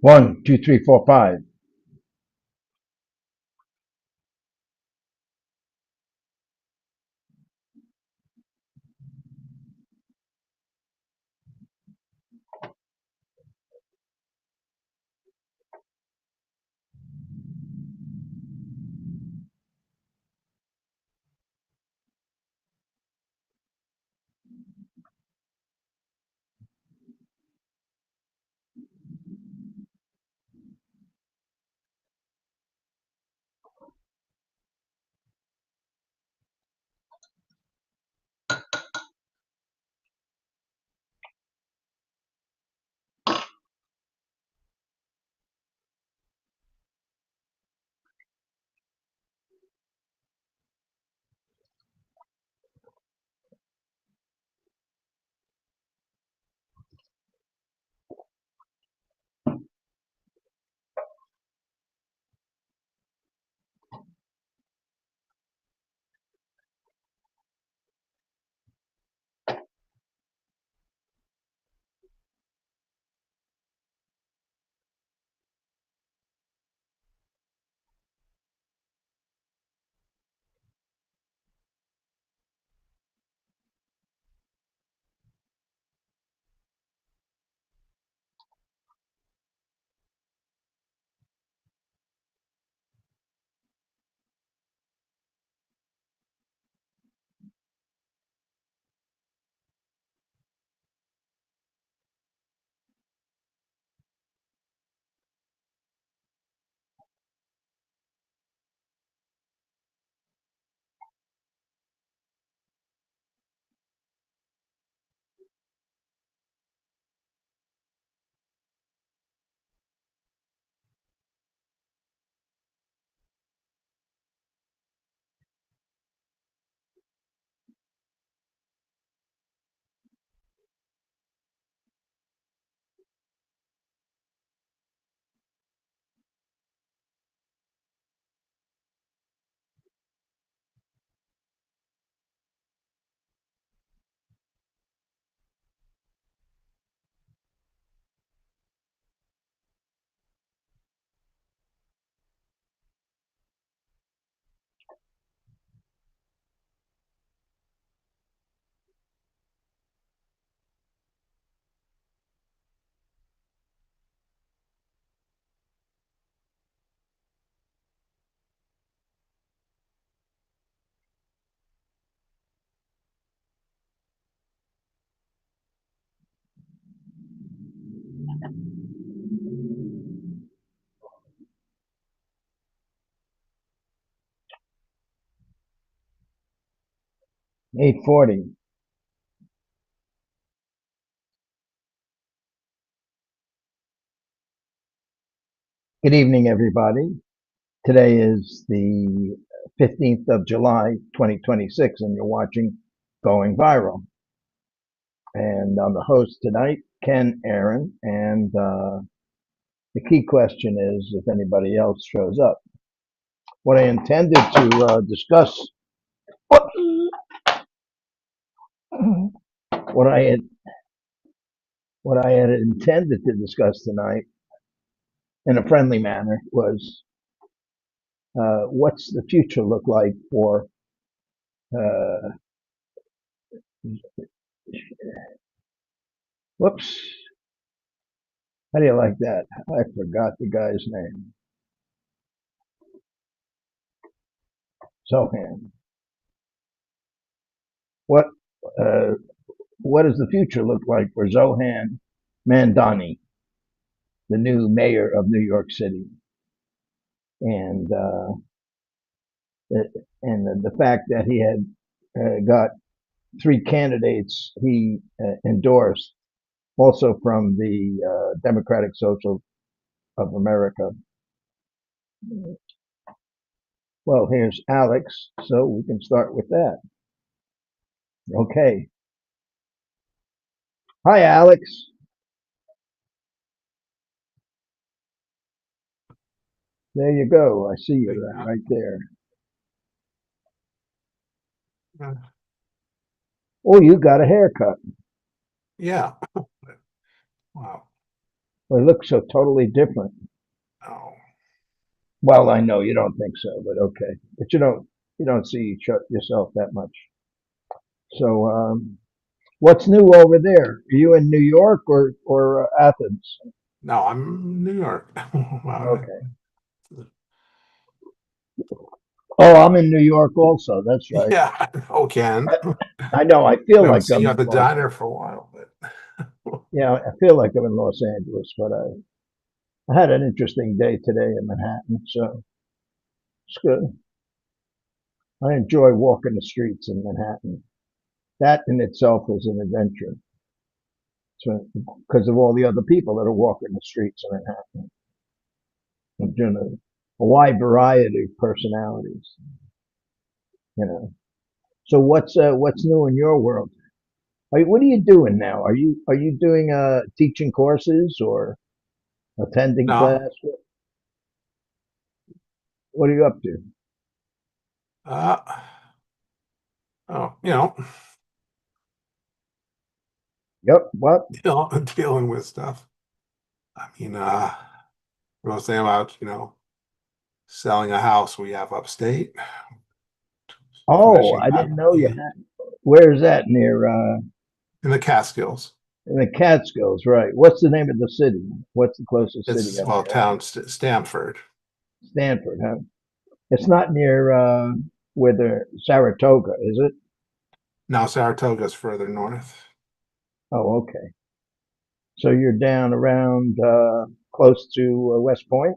One, two, three, four, five. Eight 40. Good evening, everybody. Today is the 15th of July, 2026, and you're watching Going Viral. And I'm the host tonight, Ken Aaron. And the key question is if anybody else shows up. What I intended to discuss, what I had, what I had intended to discuss tonight in a friendly manner was what's the future look like for uh, whoops, how do you like that? I forgot the guy's name. Zohan. What uh, what does the future look like for Zohan Mandani, the new mayor of New York City? And the fact that he had got three candidates he endorsed, also from the Democratic Social of America. Well, here's Alex, so we can start with that. Okay. Hi, Alex. There you go. I see you right there. Oh, you got a haircut. Yeah. Wow. They look so totally different. Oh, Well, I know you don't think so, but okay. But you don't see yourself that much. So, what's new over there? Are you in New York or Athens? no, I'm in New York. Wow. Okay. Oh, I'm in New York also. That's right. Yeah, oh, Ken. I know. I feel We haven't like seen I'm you at in the Los. diner for a while, but Yeah, I feel like I'm in Los Angeles, but I had an interesting day today in Manhattan, so it's good. I enjoy walking the streets in Manhattan. That in itself is an adventure. So, because of all the other people that are walking the streets in Manhattan, and a wide variety of personalities. You know. So what's new in your world? What are you doing now? Are you doing teaching courses or attending no. class? What are you up to? Uh, oh, Yep. What? dealing with stuff. I mean, what I was saying about, selling a house we have upstate, Oh, finishing I that didn't know you in had. Where is that near? the Catskills. In the Catskills, right? What's the name of the city? What's the closest city It's up well, there? town Stamford. Stanford, huh? It's not near where the Saratoga, is it? Now Saratoga's further north. Oh, okay. So you're down around close to West Point.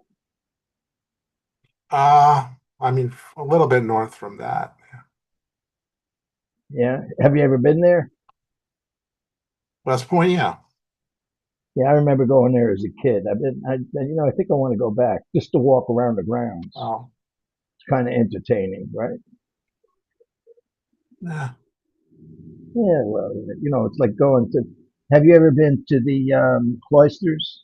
Uh, I mean, a little bit north from that. Yeah. Have you ever been there? West Point, yeah. Yeah, I remember going there as a kid. I think I want to go back just to walk around the grounds. Oh, It's kind of entertaining, right? yeah, Yeah, well, it's like going to. Have you ever been to the cloisters?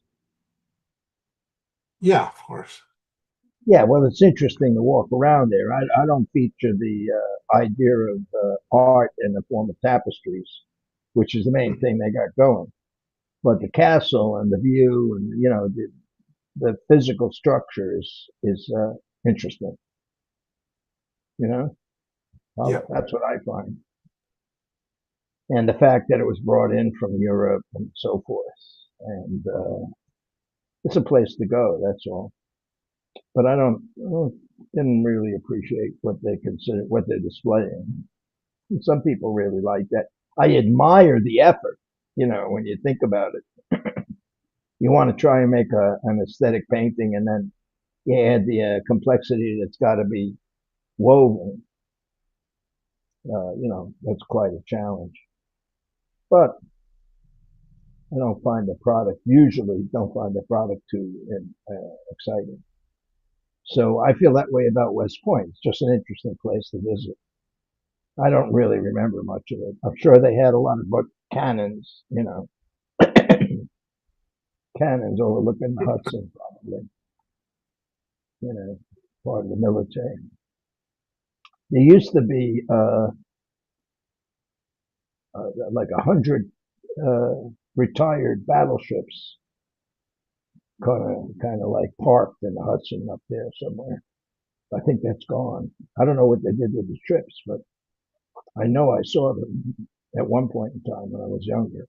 yeah, of course. Yeah, well, it's interesting to walk around there. I don't feature the idea of art in the form of tapestries, which is the main Mhm. thing they got going. But the castle and the view and the physical structure is interesting. You know, Yeah, that's what I find, and the fact that it was brought in from Europe and so forth, and it's a place to go. That's all. But I don't didn't really appreciate what they consider what they're displaying. Some people really like that. I admire the effort. When you think about it, you want to try and make an aesthetic painting, and then you add the complexity that's got to be woven. That's quite a challenge. But I don't find the product usually don't find the product too exciting. So I feel that way about West Point. It's just an interesting place to visit. I don't really remember much of it. I'm sure they had a lot of cannons, cannons overlooking the Hudson, probably, you know, part of the military. There used to be like 100 retired battleships, kind of like parked in the Hudson up there somewhere. I think that's gone. I don't know what they did with the ships, but I know I saw them at one point in time when I was younger.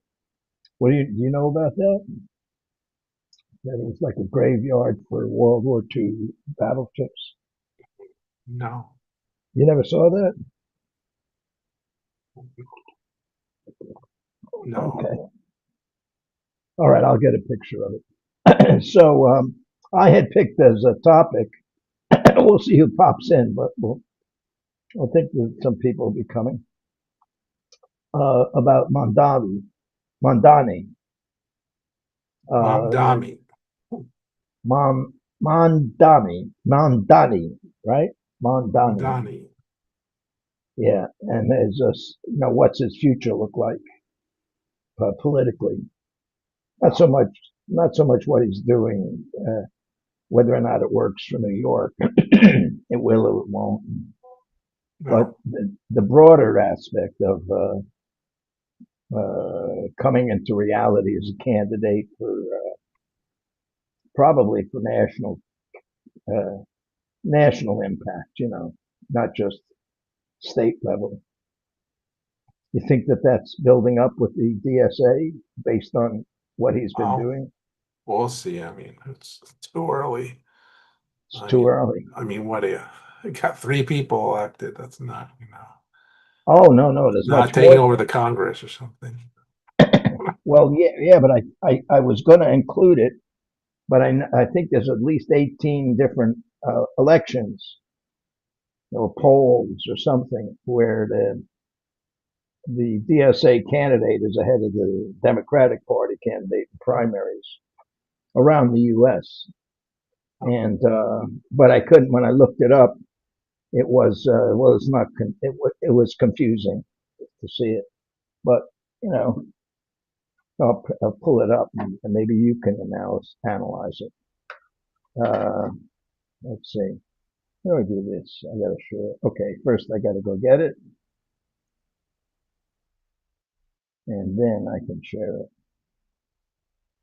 Do you know about that? That it was like a graveyard for World War II battleships. no, You never saw that? no. Okay. All right, I'll get a picture of it. So I had picked as a topic. We'll see who pops in, but I think that some people will be coming about Mondani, Mom uh, Dami. Mondani, right? Mondani. Mondani. Yeah, and there's just what's his future look like politically? Not so Oh, much, not so much what he's doing, whether or not it works for New York. It will or it won't. But no. the broader aspect of coming into reality as a candidate for probably for uh, national impact, not just state level. You think that that's building up with the DSA based on what he's been Oh, doing? we'll see. I mean, it's too early. It's too early. What do you got 3 people elected? That's Oh, no, no, there's not much taking more than over the that. Congress or something. Well, yeah, yeah, but I was going to include it, but I think there's at least 18 different elections or polls or something where the DSA candidate is ahead of the Democratic Party candidate in primaries around the U.S. And but I couldn't when I looked it up. It was well, it's not. It was confusing to see it, but you know, I'll pull it up and maybe you can analyze it. Uh, let's see. How do I do this? I gotta share it. Okay, first I gotta go get it, and then I can share it.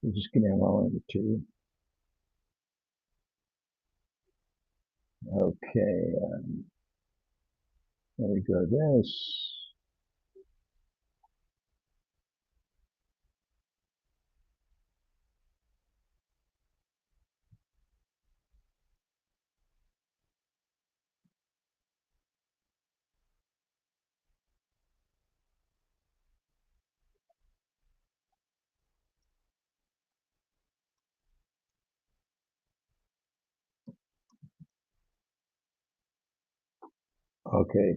You just give me a moment or two. Okay, there we go. This. Okay,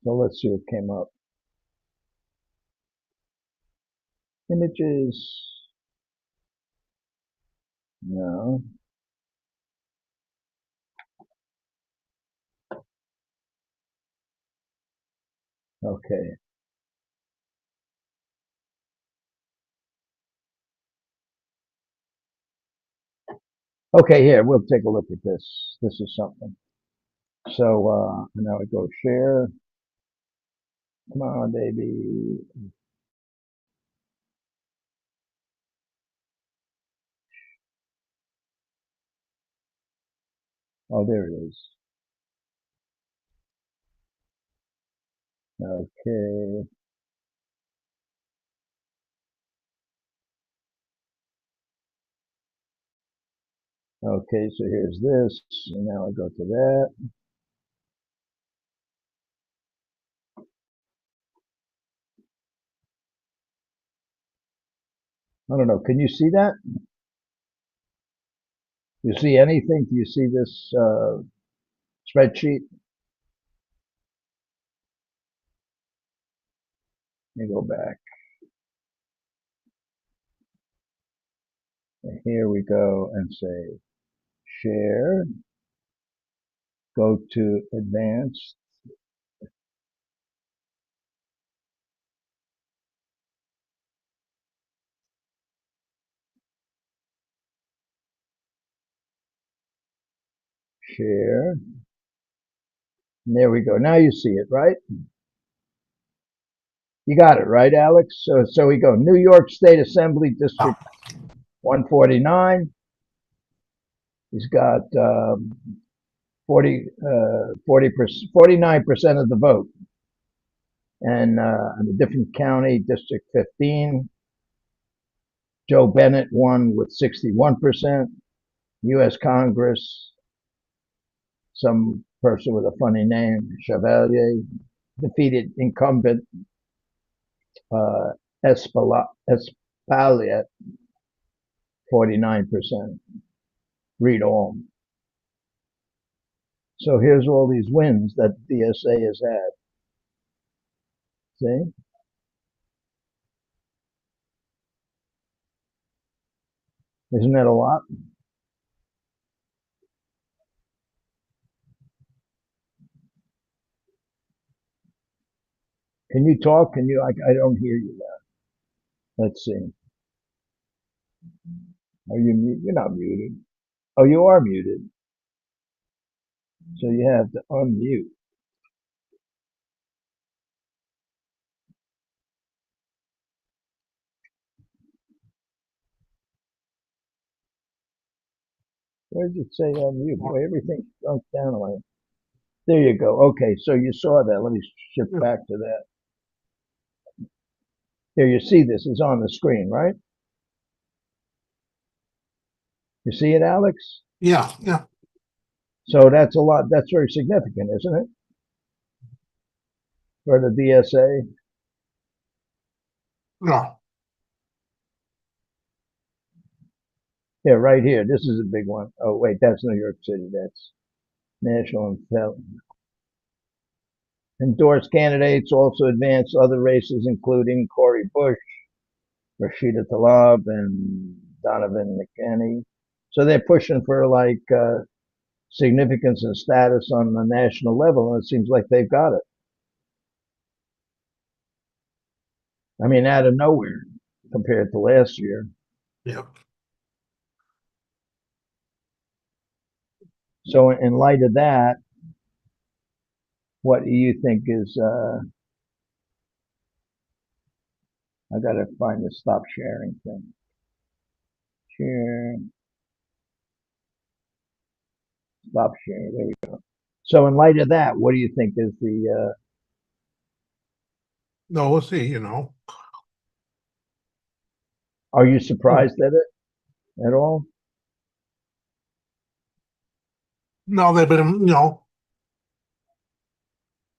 so let's see what came up. Images. No. Okay. Okay, here, we'll take a look at this. This is something. So now I go share. Come on, baby. Oh, there it is. Okay. Okay, so here's this. And now I go to that. I don't know. Can you see that? You see anything? Do you see this spreadsheet? Let me go back. And here we go and say share. Go to advanced. Share. And there we go. Now you see it, right? You got it, right, Alex? So we go. New York State Assembly Oh, District 149. He's got 49% of the vote. And in a different county, District 15, Joe Bennett won with 61%. U.S. Congress, some person with a funny name, Chevalier, defeated incumbent uh, Espaliet, 49%. Read all. So here's all these wins that DSA has had. See? Isn't that a lot? Can you talk? Can you? I don't hear you now. Let's see. Are you mute? You're not muted. Oh, you are muted. So you have to unmute. Where did it say on you? Boy, everything shrunk down a lot. There you go. Okay, so you saw that. Let me shift Yeah, back to that. Here, you see this is on the screen, right? You see it, Alex? yeah, yeah. So that's a lot. That's very significant, isn't it, for the DSA? No, Yeah, right here. This is a big one. Oh, wait, that's New York City. That's national endorsed candidates also advanced other races, including Cory Bush, Rashida Tlaib, and Donovan McKinney. So they're pushing for like significance and status on the national level, and it seems like they've got it. I mean, out of nowhere compared to last year. yeah. So, in light of that, what do you think is? I got to find the stop sharing thing. Share, stop sharing. There we go. So, in light of that, what do you think is the? No, we'll see, Are you Hmm. surprised at it at all? No, they've been,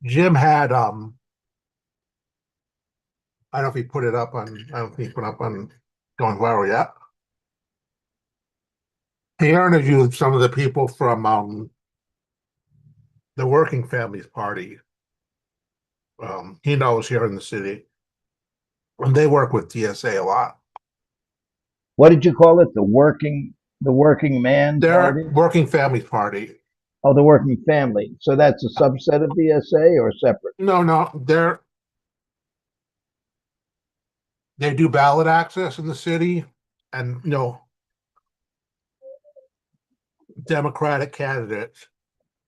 Jim had I don't know if he put it up on I don't think he put up on going viral yet. He interviewed some of the people from the Working Families Party. He knows here in the city. And they work with DSA a lot. What did you call it? The working man They're party? Working Families Party. Oh, the working family. So that's a subset of DSA or separate? No, no, they do ballot access in the city, and Democratic candidates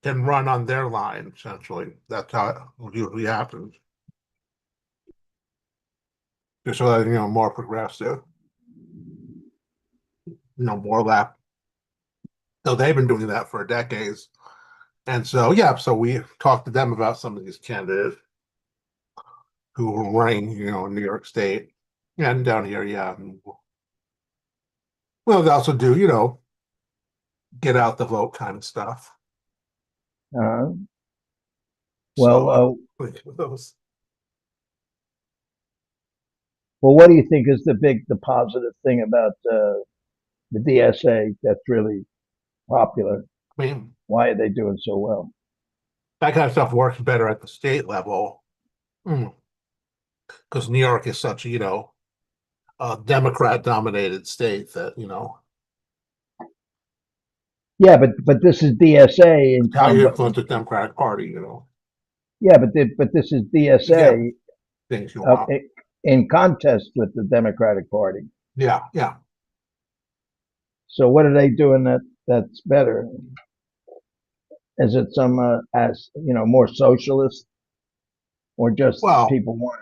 can run on their line. Essentially, that's how it usually happens. Just so that more progressive, more left. So they've been doing that for decades. And so, yeah, so we talked to them about some of these candidates who were running, in New York State and down here. Yeah. Well, they also do, get out the vote kind of stuff. Uh, well, So, uh, those, well, what do you think is the positive thing about the DSA that's really popular? I mean, Why are they doing so well? that kind of stuff works better at the state level because New York is such, a Democrat dominated state that, Yeah, but this is DSA in how you combo. influence the Democratic Party, Yeah, but this is you get DSA things you uh, want. in contest with the Democratic Party. Yeah, yeah. So what are they doing that's better? Is it some as more socialist or just Well, people want?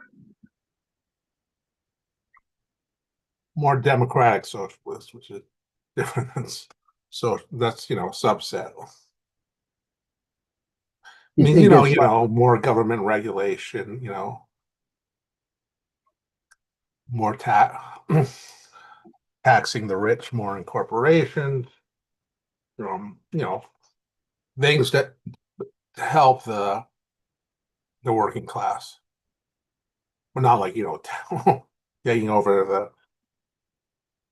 more democratic socialists, which is different. So that's subset. I You mean, think they're more government regulation, more taxing the rich more in corporations, things that help the working class, but not like taking over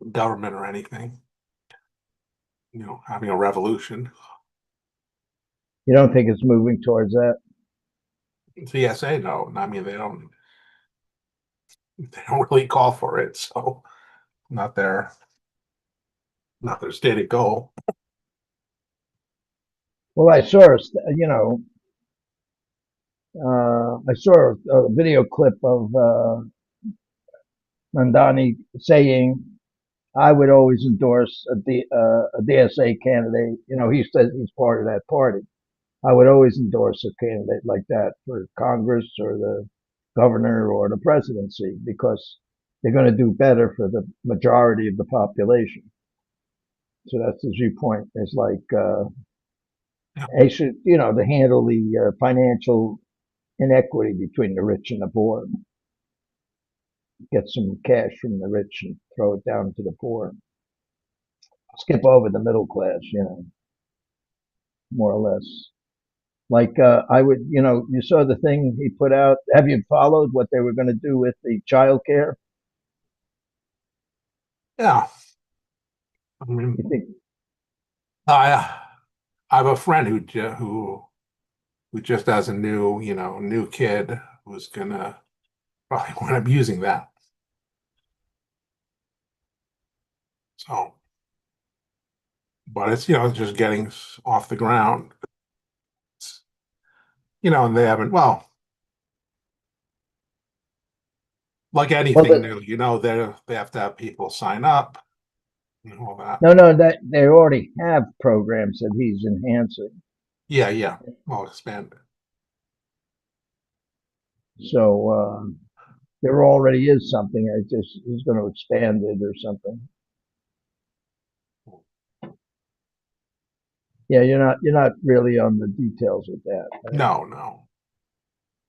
the government or anything. Having a revolution. you don't think it's moving towards that? CSA, no, I mean they don't really call for it, so not their not their stated goal. Well, I saw a video clip of Mandani saying, "I would always endorse a DSA candidate." He says he's part of that party. I would always endorse a candidate like that for Congress or the governor or the presidency because they're going to do better for the majority of the population. So that's his viewpoint. It's like Yeah. they should, to handle the financial inequity between the rich and the poor, get some cash from the rich and throw it down to the poor, skip over the middle class, more or less. Like I would, you saw the thing he put out. Have you followed what they were going to do with the child care? Yeah. I mean, You think? I I have a friend who just has a new kid who's gonna probably wind up using that. So, but it's just getting off the ground. It's, and they haven't, well, like Well, anything new, they have to have people sign up and all that. no, that they already have programs that he's enhancing. Yeah, yeah. Well, expand it. So there already is something. I just he's going to expand it or something. Yeah, you're not really on the details with that, right? No, no.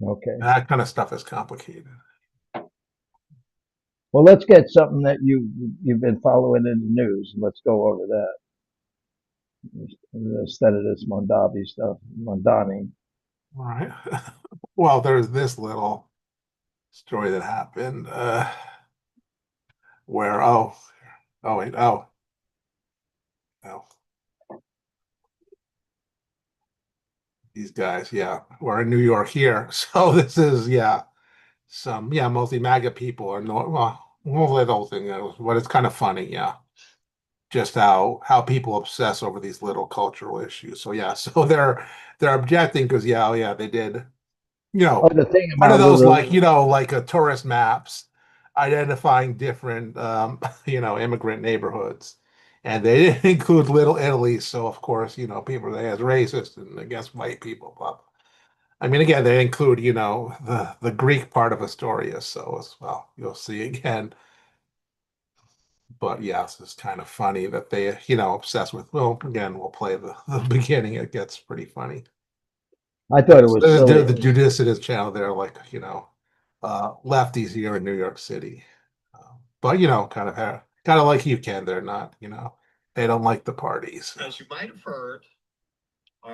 Okay. That kind of stuff is complicated. Well, let's get something that you've been following in the news. Let's go over that instead of this Mondavi stuff, Mondani. All right. Well, there's this little story that happened where, oh, wait, oh, these guys, yeah, we're in New York here. So this is, yeah, mostly MAGA people are not, well, that whole thing, but it's kind of funny, yeah, just how people obsess over these little cultural issues. So yeah, so they're objecting because yeah, oh yeah, they did, you Oh, know, the thing one of about those little. like like a tourist maps identifying different immigrant neighborhoods. And they didn't include Little Italy, so of course, people they as racist and against white people, blah, blah. I mean, again, they include, the Greek part of Astoria, so as well, you'll see again. But yes, it's kind of funny that they, obsessed with. Well, again, we'll play the beginning. It gets pretty funny. I thought it This was is silly. the Judicious channel. They're like, lefties here in New York City, but kind of like you can. They're not, they don't like the parties. As you might have heard,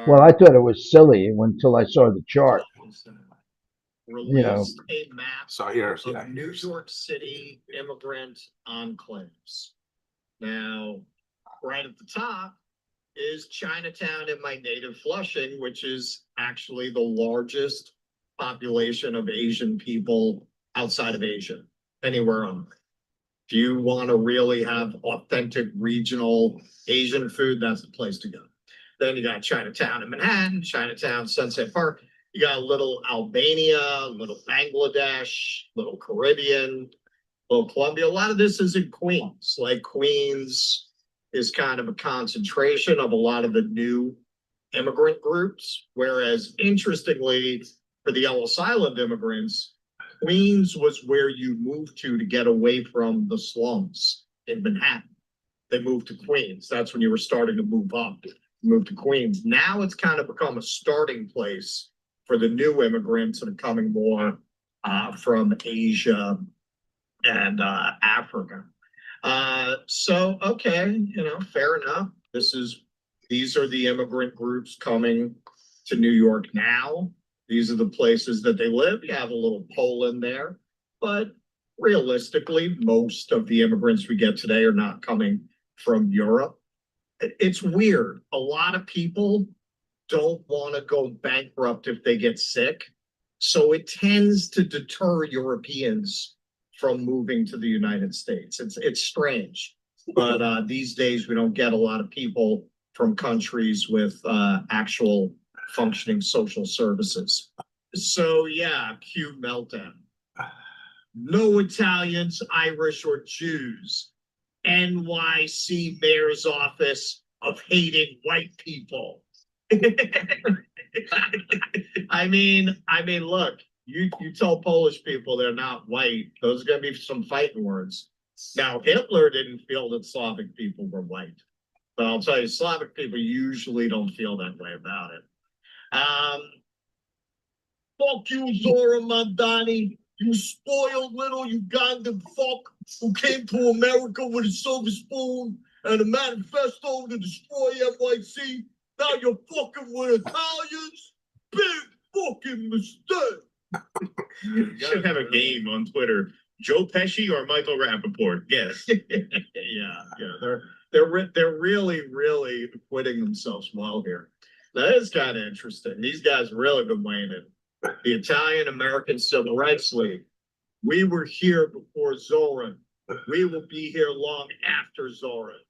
Well, our I thought it was silly until I saw the chart. You know, released a map So here's of New York City immigrant enclaves. Now, right at the top is Chinatown in my native Flushing, which is actually the largest population of Asian people outside of Asia, anywhere on Earth. If you want to really have authentic regional Asian food, that's the place to go. Then you got Chinatown in Manhattan, Chinatown, Sunset Park. You got a little Albania, a little Bangladesh, little Caribbean, little Colombia. A lot of this is in Queens. Like Queens is kind of a concentration of a lot of the new immigrant groups. Whereas interestingly, for the Ellis Island immigrants, Queens was where you moved to get away from the slums in Manhattan. They moved to Queens. That's when you were starting to move up, move to Queens. Now it's kind of become a starting place for the new immigrants that are coming more from Asia and Africa. So okay, fair enough. These are the immigrant groups coming to New York now. These are the places that they live. You have a little Poland there, but realistically, most of the immigrants we get today are not coming from Europe. It's weird. A lot of people don't want to go bankrupt if they get sick. So it tends to deter Europeans from moving to the United States. It's strange, but these days we don't get a lot of people from countries with actual functioning social services. So yeah, Q meltdown. No Italians, Irish, or Jews. NYC mayor's office of hating white people. Look, you tell Polish people they're not white, those are gonna be some fighting words. Now, Hitler didn't feel that Slavic people were white. But I'll tell you, Slavic people usually don't feel that way about it. Fuck you, Zora Mandani. You spoiled little Ugandan fuck who came to America with a silver spoon and a manifesto to destroy NYC. Now you're fucking with Italians? Big fucking mistake. You should have a game on Twitter. Joe Pesci or Michael Rappaport? Yes. yeah. They're really acquitting themselves well here. That is kind of interesting. These guys really been weighing it. The Italian American Civil Rights League. We were here before Zoran. We will be here long after Zoran.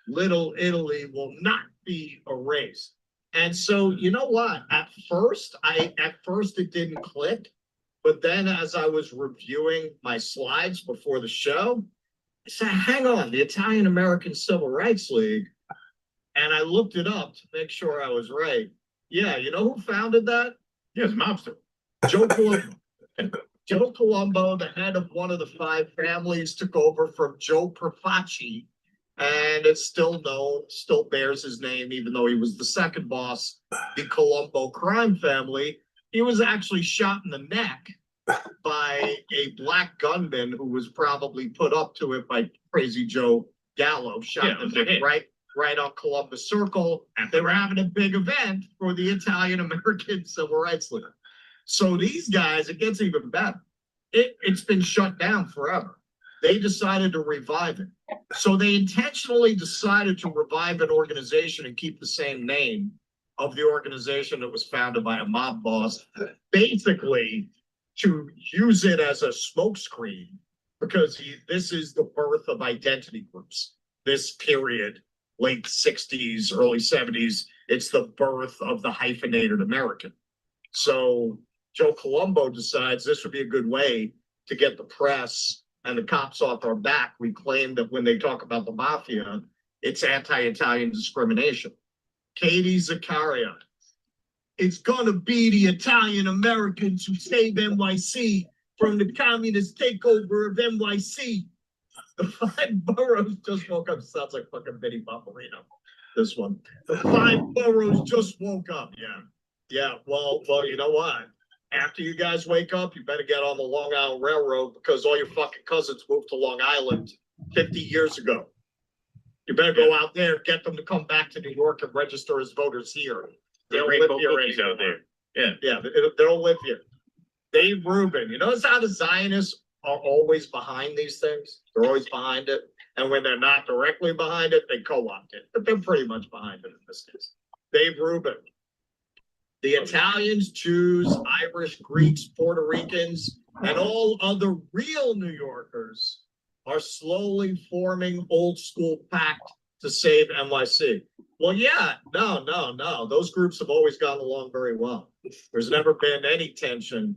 Little Italy will not be erased. And so, you know what? At first it didn't click. But then as I was reviewing my slides before the show, I said, hang on, the Italian American Civil Rights League. And I looked it up to make sure I was right. Yeah, you know who founded that? Yes, mobster. Joe Colombo. Joe Colombo, the head of one of the 5 families, took over from Joe Perfacci. And it's still known, still bears his name, even though he was the second boss, the Colombo crime family. He was actually shot in the neck by a black gunman who was probably put up to it by Crazy Joe Gallo. Shot in the neck right on Columbus Circle. And they were having a big event for the Italian American Civil Rights League. So these guys, it gets even better. It's been shut down forever. They decided to revive it. So they intentionally decided to revive an organization and keep the same name of the organization that was founded by a mob boss, basically to use it as a smokescreen, because this is the birth of identity groups. This period, late 60s, early 70s, it's the birth of the hyphenated American. So Joe Colombo decides this would be a good way to get the press and the cops off our back. We claim that when they talk about the mafia, it's anti-Italian discrimination. Katie Zaccaria. It's gonna be the Italian Americans who save NYC from the communist takeover of NYC. The 5 boroughs just woke up. Sounds like fucking Vinny Paparino. This one. The 5 boroughs just woke up. Yeah. Well, you know what? After you guys wake up, you better get on the Long Island Railroad, because all your fucking cousins moved to Long Island 50 years ago. You better go out there, get them to come back to New York and register as voters here. They don't live here anymore. Out there. Yeah, they don't live here. Dave Rubin, you notice how the Zionists are always behind these things? They're always behind it. And when they're not directly behind it, they co-opt it. But they're pretty much behind it in this case. Dave Rubin. The Italians, Jews, Irish, Greeks, Puerto Ricans, and all other real New Yorkers are slowly forming old school pact to save NYC. Well, yeah, no. Those groups have always gotten along very well. There's never been any tension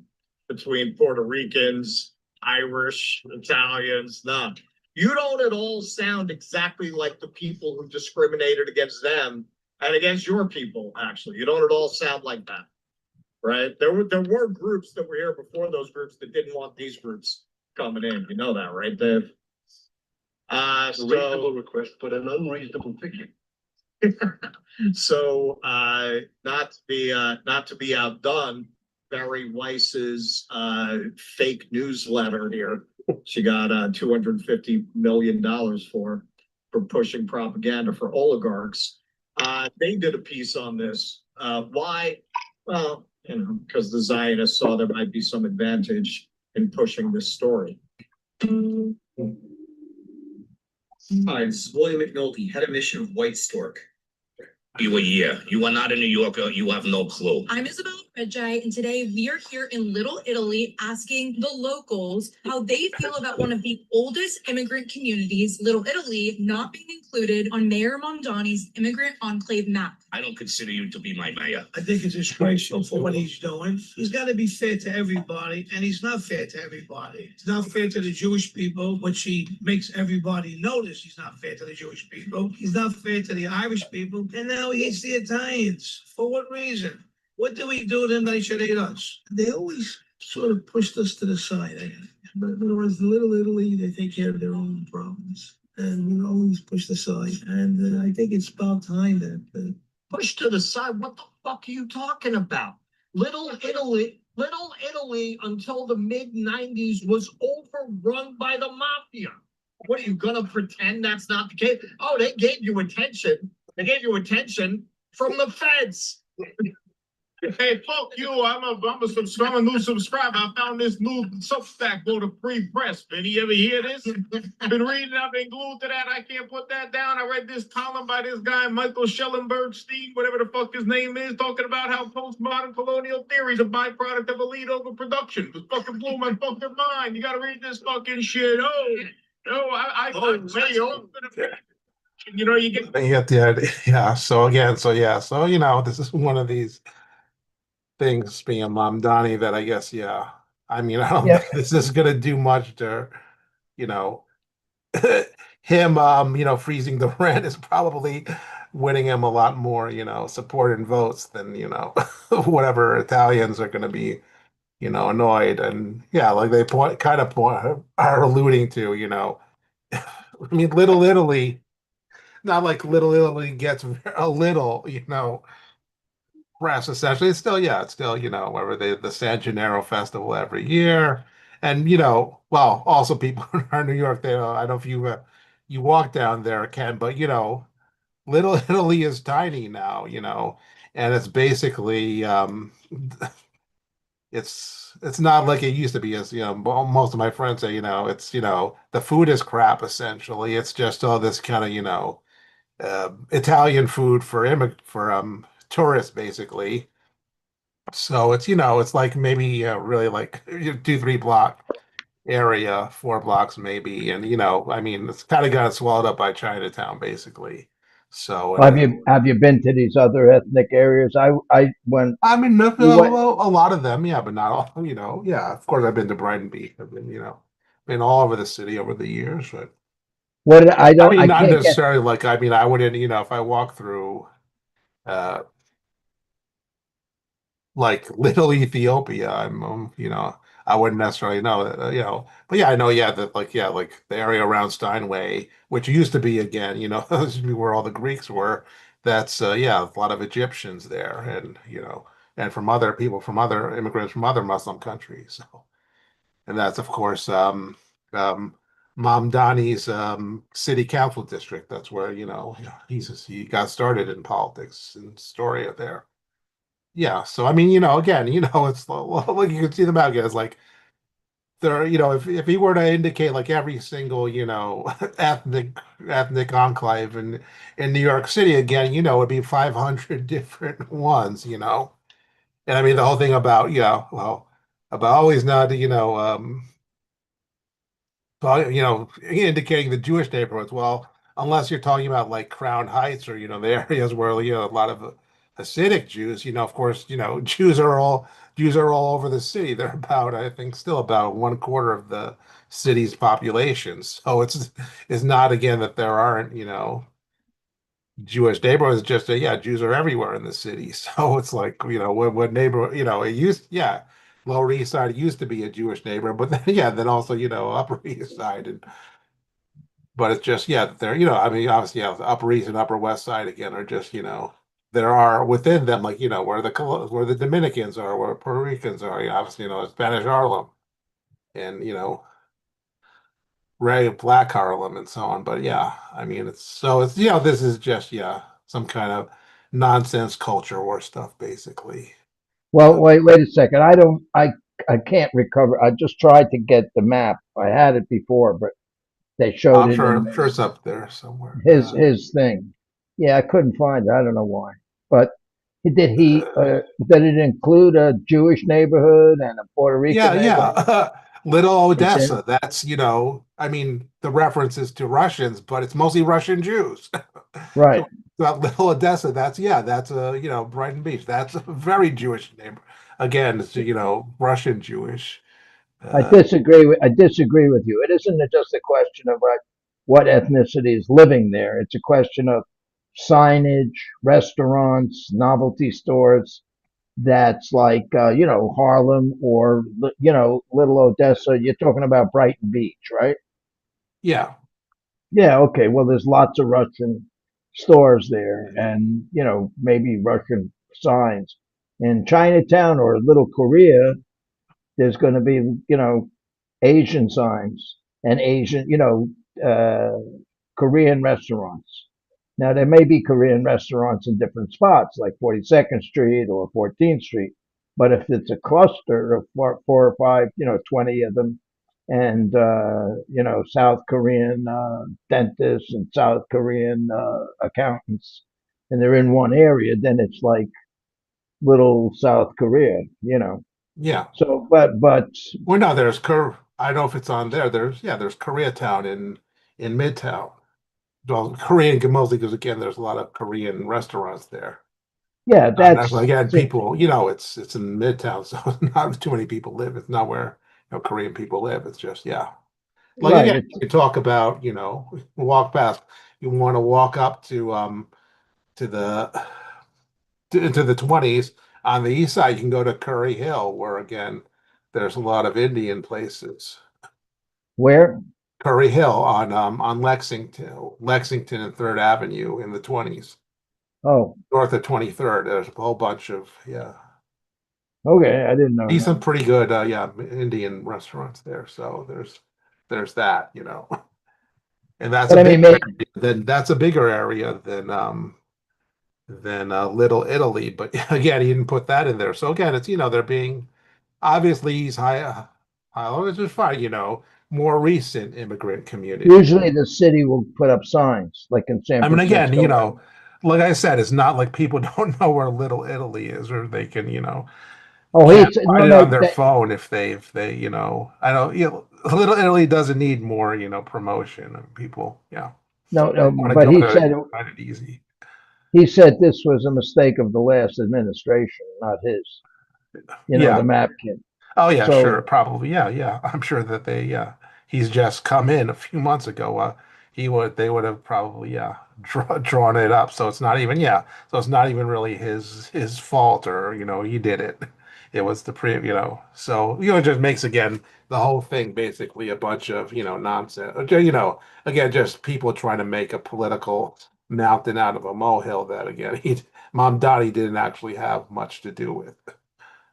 between Puerto Ricans, Irish, Italians, none. You don't at all sound exactly like the people who discriminated against them and against your people, actually. You don't at all sound like that, right? There were groups that were here before those groups that didn't want these groups coming in. You know that, right, Dave? A reasonable request, but an unreasonable fiction. So, not to be outdone, Barry Weiss's fake newsletter here. She got $250 million for pushing propaganda for oligarchs. They did a piece on this. Why? Well, because the Zionists saw there might be some advantage in pushing this story. Hi, this is William McNulty, head of mission of White Stork. You a year. You are not a New Yorker. You have no clue. I'm Isabella Reggi, and today we are here in Little Italy asking the locals how they feel about one of the oldest immigrant communities, Little Italy, not being included on Mayor Mondani's immigrant enclave map. I don't consider you to be my mayor. I think it's disgraceful for what he's doing. He's got to be fair to everybody, and he's not fair to everybody. It's not fair to the Jewish people, which he makes everybody notice he's not fair to the Jewish people. He's not fair to the Irish people, and now he hates the Italians. For what reason? What do we do to them that he should hate us? They always sort of pushed us to the side. But in other words, Little Italy, they take care of their own problems. and he's pushed aside. And I think it's about time that Pushed to the side. What the fuck are you talking about? Little Italy until the mid-90s was overrun by the mafia. What are you gonna pretend that's not the case? Oh, they gave you attention. They gave you attention from the feds. Hey, fuck you. I'm a new subscriber. I found this new Substack for the free press. Benny, you ever hear this? Been reading, I've been glued to that. I can't put that down. I read this column by this guy, Michael Schellenberg-Stein, whatever the fuck his name is, talking about how postmodern colonial theory is a byproduct of elite overproduction. It fucking blew my fucking mind. You gotta read this fucking shit. You get the idea. Yeah. So again, so this is one of these things being a Mamdani that I guess, yeah. I mean, I don't Yeah. think this is gonna do much to, you know, him, freezing the rent is probably winning him a lot more, support and votes than, whatever Italians are gonna be, annoyed. And yeah, like they are alluding to, I mean, Little Italy, not like Little Italy gets a little, press essentially. It's still, whatever the San Gennaro Festival every year. And, well, also people in our New York, I don't know if you walk down there, Ken, but, Little Italy is tiny now, and it's basically, it's not like it used to be. As most of my friends say, it's the food is crap essentially. It's just all this kind of Italian food for tourists basically. So it's like maybe really like 2, 3 block area, 4 blocks maybe, and I mean it's kind of got swallowed up by Chinatown basically. So and Have you been to these other ethnic areas? I went. I mean a We went. lot of them, yeah, but not all. Yeah, of course I've been to Brighton Beach. I've been all over the city over the years, but I I don't. mean I not can't get. necessarily like I mean I wouldn't if I walk through. Uh, like Little Ethiopia. I wouldn't necessarily know that, but yeah, I know, yeah, that like, yeah, like the area around Steinway, which used to be again, this used to be where all the Greeks were. That's yeah, a lot of Egyptians there, and and from other people from other immigrants from other Muslim countries. So, and that's of course um, Mamdani's city council district. That's where he got started in politics and story there. Yeah, so I mean, again, it's like you can see the map again. It's like there, if he were to indicate like every single, ethnic enclave in New York City again, it'd be 500 different ones, And I mean the whole thing about, yeah, well, about always not, well, indicating the Jewish neighborhoods. Well, unless you're talking about like Crown Heights or the areas where a lot of Hasidic Jews. Of course, Jews are all over the city. They're about, I think, still about 1/4 of the city's population. So it's not again that there aren't Jewish neighborhoods. Just yeah, Jews are everywhere in the city. So it's like what neighbor it used yeah. Lower East Side used to be a Jewish neighborhood, but then yeah, then also Upper East Side, but it's just yeah, they're I mean obviously yeah, the Upper East and Upper West Side again are just there are within them like where the Dominicans are, where Puerto Ricans are, obviously Spanish Harlem and Ray Black Harlem and so on. But yeah, I mean it's this is just yeah some kind of nonsense culture war stuff basically. Well, wait a second. I don't. I can't recover. I just tried to get the map. I had it before, but they showed I'm it sure in I'm sure it's up there somewhere. his thing. Yeah, I couldn't find it. I don't know why. But did it include a Jewish neighborhood and a Puerto Rican Yeah, neighborhood? yeah. Little It's in Odessa. That's, I mean, the references to Russians, but it's mostly Russian Jews. right. So about Little Odessa, that's Brighton Beach. That's a very Jewish neighbor. Again, it's Russian Jewish. Uh, I disagree with you. It isn't just a question of what ethnicity is living there. It's a question of signage, restaurants, novelty stores. That's like Harlem or Little Odessa. You're talking about Brighton Beach, right? yeah, Yeah, okay. Well, there's lots of Russian stores there and, maybe Russian signs. In Chinatown or Little Korea, there's going to be, Asian signs and Asian, uh, Korean restaurants. Now, there may be Korean restaurants in different spots, like 42nd Street or 14th Street. But if it's a cluster of four or five, 20 of them, and, South Korean dentists and South Korean accountants, and they're in one area, then it's like little South Korea. Yeah. So, but Well, no, I don't know if it's on there. There's Koreatown in Midtown. Well, Korean mostly because again, there's a lot of Korean restaurants there. yeah, That's that's, again, people, it's in Midtown, so not too many people live. It's not where Korean people live. It's just like right. again, It's you talk about walk past. You want to walk up to the into the 20s on the east side. You can go to Curry Hill, where again, there's a lot of Indian places. where? Curry Hill on Lexington and Third Avenue in the 20s, Oh, north of 23rd. There's a whole bunch of okay. I didn't know decent, that. pretty good Indian restaurants there. So there's that, and that's But a I mean, bigger than that's a bigger area than Little Italy. But again, he didn't put that in there. So again, it's they're being obviously he's which is fine, more recent immigrant community. usually the city will put up signs, like in San I mean, again, Francisco. like I said, it's not like people don't know where Little Italy is, or they can, Oh, can't no, find it no, on their phone if they, I don't, Little Italy doesn't need more, promotion. And people, no, they no. want to But go there, they can find it easy. he said this was a mistake of the last administration, not his. The Yeah. map kid. Oh yeah, sure, So probably. Yeah, yeah. I'm sure that he's just come in a few months ago. They would have probably drawn it up. So it's not even So it's not even really his fault or he did it. It was the So it just makes again the whole thing basically a bunch of nonsense. Again just people trying to make a political mountain out of a molehill that again Mom Dottie didn't actually have much to do with.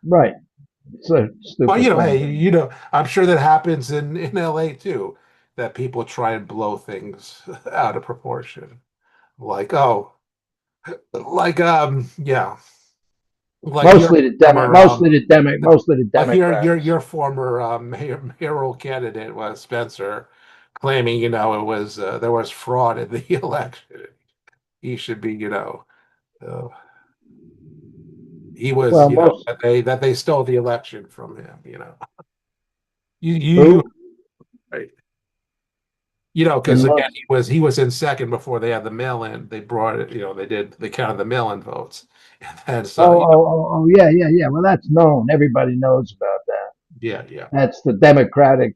right, it's a Well, stupid thing. hey, I'm sure that happens in LA too, that people try and blow things out of proportion. Like, oh, like like your former Mostly the like Democrats. your former mayoral candidate was Spencer claiming, it was there was fraud in the election. He should be, uh, he was, Well, most that they stole the election from him. You who right. in Because again, most. he was in second before they had the mail-in. They brought it, they counted the mail-in votes, and so Yeah, yeah, yeah. Well, that's known. Everybody knows about that. yeah, yeah, That's the democratic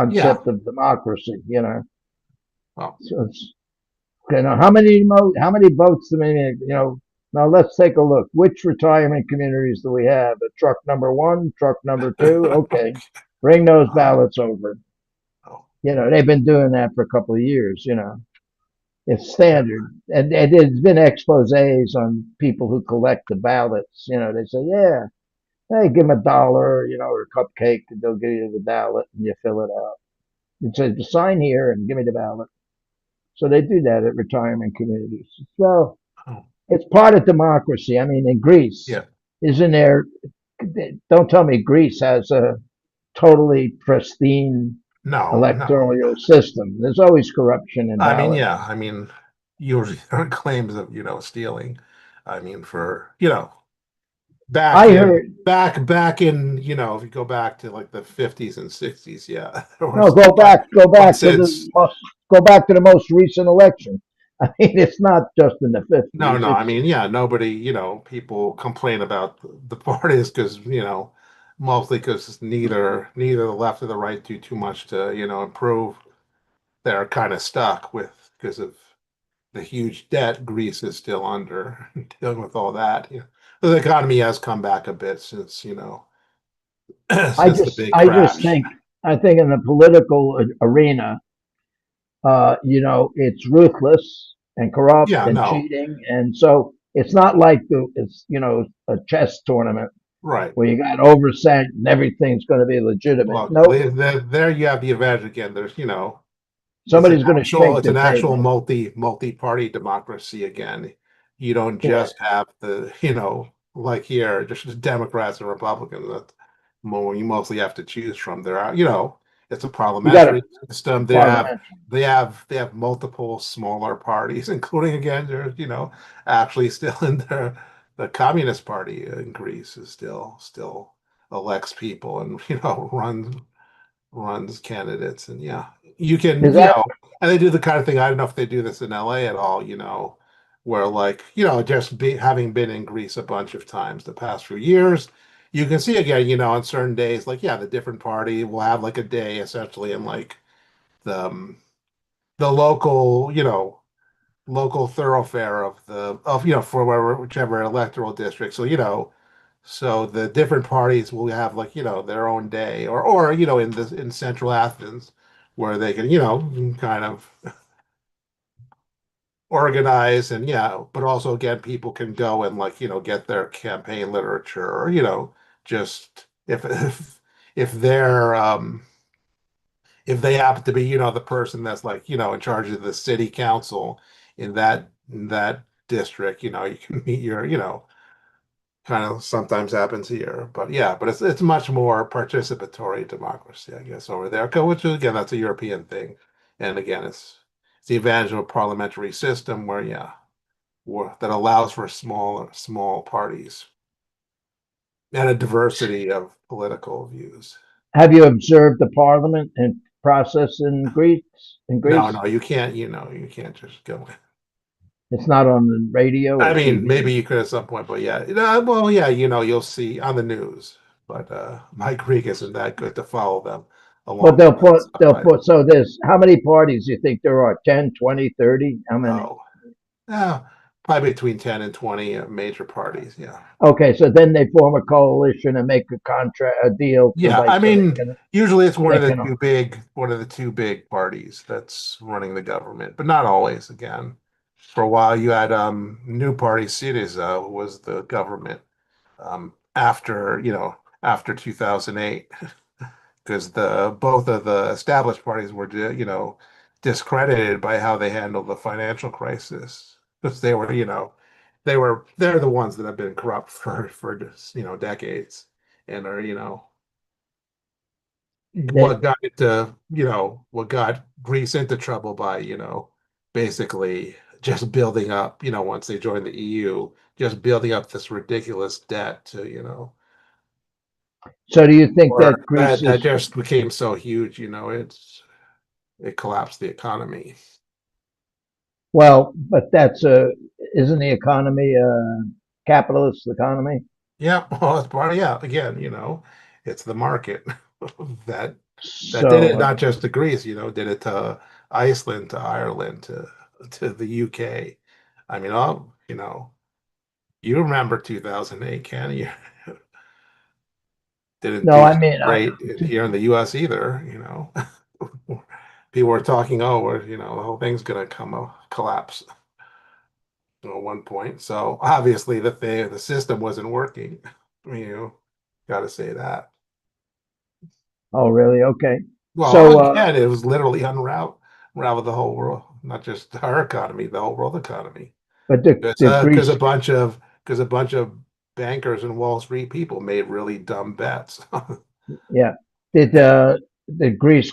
yeah. concept of democracy. Well, So it's, how many votes do we need? Now let's take a look. Which retirement communities do we have? A truck number one, truck number two. Okay, bring those ballots over. oh, They've been doing that for a couple of years. It's yeah, standard, and there's been exposés on people who collect the ballots. They say, yeah, hey, give them $1, or a cupcake, and they'll give you the ballot, and you fill it out. It says, sign here and give me the ballot. So they do that at retirement communities. Well, oh, it's part of democracy. I mean, in Greece, yeah. isn't there? Don't tell me Greece has a totally pristine No, no. electoral system. There's always corruption in I mean, balloting. yeah. I mean, usually there are claims of stealing. I mean, for back I in heard. back in if you go back to like the 50s and 60s, yeah, there No, was. But since go back to the most recent election. I mean, it's not just in the No, fifties. no. I It's mean, yeah, nobody, people complain about the parties because, mostly because neither the left or the right do too much to, improve. They're kind of stuck with because of the huge debt Greece is still under, dealing with all that. The economy has come back a bit since, since the big I just crash. think I think in the political arena, it's ruthless and corrupt Yeah, and no, cheating, and so it's not like it's a chess tournament right. where you got oversight and everything's going to be legitimate. Look, Nope, there you have the advantage again. There's, somebody's going to shake it's the an actual table. multi-party democracy again. You don't Yeah, just have the, like here, just Democrats and Republicans. That you mostly have to choose from. There are, it's a you got a parliamentary system. parliament. They have multiple smaller parties, including again, there's, actually still in the Communist Party in Greece is still elects people and runs candidates, and yeah, you can, Is that and they do the kind of thing. I don't know if they do this in LA at all, where like, just having been in Greece a bunch of times the past few years, you can see again, on certain days, like, yeah, the different party will have like a day essentially in like the local, local thoroughfare for whichever electoral district. So, so the different parties will have like, their own day or in central Athens where they can, kind of organize and yeah, but also again people can go and like, get their campaign literature or, just if they're if they happen to be, the person that's like, in charge of the city council in that district, you can meet your, kind of sometimes happens here. But yeah, but it's much more participatory democracy, I guess, over there. Which again, that's a European thing. And again, it's the advantage of a parliamentary system where yeah, that allows for small parties and a diversity of political views. have you observed the parliament and process in Greece? In No, Greece, no, you can't just go in. it's not on the radio I or mean, maybe TV. you could at some point, but yeah, well, yeah, you'll see on the news. But my Greek isn't that good to follow them But along with they'll that put stuff. they'll put so there's how many parties do you think there are? 10, 20, 30? How many? Oh, yeah, probably between 10 and 20 major parties. Yeah. Okay, so then they form a coalition and make a deal so Yeah. like I so mean, usually it's they can one of the two big parties that's running the government, but not always. Again, for a while you had new party Syriza who was the government after 2008 because the both of the established parties were discredited by how they handled the financial crisis because they were they're the ones that have been corrupt for just decades and are they what got Greece into trouble by basically just building up once they joined the EU just building up this ridiculous debt to so do you think or that Greece that is just became so huge it collapsed the economy. well, but that's a isn't the economy a capitalist economy? Yeah, well, it's part of, yeah, again, it's the market that did it, So not just to Greece, did it to Iceland, to Ireland, to the UK. I mean, you remember 2008, can you? Didn't no, do I so mean great here in the US either. People were talking, oh, the whole thing's gonna collapse at one point. So obviously the system wasn't working. I mean, got to say that. oh really? Okay. Well, So again, it was literally unravel the whole world, not just our economy, the whole world economy. but It's the because Greece a bunch of bankers and Wall Street people made really dumb bets. yeah. And Did Greece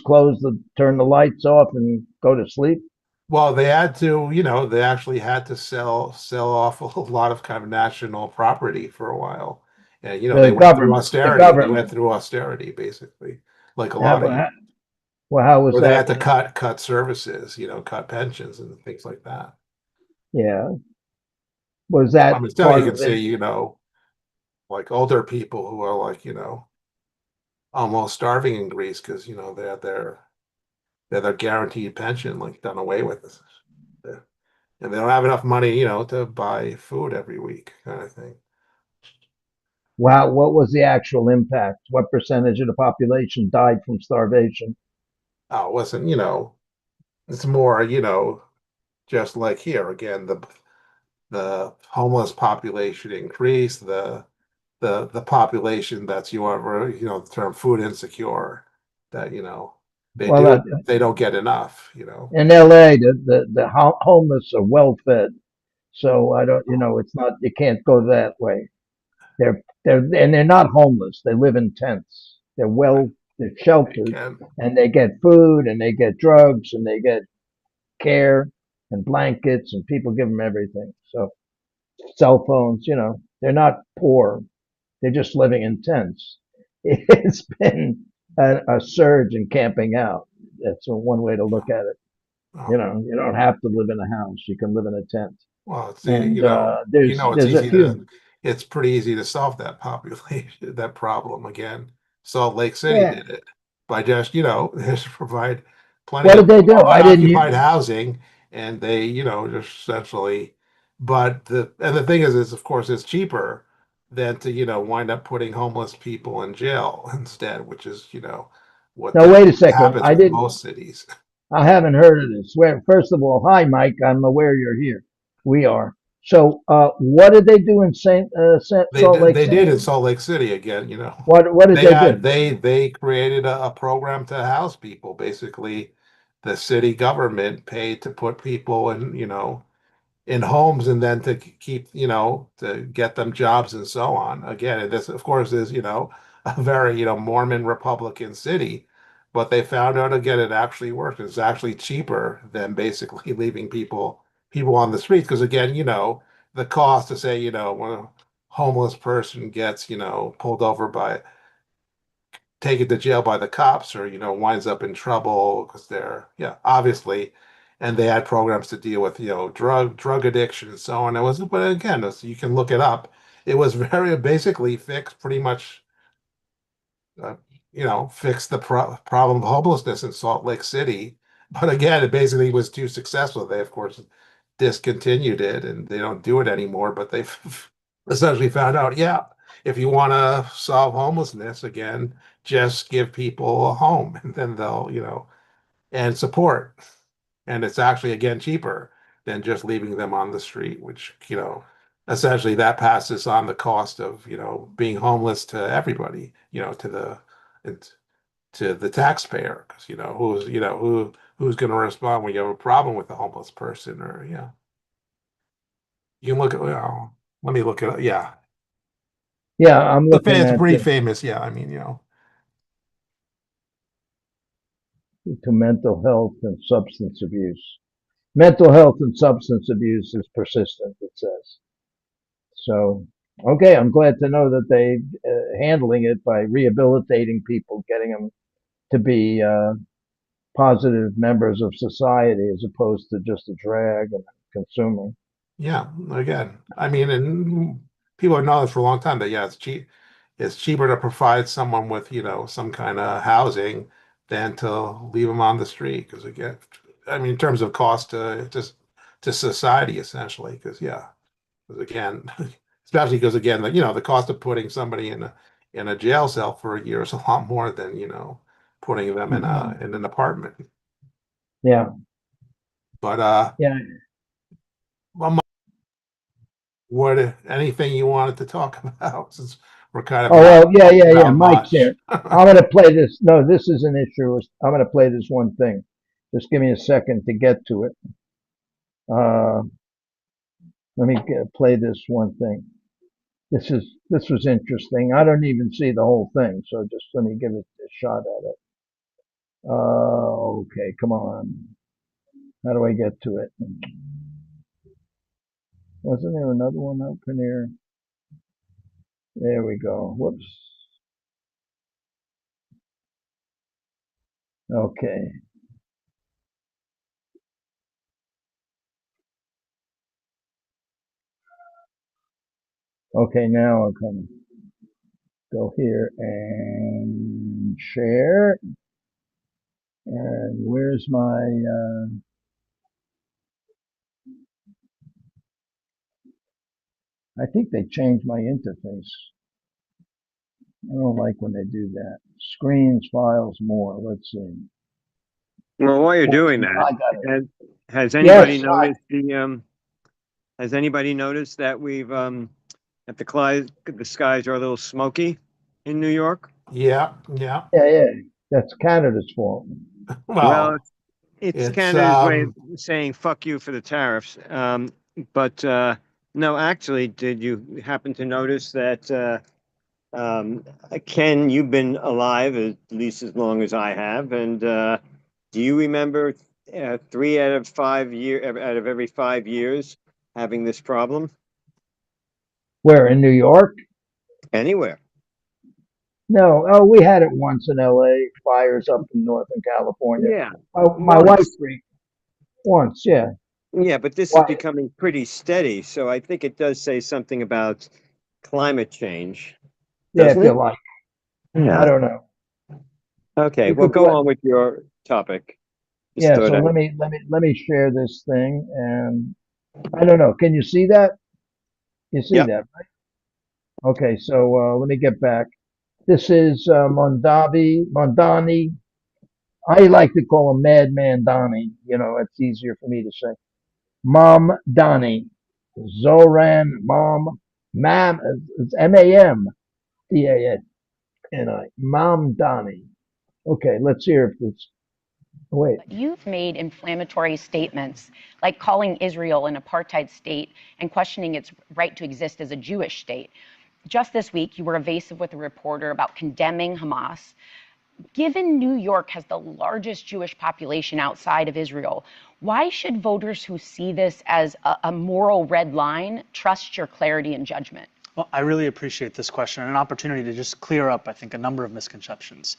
turn the lights off and go to sleep? well, they had to, they actually had to sell off a lot of kind of national property for a while. And they went through The austerity. They went government. through austerity basically, like a lot of How, well, how was where they that? had to cut services, cut pensions and things like that. Yeah, was I that mean, still you part can of it? see, like older people who are like, almost starving in Greece because, they're guaranteed pension like done away with. And they don't have enough money, to buy food every week, kind of thing. Wow, what was the actual impact? What percentage of the population died from starvation? Oh, it wasn't, it's more, just like here again, the homeless population increased, the population that's the term food insecure, that they Well, do they don't get enough, in LA, the homeless are well fed. So I don't, it's not, you can't go that way. They're not homeless. They live in tents. They're sheltered, Again, and they get food, and they get drugs, and they get care and blankets, and people give them everything. So cell phones, they're not poor. They're just living in tents. It's been a surge in camping out. That's one way to look at it. oh, You don't have to live in a house. You can live in a tent. well, it's And it's there's a easy to few. it's pretty easy to solve that population that problem again. Salt Lake City Yeah. did it by just just provide plenty What of did they do? I didn't hear. owner-occupied housing, and they just essentially. But the thing is of course it's cheaper than to wind up putting homeless people in jail instead, which is what No, wait a typically second. happens with most cities. I haven't heard of this. First of all, hi, Mike. I'm aware you're here. We are. So, what did they do in Salt Lake They did City? in Salt Lake City again, What did they do? they created a program to house people. Basically, the city government paid to put people in homes, and then to keep, to get them jobs and so on. Again, and this, of course, is, a very, Mormon Republican city, but they found out again it actually worked. It's actually cheaper than basically leaving people on the streets. Because again, the cost to say, when a homeless person gets, pulled over by taken to jail by the cops, or winds up in trouble because they're, yeah, obviously, and they had programs to deal with drug addiction and so on. It was, but again, you can look it up. It was very basically fixed, pretty much, uh, fixed the problem of homelessness in Salt Lake City. But again, it basically was too successful. They of course discontinued it, and they don't do it anymore. But they essentially found out, yeah, if you want to solve homelessness again, just give people a home, and then they'll, and support. And it's actually again cheaper than just leaving them on the street, which, essentially that passes on the cost of, being homeless to everybody, to the taxpayer, because who's going to respond when you have a problem with a homeless person, or you can look at, let me look at it. Yeah. Yeah, I'm looking It's at pretty this famous. Yeah. I mean, to mental health and substance abuse. Mental health and substance abuse is persistent, it says. So, okay, I'm glad to know that they handling it by rehabilitating people, getting them to be positive members of society as opposed to just a drag and consuming. yeah, again, I mean, and people have known this for a long time, that yeah, it's cheap. It's cheaper to provide someone with, some kind of housing than to leave them on the street. Because again, I mean, in terms of cost to just to society, essentially. Because yeah, because again, especially because again, the cost of putting somebody in a jail cell for a year is a lot more than putting them in Mhm. an apartment. Yeah, But yeah. well, what anything you wanted to talk about, since we're kind of Oh not well, yeah, talking yeah, yeah. about Mike's much. here. I'm gonna play this. No, this is an issue. I'm gonna play this one thing. Just give me a second to get to it. Uh, let me play this one thing. This was interesting. I don't even see the whole thing, so just let me give it a shot at it. Okay, come on. How do I get to it? Wasn't there another one up in here? There we go. Whoops. Okay. Okay, now I'm gonna go here and share. And where's my, I think they changed my interface. I don't like when they do that. Screens, files, more. Let's see. Well, while you're doing I that, got it. has anybody Yes, noticed has anybody noticed that we've that the skies are a little smoky in New York? Yeah, yeah. yeah. That's Canada's fault. Well, Well, it's it's Canada's way of saying "fuck you" for the tariffs. But no, actually, did you happen to notice that? Ken, you've been alive at least as long as I have, and do you remember 3 out of every 5 years having this problem Where in New York? anywhere? No. Oh, we had it once in L.A. Fires up in Northern California. Yeah, My wife once. once. Yeah. Yeah, but this is Why? becoming pretty steady, so I think it does say something about climate change, Yeah, if doesn't you it? like. I Yeah. don't know. Okay, You well, could go put. on with your topic. Just Yeah. thought So I. let me share this thing, and I don't know. Can you see that? You see Yep. that? Okay. So let me get back. This is Mondani. I like to call him Madman Donnie. It's easier for me to say. Mom Donnie. Zoran Mom. Mam. It's Mamdani. Mom Donnie. Okay, let's hear if it's. Wait. You've made inflammatory statements like calling Israel an apartheid state and questioning its right to exist as a Jewish state. Just this week, you were evasive with a reporter about condemning Hamas. Given New York has the largest Jewish population outside of Israel, why should voters who see this as a moral red line trust your clarity and judgment? Well, I really appreciate this question and an opportunity to just clear up, I think, a number of misconceptions.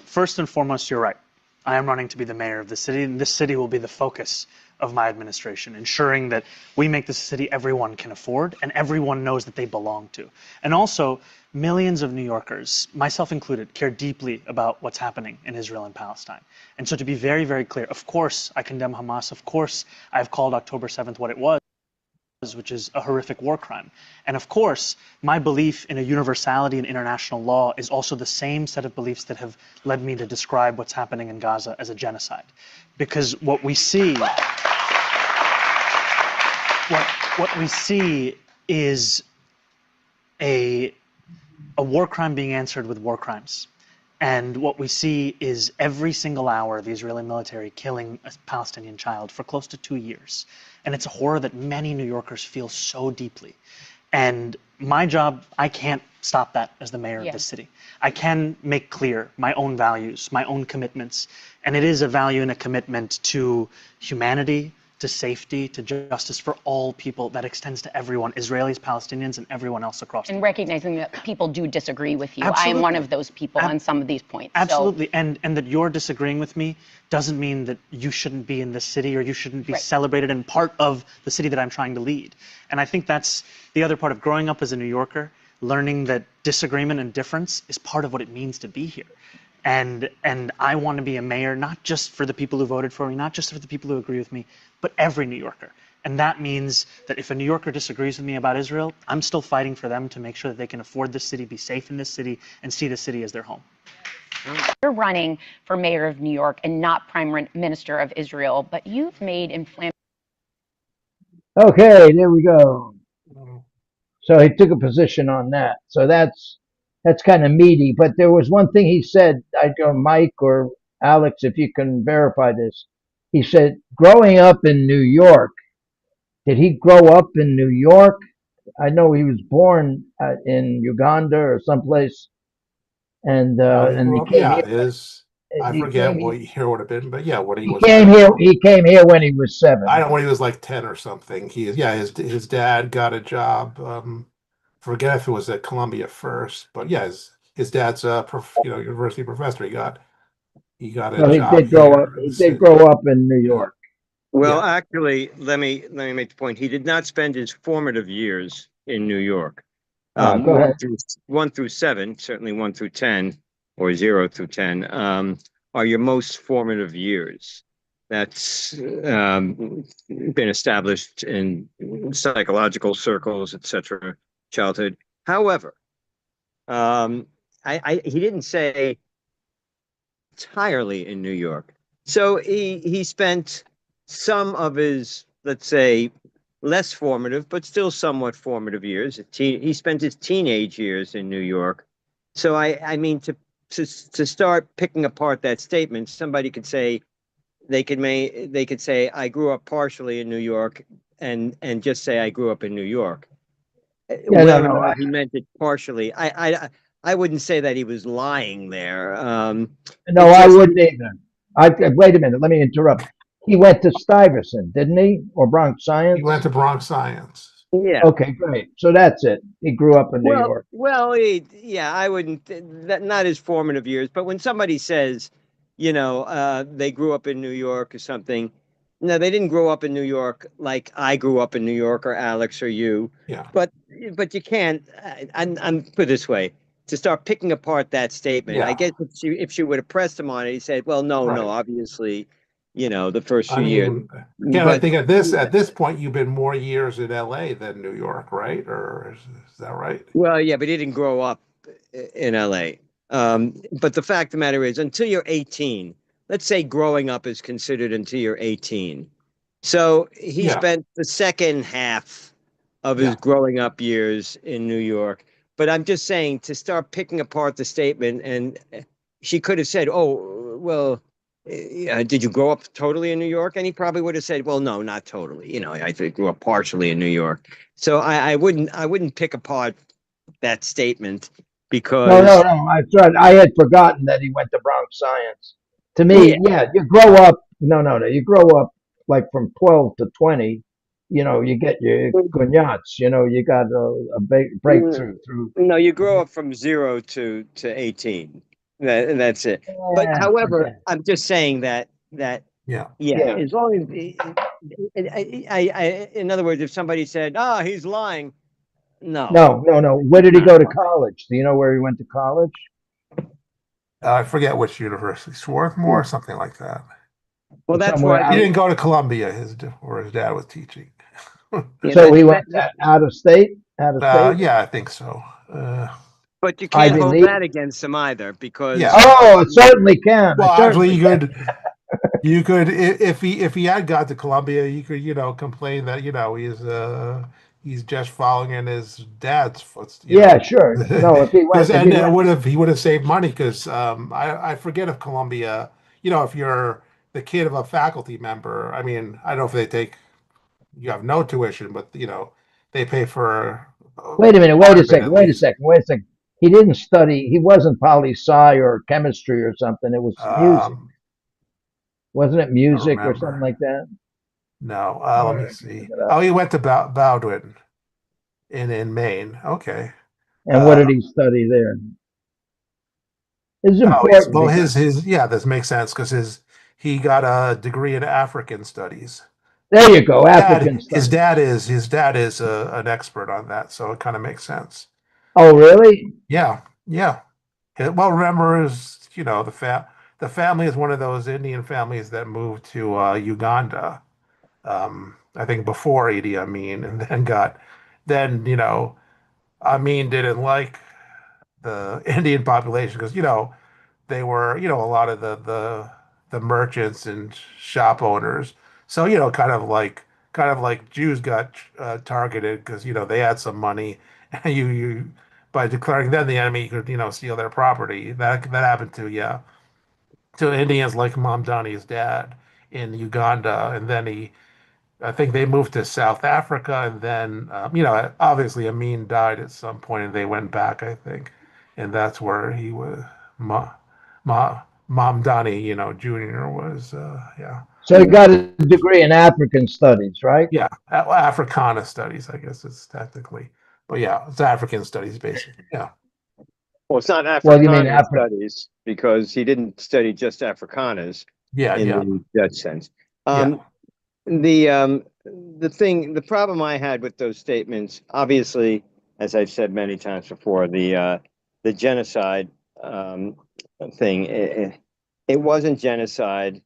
First and foremost, you're right. I am running to be the mayor of the city, and this city will be the focus of my administration, ensuring that we make this a city everyone can afford and everyone knows that they belong to. And also, millions of New Yorkers, myself included, care deeply about what's happening in Israel and Palestine. And so to be very, very clear, of course I condemn Hamas. Of course I've called October 7th what it was, which is a horrific war crime. And of course, my belief in a universality in international law is also the same set of beliefs that have led me to describe what's happening in Gaza as a genocide. Because what we see is a war crime being answered with war crimes. And what we see is every single hour the Israeli military killing a Palestinian child for close to 2 years. And it's a horror that many New Yorkers feel so deeply. And my job, I can't stop that as the mayor of the city. I can make clear my own values, my own commitments. And it is a value and a commitment to humanity, to safety, to justice for all people that extends to everyone, Israelis, Palestinians, and everyone else across the world. And recognizing that people do disagree with you. Absolutely. I am one of those people on some of these points. Absolutely. And that you're disagreeing with me doesn't mean that you shouldn't be in this city or you shouldn't be celebrated and part of the city that I'm trying to lead. And I think that's the other part of growing up as a New Yorker, learning that disagreement and difference is part of what it means to be here. And I want to be a mayor, not just for the people who voted for me, not just for the people who agree with me, but every New Yorker. And that means that if a New Yorker disagrees with me about Israel, I'm still fighting for them to make sure that they can afford this city, be safe in this city, and see the city as their home. You're running for mayor of New York and not prime minister of Israel, but you've made inflammatory. Okay, there we go. So he took a position on that. So that's kind of meaty. But there was one thing he said. I don't know, Mike or Alex, if you can verify this. He said, growing up in New York, did he grow up in New York? I know he was born in Uganda or someplace, and no, he he grew up. came Yeah, here. I He forget came. what year would have been, but yeah, when he He was came here. He came here when he was 7. I don't know, when he was like 10 or something. His dad got a job. Forget if it was at Columbia first, but yeah, his dad's a university professor. He got a So he job did grow up. here in He the did city. grow up in New Yeah. York. Well, Yeah. actually, let me make the point. He did not spend his formative years in New York. Go ahead. 1 through 7, certainly 1 through 10, or 0 through 10, are your most formative years. That's been established in psychological circles, etc. Childhood. However, he didn't say entirely in New York. So he spent some of his, let's say, less formative, but still somewhat formative years. He spent his teenage years in New York. So I mean, to start picking apart that statement, somebody could say they could say I grew up partially in New York, and just say I grew up in New York. Yeah, no, Whether or no, not he meant it partially, I wouldn't say that he was lying there. no, It's I just wouldn't either. Wait a minute. Let me interrupt. He went to Stuyvesant, didn't he, or Bronx He went Science? to Bronx Science. yeah. Okay, great. So that's it. He grew up in New York. Yeah, I wouldn't, that not his formative years, but when somebody says, they grew up in New York or something, no, they didn't grow up in New York like I grew up in New York or Alex or you. Yeah. But you can't. I'm put it this way: to start picking apart that statement, I Yeah. guess if she would have pressed him on it, he said, "Well, no, Right. obviously, the first I few years." mean, again, I But think at this point you've been more years in LA than New York, right? Or is that right? well, yeah, but he didn't grow up in LA. But the fact of the matter is, until you're 18, let's say growing up is considered until you're 18. So he Yeah. spent the second half of his Yeah. growing up years in New York. But I'm just saying to start picking apart the statement, and she could have said, "Oh, well, did you grow up totally in New York?" And he probably would have said, "Well, no, not totally. I grew up partially in New York." So I wouldn't pick apart that statement No, no, because no. I tried. I had forgotten that he went to Bronx Science. To yeah, me, yeah, you grow up. No, no, no. You grow up like from 12 to 20. You get your gunyats. You got a mm, breakthrough through. no, you grow up from 0 to 18. That's it. But Yeah, however, okay. I'm just saying that Yeah. yeah, Yeah. as long as in other words, if somebody said, "Ah, he's lying," no. No, no, no. Where He's did he not go to lying. college? Do you know where he went to college? I forget which university, Swarthmore or something like that. Well, that's Somewhere why He out. didn't go to Columbia, where his dad was teaching. So he went out of state. Out of state. Yeah, I think so. Uh, but you can't Ivy hold League. that against him either because yeah. Oh, it certainly can. I Well, actually, certainly you can. could if he had gone to Columbia, you could complain that he's just following in his dad's Yeah, sure. No, if he because went, if and he it went, he would have saved money because I forget if Columbia, if you're the kid of a faculty member, I mean, I don't know if you have no tuition, but they pay for wait a minute. Wait part a of it second. at Wait a least. second. Wait a second. He didn't study. He wasn't poli sci or chemistry or something. It was music. Um, Wasn't it I don't music or something remember. like that? No, All let me right, I can look see. it up. Oh, he went to Bowdoin in Maine. Okay. And what Uh, did he study there? It's oh, important well, because his yeah, this makes sense because he got a degree in African studies. there you go, Dad, African his studies. dad is his dad is an expert on that, so it kind of makes sense. Oh, really? Yeah, yeah. Well, remember, is the family is one of those Indian families that moved to Uganda. I think before Idi Amin, and then Amin didn't like the Indian population because they were a lot of the merchants and shop owners. So kind of like Jews got targeted because they had some money, and you by declaring them the enemy, you could steal their property. That happened to Indians like Mamdani's dad in Uganda, and then I think they moved to South Africa, and then obviously Amin died at some point, and they went back, I think, and that's where he was. Ma, Mamdani, Junior was, yeah, So he got a degree in African studies, right? yeah, Africana studies, I guess it's technically, but yeah, it's African studies basically. Yeah, Well, it's not Well, you mean Africana African? studies because he didn't study just Afrikanas yeah, in yeah, the Dutch sense. yeah, Um, the problem I had with those statements, obviously, as I've said many times before, the genocide um, thing, it wasn't genocide.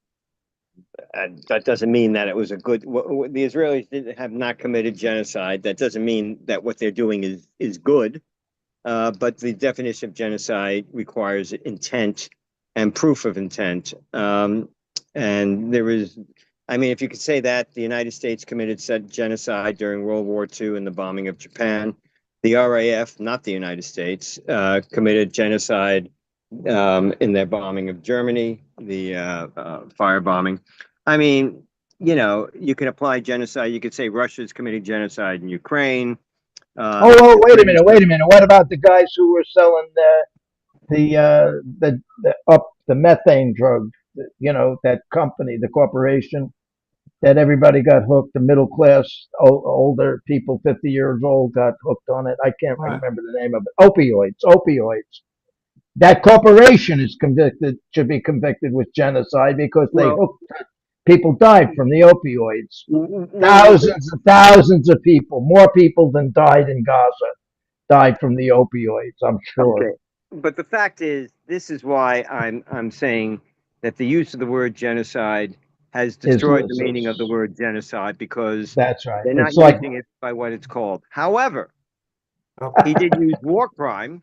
That doesn't mean that it was a good. The Israelis have not committed genocide. That doesn't mean that what they're doing is good. But the definition of genocide requires intent and proof of intent. And there was, I mean, if you could say that, the United States committed genocide during World War II in the bombing of Japan. The RAF, not the United States, committed genocide in their bombing of Germany, the firebombing. I mean, you know, you can apply genocide. You could say Russia's committing genocide in Ukraine. Wait a minute, wait a minute. What about the guys who were selling the methane drug? You know, that company, the corporation that everybody got hooked. The middle class, older people, 50 years old, got hooked on it. I can't Right. remember the name of it. Opioids. That corporation is convicted, should be convicted with genocide because they Well, hooked. People died from the opioids. well, Thousands and thousands of people, more people than died in Gaza, died from the opioids, I'm sure. okay. But the fact is, this is why I'm saying that the use of the word genocide has destroyed the meaning of the word genocide because That's right. they're not It's like, using it by what it's called. However, Oh, he did use war crime.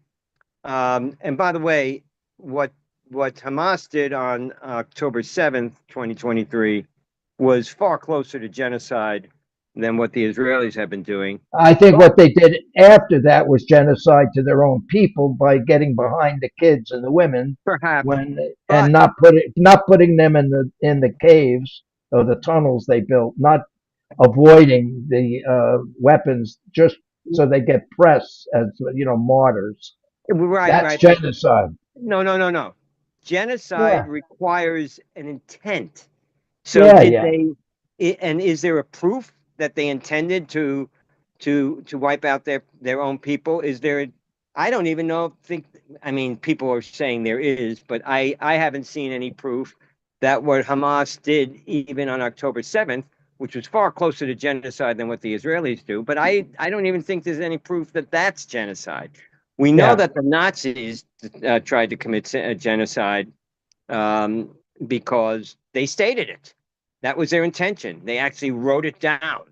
And by the way, what Hamas did on October 7th, 2023, was far closer to genocide than what the Israelis have been doing. I think But what they did after that was genocide to their own people by getting behind the kids and the women perhaps, when and but not putting them in the caves or the tunnels they built, not avoiding the weapons just so they get pressed as martyrs. right, That's right. But genocide. no. Genocide Yeah, requires an intent. So yeah, did yeah, they, and is there a proof that they intended to wipe out their own people? Is there, I don't even I mean, people are saying there is, but I haven't seen any proof that what Hamas did even on October 7th, which was far closer to genocide than what the Israelis do, but I don't even think there's any proof that that's genocide. We know yeah, that the Nazis tried to commit genocide um, because they stated it. That was their intention. They actually wrote it down.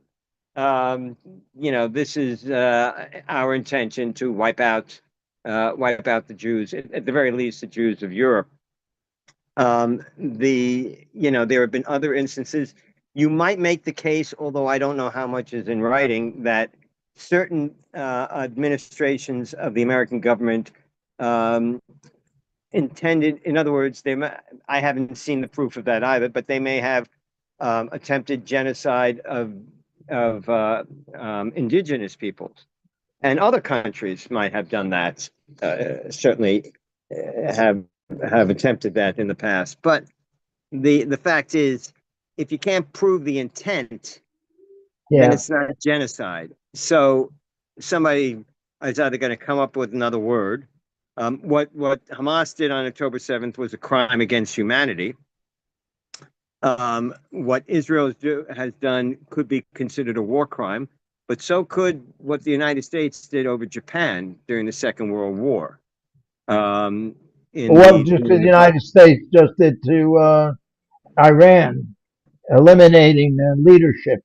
You know, this is our intention to wipe out the Jews, at the very least, the Jews of Europe. There have been other instances. You might make the case, although I don't know how much is in writing, that certain administrations of the American government um, intended, in other words, I haven't seen the proof of that either, but they may have attempted genocide of indigenous peoples, and other countries might have done that. Certainly, have attempted that in the past. But the fact is, if you can't prove the intent, then yeah. it's not genocide. So somebody is either going to come up with another word. What Hamas did on October 7th was a crime against humanity. What Israel has done could be considered a war crime, but so could what the United States did over Japan during the Second World War. What just the United States just did to Iran, eliminating their leadership.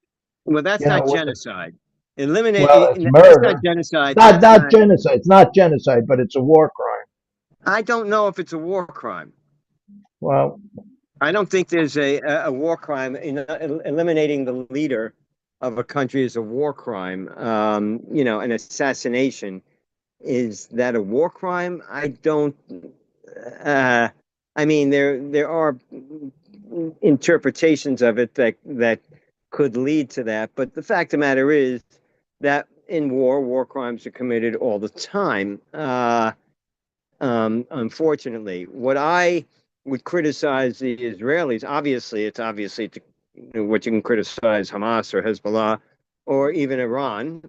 Well, that's You know, not genocide. Eliminate. well, it's That's not murder. genocide. Not That's not not. genocide. It's not genocide, but it's a war crime. I don't know if it's a war crime. Well, I don't think there's a war crime in eliminating the leader of a country is a war crime. An assassination, is that a war crime? I don't. I mean, there are interpretations of it that could lead to that, but the fact of the matter is that in war crimes are committed all the time. Unfortunately, what I would criticize the Israelis, it's obviously what you can criticize Hamas or Hezbollah or even Iran.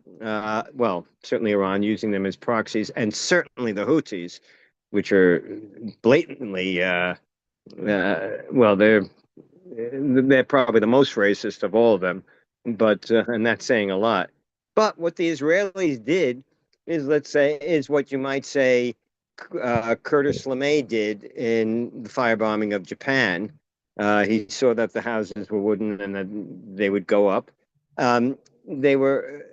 Well, certainly Iran using them as proxies, and certainly the Houthis, which are blatantly, well, they're probably the most racist of all of them, but and that's saying a lot. But what the Israelis did is, is what you might say Curtis LeMay did in the firebombing of Japan. He saw that the houses were wooden and that they would go up. They were,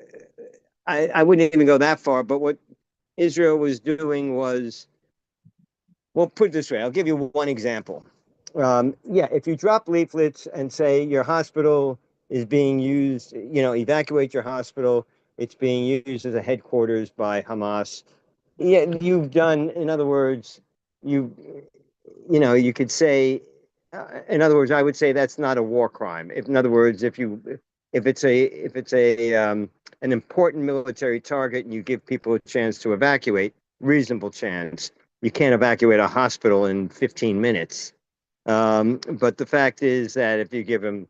I wouldn't even go that far, but what Israel was doing was, well, put it this way, I'll give you one example. yeah, if you drop leaflets and say your hospital is being used, evacuate your hospital, it's being used as a headquarters by Hamas. Yeah, you've done, in other words, you, you could say, in other words, I would say that's not a war crime. If, in other words, if it's an important military target and you give people a chance to evacuate, reasonable chance. You can't evacuate a hospital in 15 minutes. But the fact is that if you give them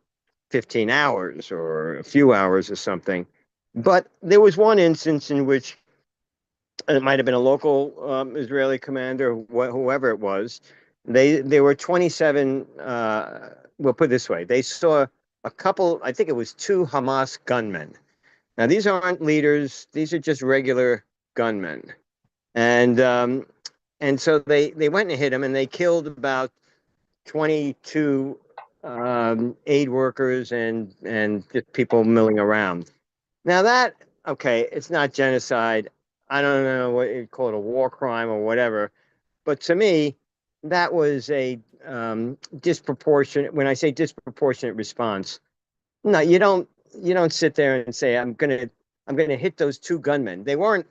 15 hours or a few hours or something, but there was one instance in which it might have been a local Israeli commander, whoever it was. There were 27. We'll put it this way: they saw a couple. I think it was two Hamas gunmen. Now these aren't leaders; these are just regular gunmen, and so they went and hit him, and they killed about 22 aid workers and just people milling around. Now that, okay, it's not genocide. I don't know what you call it, a war crime or whatever. But to me, that was a disproportionate. When I say disproportionate response, no, you don't sit there and say I'm gonna hit those two gunmen. They weren't.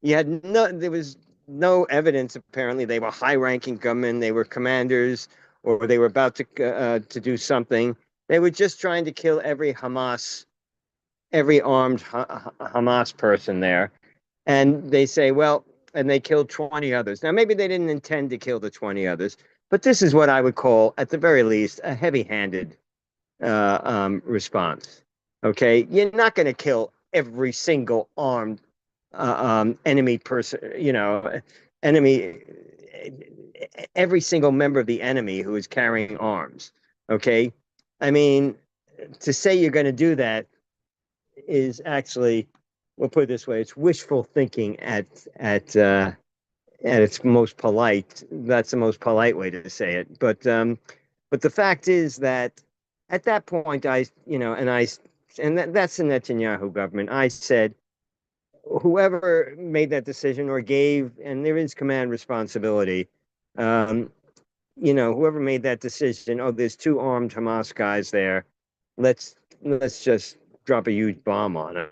You had no. There was no evidence. Apparently, they were high-ranking gunmen. They were commanders, or they were about to do something. They were just trying to kill every armed Hamas person there. And they say, well, and they killed 20 others. Now, maybe they didn't intend to kill the 20 others, but this is what I would call, at the very least, a heavy-handed response. Okay, you're not going to kill every single armed enemy person, enemy, every single member of the enemy who is carrying arms. Okay, I mean, to say you're going to do that is actually, we'll put it this way, it's wishful thinking at its most polite. That's the most polite way to say it. But the fact is that at that point, that's the Netanyahu government. I said, whoever made that decision or gave, and there is command responsibility, whoever made that decision, oh, there's two armed Hamas guys there, let's just drop a huge bomb on it.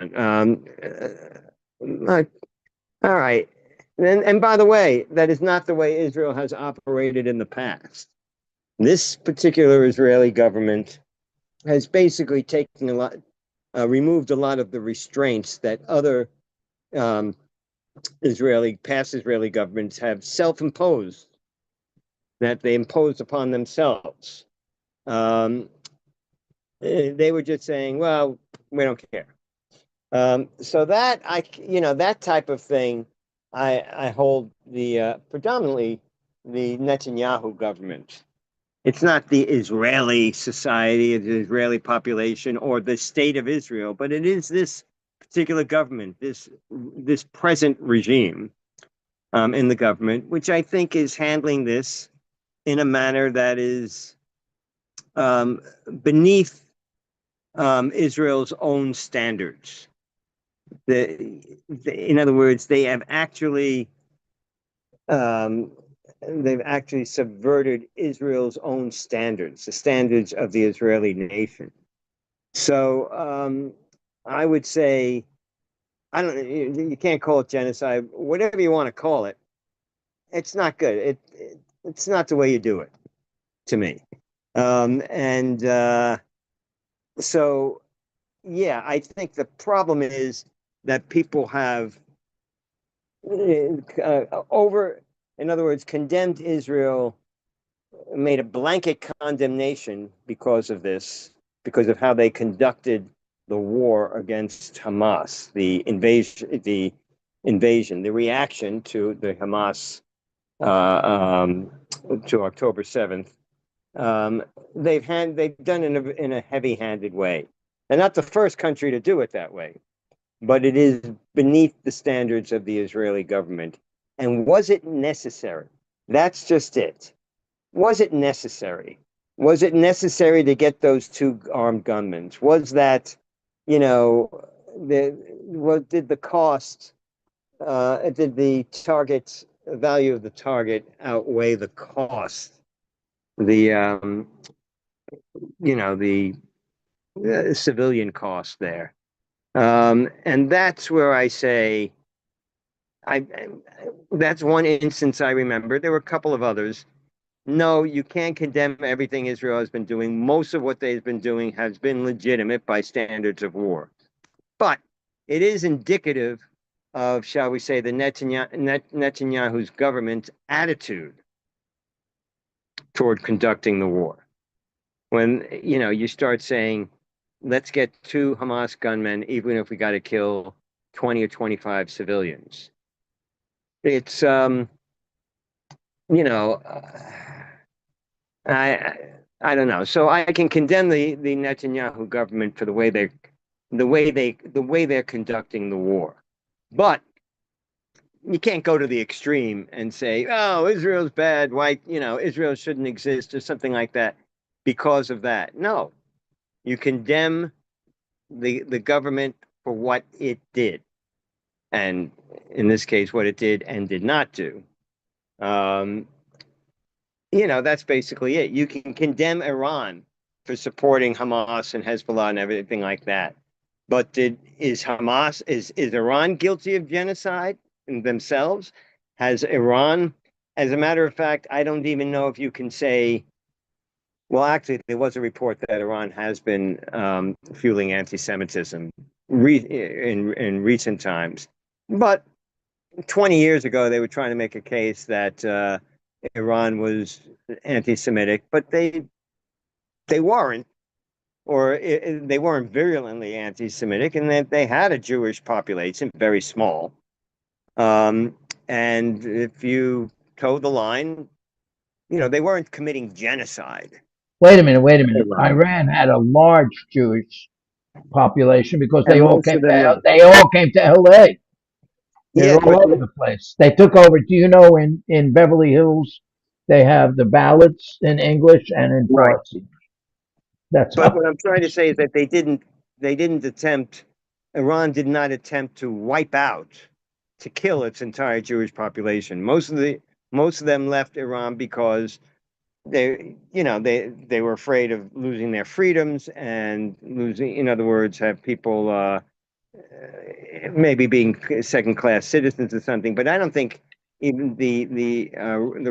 All right. And by the way, that is not the way Israel has operated in the past. This particular Israeli government has basically removed a lot of the restraints that other past Israeli governments have self-imposed, that they imposed upon themselves. They were just saying, well, we don't care. So that that type of thing, I hold predominantly the Netanyahu government. It's not the Israeli society, the Israeli population, or the state of Israel, but it is this particular government, this present regime in the government, which I think is handling this in a manner that is beneath Israel's own standards. In other words, they've actually subverted Israel's own standards, the standards of the Israeli nation. So I would say, I don't. You can't call it genocide, whatever you want to call it. It's not good. It's not the way you do it, to me. So, yeah, I think the problem is that people have in other words, condemned Israel, made a blanket condemnation because of this, because of how they conducted the war against Hamas, the reaction to the Hamas to October 7th. They've done it in a heavy-handed way. They're not the first country to do it that way, but it is beneath the standards of the Israeli government. And was it necessary? That's just it. Was it necessary? Was it necessary to get those two armed gunmen? Was that, did the cost, did the value of the target outweigh the cost the the civilian cost there. And that's where I say, that's one instance I remember. There were a couple of others. No, you can't condemn everything Israel has been doing. Most of what they've been doing has been legitimate by standards of war. But it is indicative of, shall we say, the Netanyahu's government's attitude toward conducting the war. When, you start saying, let's get 2 Hamas gunmen, even if we got to kill 20 or 25 civilians. It's, I don't know. So I can condemn the Netanyahu government for the way they're conducting the war. But you can't go to the extreme and say, oh, Israel's bad, why, Israel shouldn't exist or something like that because of that. No. You condemn the government for what it did. And in this case, what it did and did not do. That's basically it. You can condemn Iran for supporting Hamas and Hezbollah and everything like that. But is Iran guilty of genocide themselves? Has Iran, as a matter of fact, I don't even know if you can say, well, actually, there was a report that Iran has been fueling anti-Semitism in recent times. But 20 years ago, they were trying to make a case that Iran was anti-Semitic, but they weren't, or they weren't virulently anti-Semitic, and that they had a Jewish population, very small. And if you toe the line, they weren't committing genocide. Wait a minute. Iran had a large Jewish population because they all came to LA. They're all over the place. They took over. Do you know in Beverly Hills they have the ballots in English and in Farsi? But what I'm trying to say is that Iran did not attempt to wipe out, to kill its entire Jewish population. Most of them left Iran because they were afraid of losing their freedoms and losing, in other words, have people maybe being second-class citizens or something. But I don't think even the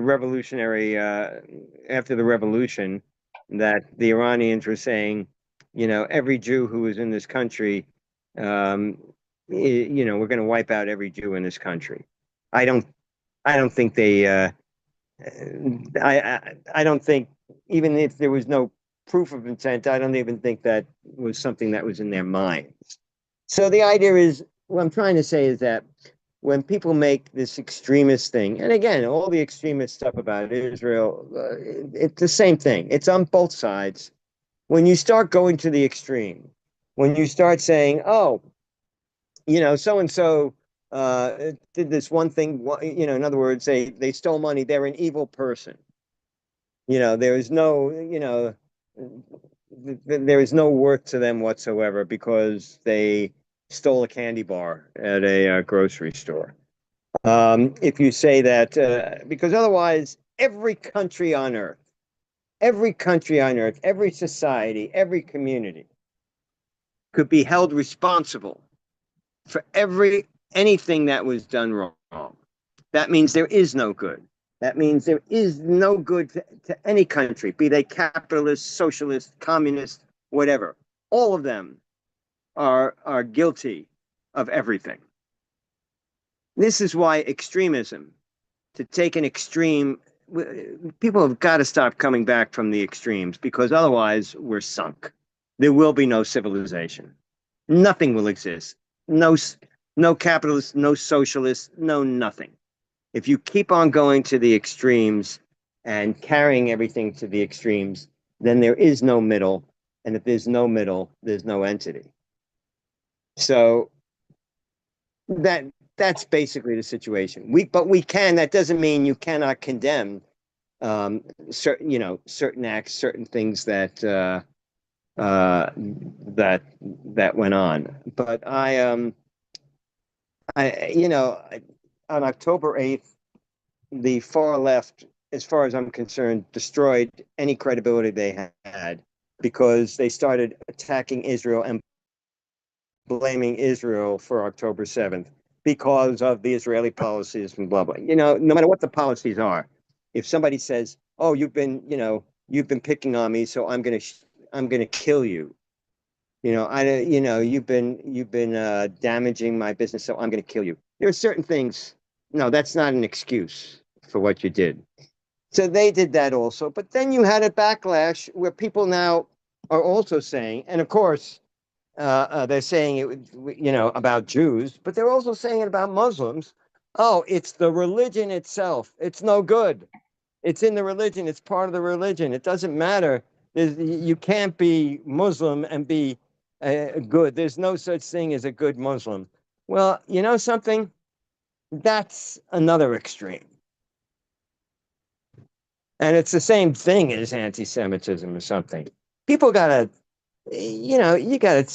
revolutionary after the revolution, that the Iranians were saying, every Jew who is in this country, we're going to wipe out every Jew in this country. I don't think they. I don't think, even if there was no proof of intent, I don't even think that was something that was in their minds. So the idea is, what I'm trying to say is that when people make this extremist thing, and again, all the extremist stuff about Israel, it's the same thing. It's on both sides. When you start going to the extreme, when you start saying, oh, so-and-so did this one thing, in other words, they stole money, they're an evil person. There is no, there is no worth to them whatsoever because they stole a candy bar at a grocery store. If you say that, because otherwise, every country on earth, every society, every community could be held responsible for anything that was done wrong. That means there is no good. That means there is no good to any country, be they capitalist, socialist, communist, whatever. All of them are guilty of everything. This is why extremism, to take an extreme, people have got to stop coming back from the extremes, because otherwise we're sunk. There will be no civilization. Nothing will exist. No capitalist, no socialist, no nothing. If you keep on going to the extremes and carrying everything to the extremes, then there is no middle. And if there's no middle, there's no entity. So that's basically the situation. That doesn't mean you cannot condemn certain acts, certain things that went on. But on October 8th, the far left as far as I'm concerned, destroyed any credibility they had because they started attacking Israel and blaming Israel for October 7th because of the Israeli policies and blah, blah. You know, no matter what the policies are, if somebody says, oh, you've been picking on me, so I'm going to kill you. You've been damaging my business, so I'm going to kill you. There are certain things. No, that's not an excuse for what you did. So they did that also. But then you had a backlash where people now are also saying, and of course, they're saying it, about Jews, but they're also saying it about Muslims. Oh, it's the religion itself. It's no good. It's in the religion. It's part of the religion. It doesn't matter. You can't be Muslim and be good. There's no such thing as a good Muslim. Well, you know something? That's another extreme. And it's the same thing as anti-Semitism or something. People gotta, you gotta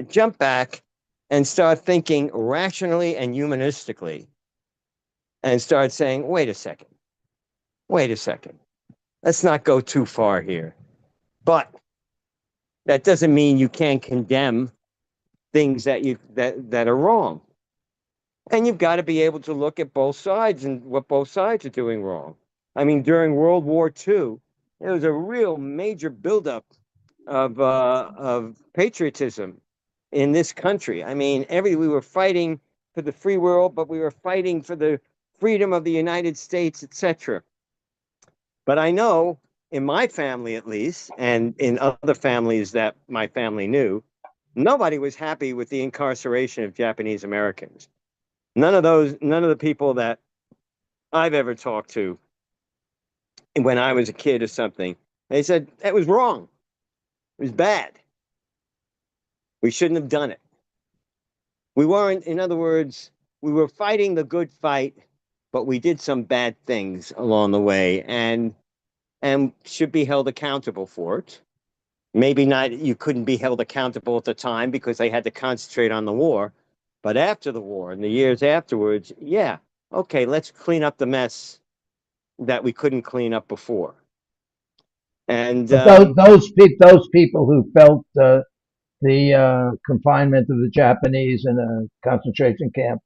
jump back and start thinking rationally and humanistically and start saying, wait a second. Let's not go too far here. But that doesn't mean you can't condemn things that are wrong. And you've got to be able to look at both sides and what both sides are doing wrong. I mean, during World War II, there was a real major buildup of patriotism in this country. I mean, we were fighting for the free world, but we were fighting for the freedom of the United States, etc. But I know in my family, at least, and in other families that my family knew, nobody was happy with the incarceration of Japanese Americans. None of the people that I've ever talked to when I was a kid or something, they said it was wrong. It was bad. We shouldn't have done it. We weren't, in other words, we were fighting the good fight, but we did some bad things along the way and should be held accountable for it. Maybe not, you couldn't be held accountable at the time because they had to concentrate on the war. But after the war and the years afterwards, yeah, okay, let's clean up the mess that we couldn't clean up before. And But those people who felt the confinement of the Japanese in a concentration camp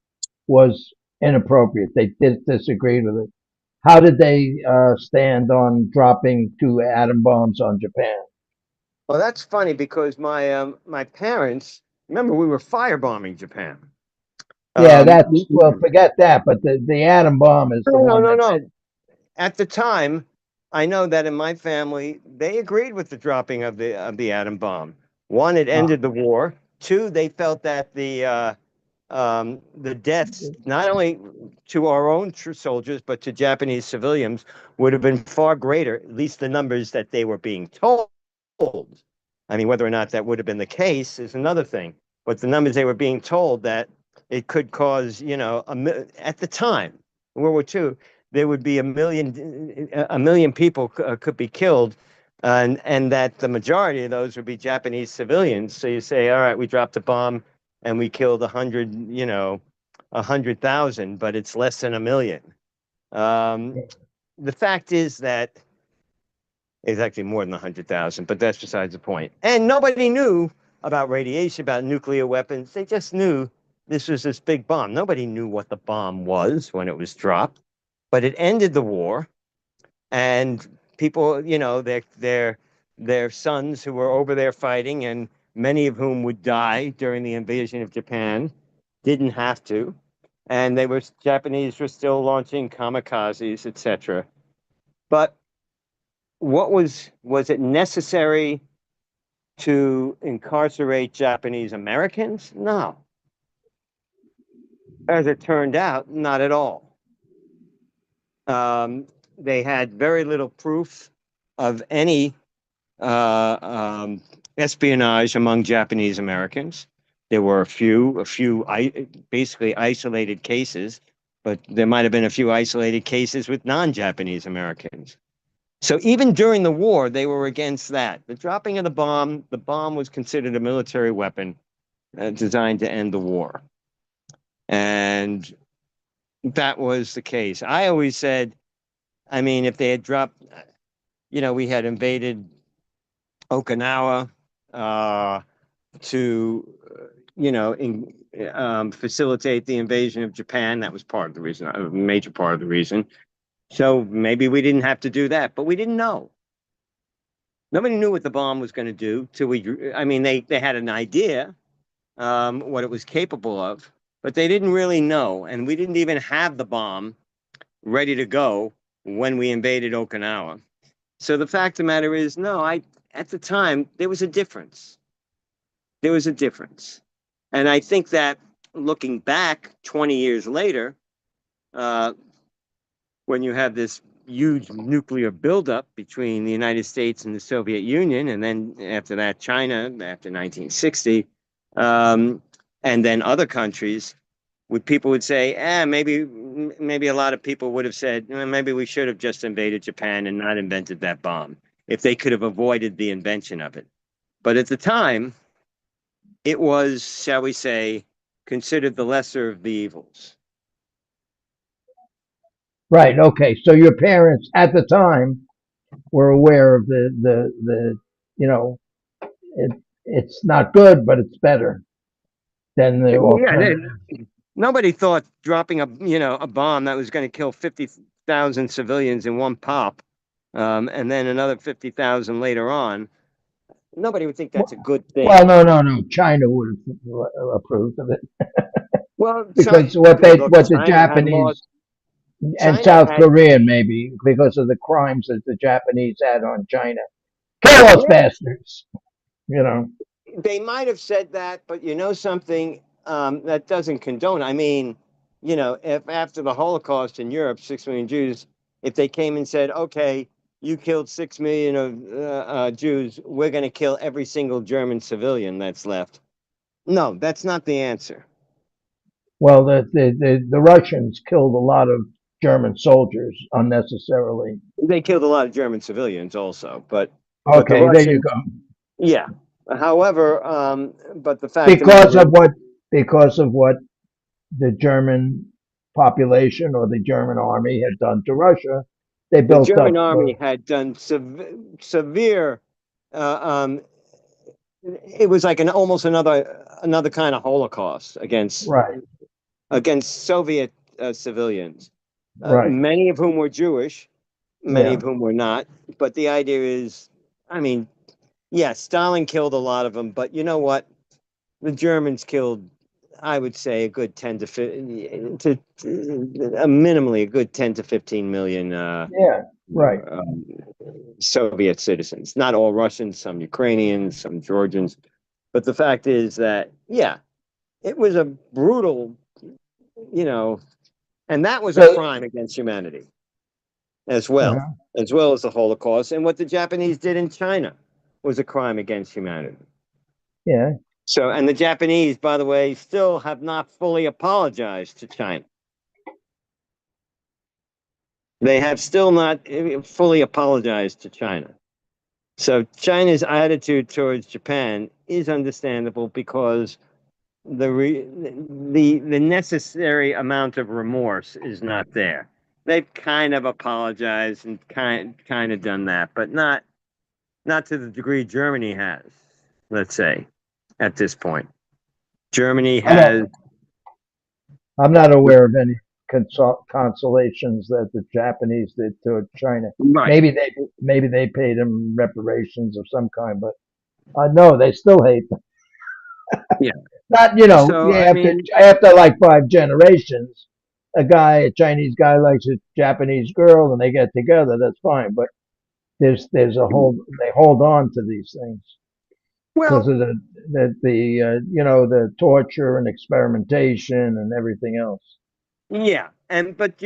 was inappropriate. They disagreed with it. How did they stand on dropping 2 atom bombs on Japan? well, that's funny because my parents, remember, we were firebombing Japan. Yeah, forget that. But the atom bomb is the one that. No. At the time, I know that in my family, they agreed with the dropping of the atom bomb. One, it ended the war. Two, they felt that the deaths, not only to our own soldiers, but to Japanese civilians, would have been far greater, at least the numbers that they were being told. I mean, whether or not that would have been the case is another thing. But the numbers they were being told that it could cause, at the time, World War II, there would be a million people could be killed, and that the majority of those would be Japanese civilians. So you say, all right, we dropped a bomb and we killed 100,000, but it's less than a million. The fact is that it's actually more than 100,000, but that's besides the point. And nobody knew about radiation, about nuclear weapons. They just knew this was this big bomb. Nobody knew what the bomb was when it was dropped, but it ended the war. And people, their sons who were over there fighting, and many of whom would die during the invasion of Japan, didn't have to. And Japanese were still launching kamikazes, etc. But was it necessary to incarcerate Japanese Americans? No. As it turned out, not at all. They had very little proof of any espionage among Japanese Americans. There were a few basically isolated cases, but there might have been a few isolated cases with non-Japanese Americans. So even during the war, they were against that. The dropping of the bomb was considered a military weapon designed to end the war. And that was the case. I always said, I mean, if they had dropped, we had invaded Okinawa to, facilitate the invasion of Japan. That was part of the reason, a major part of the reason. So maybe we didn't have to do that, but we didn't know. Nobody knew what the bomb was going to do till they had an idea what it was capable of, but they didn't really know. And we didn't even have the bomb ready to go when we invaded Okinawa. So the fact of the matter is, no, at the time, there was a difference. There was a difference. And I think that looking back 20 years later, when you have this huge nuclear buildup between the United States and the Soviet Union, and then after that, China after 1960, and then other countries, people would say, maybe a lot of people would have said, maybe we should have just invaded Japan and not invented that bomb if they could have avoided the invention of it. But at the time, it was, shall we say, considered the lesser of the evils. Right. Okay. So your parents at the time were aware of the it's not good, but it's better than the alternative. Nobody thought dropping a bomb that was going to kill 50,000 civilians in one pop, and then another 50,000 later on. Nobody would think that's a good thing. Well, no. China would have approved of it. Well, because what the Japanese and South Korea maybe because of the crimes that the Japanese had on China. Kill those bastards. They might have said that, but something that doesn't condone. I mean, if after the Holocaust in Europe, 6 million Jews, if they came and said, okay, you killed 6 million of Jews, we're going to kill every single German civilian that's left. No, that's not the answer. Well, the Russians killed a lot of German soldiers unnecessarily. They killed a lot of German civilians also, but okay, but the Russians, there you go. Yeah. However, but the fact because of what the German population or the German army had done to Russia, they built the German up. Army had done severe. It was like almost another kind of Holocaust against Soviet civilians. Many of whom were Jewish, many of whom were not. But the idea is, I mean, Stalin killed a lot of them, but you know what? The Germans killed, I would say, a good 10 to 15, minimally a good 10 to 15 million. Soviet citizens, not all Russians, some Ukrainians, some Georgians. But the fact is that, it was a brutal, and that was a crime against humanity as well as the Holocaust. And what the Japanese did in China was a crime against humanity. Yeah. So, and the Japanese, by the way, still have not fully apologized to China. They have still not fully apologized to China. So China's attitude towards Japan is understandable because the necessary amount of remorse is not there. They've kind of apologized and kind of done that, but not to the degree Germany has, let's say, at this point. Germany has. I'm not aware of any consolations that the Japanese did to China. Right. Maybe they paid them reparations of some kind, but no, they still hate them. Yeah. Not So, after like 5 generations, a Chinese guy likes a Japanese girl and they get together. That's fine, but there's a whole they hold on to these things because of the torture and experimentation and everything else. Yeah, but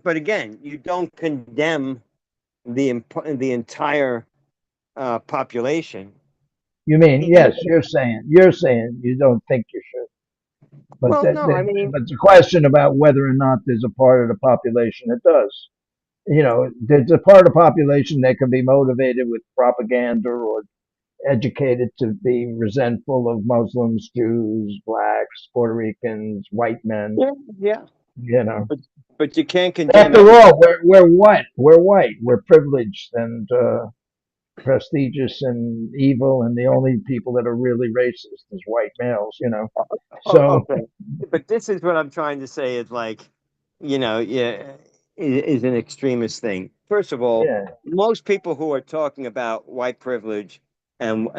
again, you don't condemn the entire population. You mean, yes, you're saying you don't think you should. But Well, no, I mean, but the question about whether or not there's a part of the population that does. There's a part of the population that can be motivated with propaganda or educated to be resentful of Muslims, Jews, blacks, Puerto Ricans, white men. Yeah. You know, But you can't condemn after everybody. all, we're white. We're white. We're privileged and prestigious and evil, and the only people that are really racist is white males. You know, Oh, so okay. But this is what I'm trying to say is like, yeah, is an extremist thing. First of all, yeah, most people who are talking about white privilege and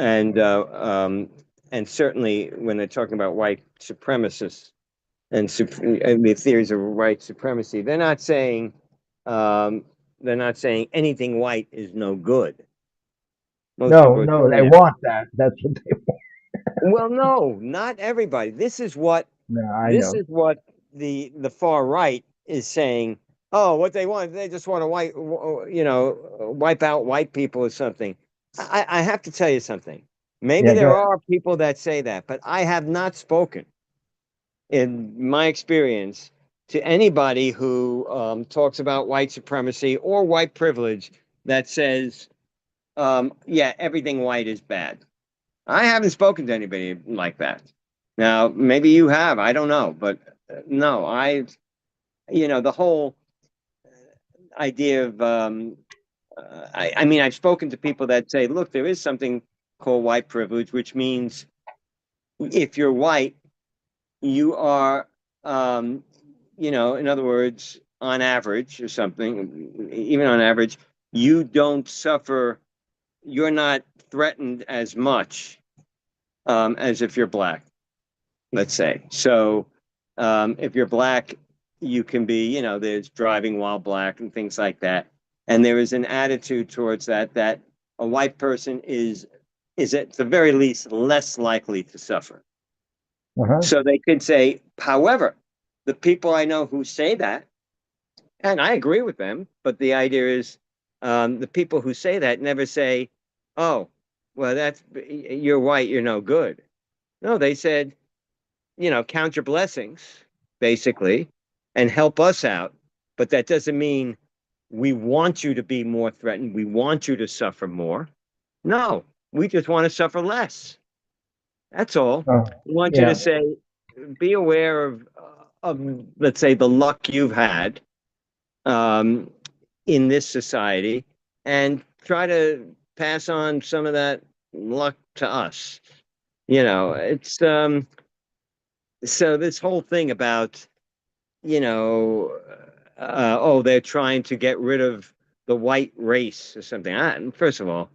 certainly when they're talking about white supremacists and the theories of white supremacy, um, they're not saying anything white is no good. Most no, people are no, saying they that. want that. That's what they want. Well, no, not everybody. No, I This know. is what the far right is saying. Oh, what they want, they just want to wipe out white people or something. I have to tell you something. Maybe Yeah, go there ahead. are people that say that, but I have not spoken in my experience to anybody who talks about white supremacy or white privilege that says, yeah, everything white is bad. I haven't spoken to anybody like that. Now, maybe you have. I don't know, but no, the whole idea of, I mean, I've spoken to people that say, look, there is something called white privilege, which means if you're white, you are, um, in other words, on average or something, even on average, you don't suffer, you're not threatened as much as if you're black, let's say. So if you're black, you can be, there's driving while black and things like that. And there is an attitude towards that a white person is at the very least less likely to suffer. Uh-huh. So they could say, however, the people I know who say that, and I agree with them, but the idea is the people who say that never say, oh, well, you're white, you're no good. No, they said, count your blessings, basically, and help us out. But that doesn't mean we want you to be more threatened. We want you to suffer more. No, we just want to suffer less. That's all. Oh, We want you to yeah. say, be aware of let's say, the luck you've had um, in this society, and try to pass on some of that luck to us. It's so this whole thing about you know, oh, they're trying to get rid of the white race or something. First of all,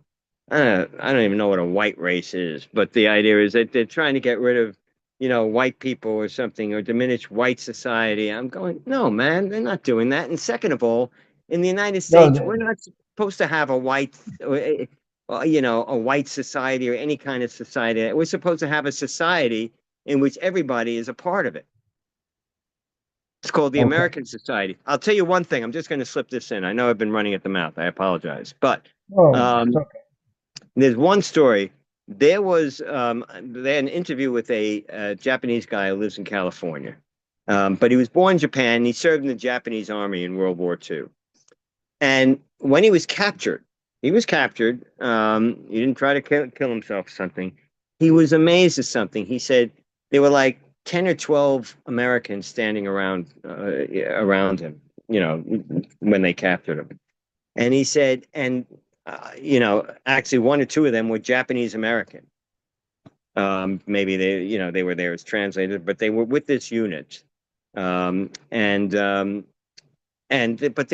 I don't even know what a white race is, but the idea is that they're trying to get rid of, white people or something, or diminish white society. I'm going, no, man, they're not doing that. And second of all, in the United No, States, we're not supposed to have a a white society or any kind of society. We're supposed to have a society in which everybody is a part of it. It's called the okay. American Society. I'll tell you one thing. I'm just going to slip this in. I know I've been running at the mouth. I apologize. But Oh, it's um, okay. there's one story. They had an interview with a Japanese guy who lives in California. But he was born in Japan. He served in the Japanese army in World War II. And when he was captured. He didn't try to kill himself or something. He was amazed at something. He said they were like 10 or 12 Americans standing around him, when they captured him. And he said, and, actually one or two of them were Japanese American. Maybe they were there as translators, but they were with this unit. Um, and, um, but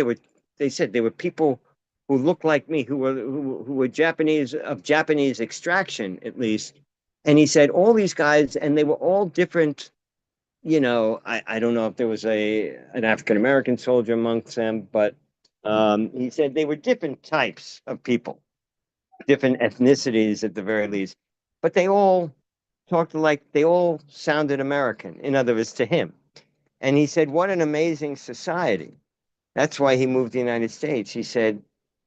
they said they were people who looked like me, who were Japanese, of Japanese extraction, at least. And he said all these guys, and they were all different. I don't know if there was an African American soldier amongst them, but he said they were different types of people, different ethnicities at the very least, but they all they all sounded American, in other words, to him. And he said, what an amazing society. That's why he moved to the United States. He said,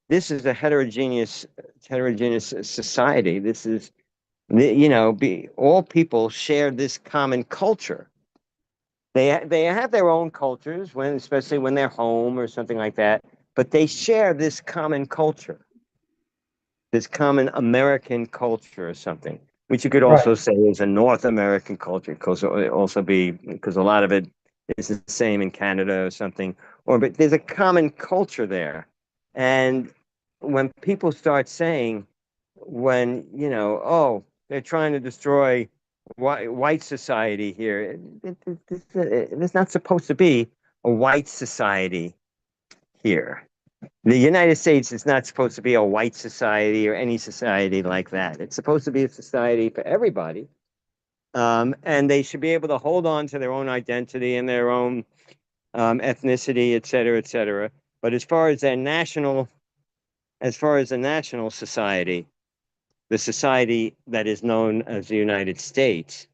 this is a heterogeneous society. This is, all people share this common culture. They have their own cultures, especially when they're home or something like that, but they share this common culture, this common American culture or something, which you could Right. also say is a North American culture. It could also be because a lot of it is the same in Canada or something, but there's a common culture there. And when people start saying, when, oh, they're trying to destroy white society here, there's not supposed to be a white society here. The United States is not supposed to be a white society or any society like that. It's supposed to be a society for everybody. And they should be able to hold on to their own identity and their own ethnicity, et cetera, et cetera. But as far as the national society, the society that is known as the United States,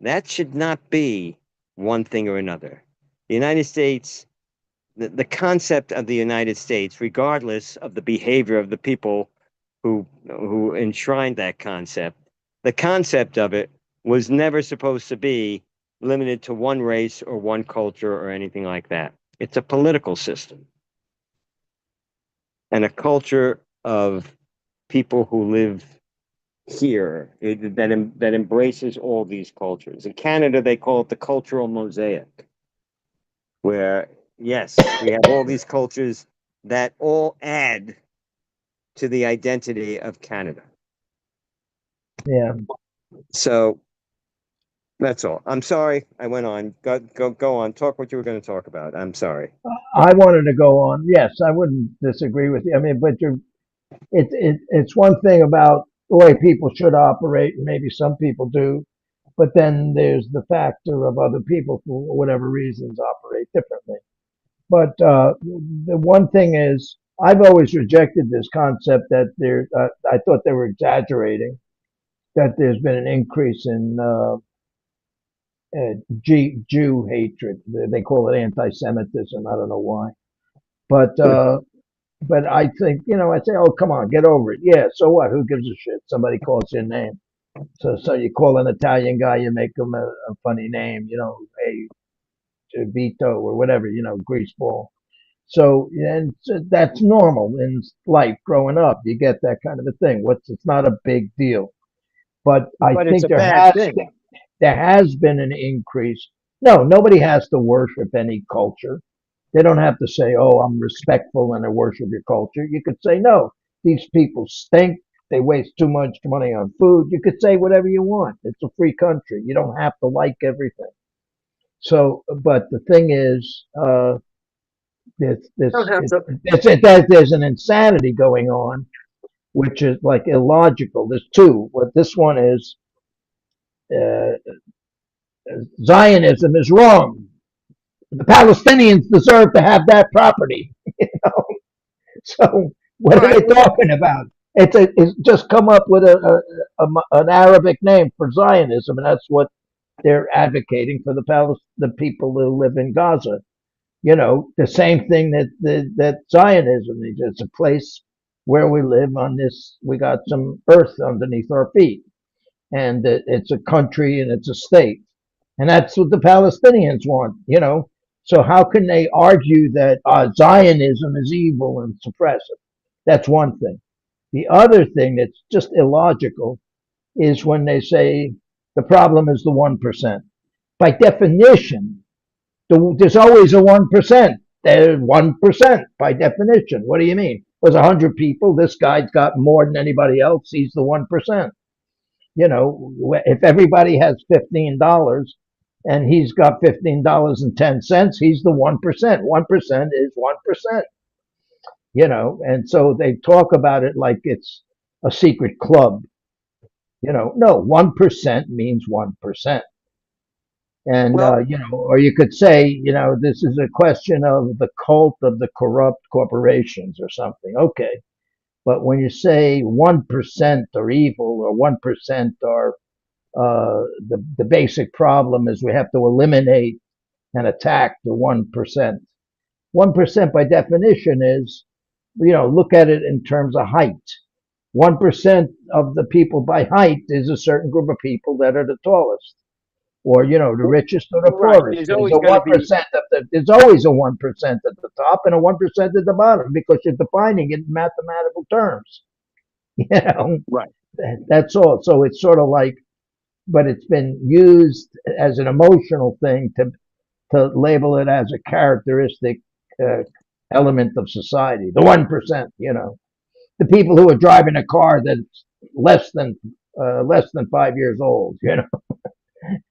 that should not be one thing or another. The United States, the concept of the United States, regardless of the behavior of the people who enshrined that concept, the concept of it was never supposed to be limited to one race or one culture or anything like that. It's a political system and a culture of people who live here that embraces all these cultures. In Canada, they call it the cultural mosaic, where, yes, we have all these cultures that all add to the identity of Canada. Yeah. So that's all. I'm sorry I went on. Go on. Talk what you were going to talk about. I'm sorry. I wanted to go on. Yes, I wouldn't disagree with you. I mean, but it's one thing about the way people should operate, and maybe some people do, but then there's the factor of other people for whatever reasons operate differently. But the one thing is, I've always rejected this concept that I thought they were exaggerating, that there's been an increase in Jew hatred. They call it anti-Semitism. I don't know why, but I think, I say, oh, come on, get over it. Yeah, so what? Who gives a shit? Somebody calls your name. So you call an Italian guy, you make him a funny name, hey, Vito or whatever, greaseball. So, and so that's normal in life growing up. You get that kind of a thing. It's not a big deal. But I But it's think a bad thing. there has been an increase. No, nobody has to worship any culture. They don't have to say, oh, I'm respectful and I worship your culture. You could say, no, these people stink. They waste too much money on food. You could say whatever you want. It's a free country. You don't have to like everything. So, but the thing is, Don't have to. there's an insanity going on, which is like illogical. There's two. What this one is, uh, Zionism is wrong. The Palestinians deserve to have that property. So what are they talking about? It's just come up with an Arabic name for Zionism, and that's what they're advocating for the people who live in Gaza. The same thing that Zionism is. It's a place where we live on this. We got some earth underneath our feet, and it's a country and it's a state, and that's what the Palestinians want. So how can they argue that Zionism is evil and suppressive? That's one thing. The other thing that's just illogical is when they say the problem is the 1%. By definition, there's always a 1%. There's 1% by definition. What do you mean? There's 100 people. This guy's got more than anybody else. He's the 1%. If everybody has $15 and he's got $15.10, he's the 1%. 1% is 1%. And so they talk about it like it's a secret club. No, 1% means 1%. And, Well, or you could say, this is a question of the cult of the corrupt corporations or something. Okay. But when you say 1% are evil or 1% are the basic problem is we have to eliminate and attack the 1%. 1% by definition is, look at it in terms of height. 1% of the people by height is a certain group of people that are the tallest, or the richest or the right. poorest. There's There's always a going to one be. percent there's always a 1% at the top and a 1% at the bottom because you're defining it in mathematical terms. Right. That's all. So it's sort of like, but it's been used as an emotional thing to label it as a characteristic element of society. The 1%, the people who are driving a car that's less than 5 years old, And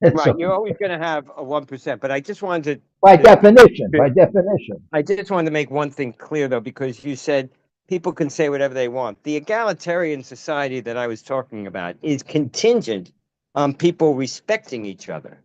Right, so, you're always going to have a 1%, but I just wanted by to, definition, by definition, I just wanted to make one thing clear though, because you said people can say whatever they want. The egalitarian society that I was talking about is contingent on people respecting each other.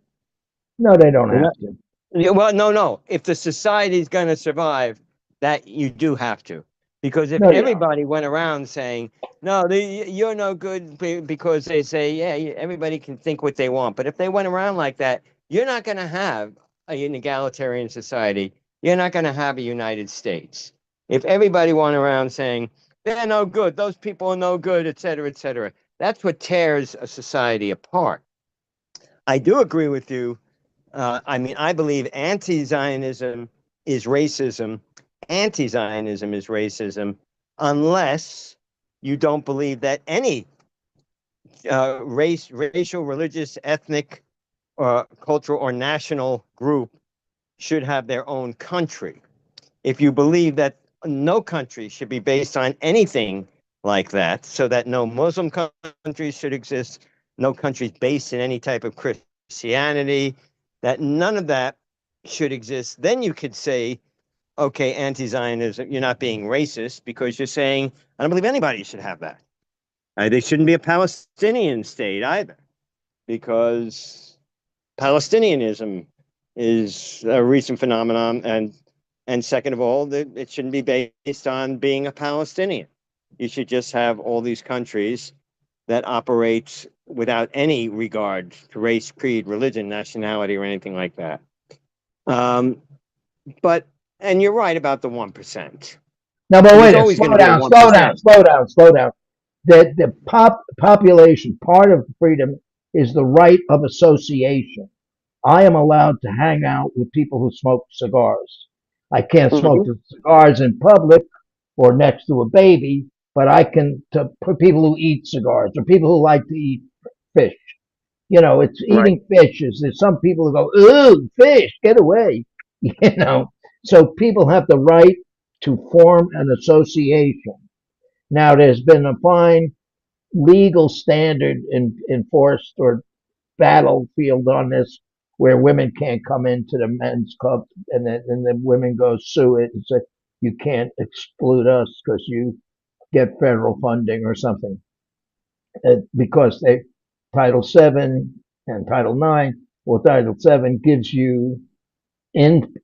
no, they don't Yeah. have to. Yeah, well, no. If the society is going to survive, that you do have to, because if No, you don't. everybody went around saying, "No, you're no good," because they say, "Yeah, everybody can think what they want," but if they went around like that, you're not going to have an egalitarian society. You're not going to have a United States. If everybody went around saying they're no good, those people are no good, et cetera, et cetera, that's what tears a society apart. I do agree with you. I mean, I believe anti-Zionism is racism. Anti-Zionism is racism, unless you don't believe that any racial, religious, ethnic, cultural, or national group should have their own country. If you believe that no country should be based on anything like that, so that no Muslim countries should exist, no countries based in any type of Christianity, that none of that should exist, then you could say, okay, anti-Zionism, you're not being racist because you're saying, I don't believe anybody should have that. There shouldn't be a Palestinian state either, because Palestinianism is a recent phenomenon, and second of all, it shouldn't be based on being a Palestinian. You should just have all these countries that operate without any regard to race, creed, religion, nationality, or anything like that. But and you're right about the 1%. No, but There's wait a always going slow to be a down, slow down, 1%. slow down, slow down. The population, part of freedom is the right of association. I am allowed to hang out with people who smoke cigars. I can't smoke Mhm. the cigars in public or next to a baby, but I can to people who eat cigars or people who like to eat fish. It's Right. eating fish. There's some people who go, ooh, fish, get away. You know, so people have the right to form an association. Now, there's been a fine legal standard enforced or battlefield on this where women can't come into the men's club and the women go sue it and say, you can't exclude us because you get federal funding or something. Because Title VII and Title IX, well, Title VII gives you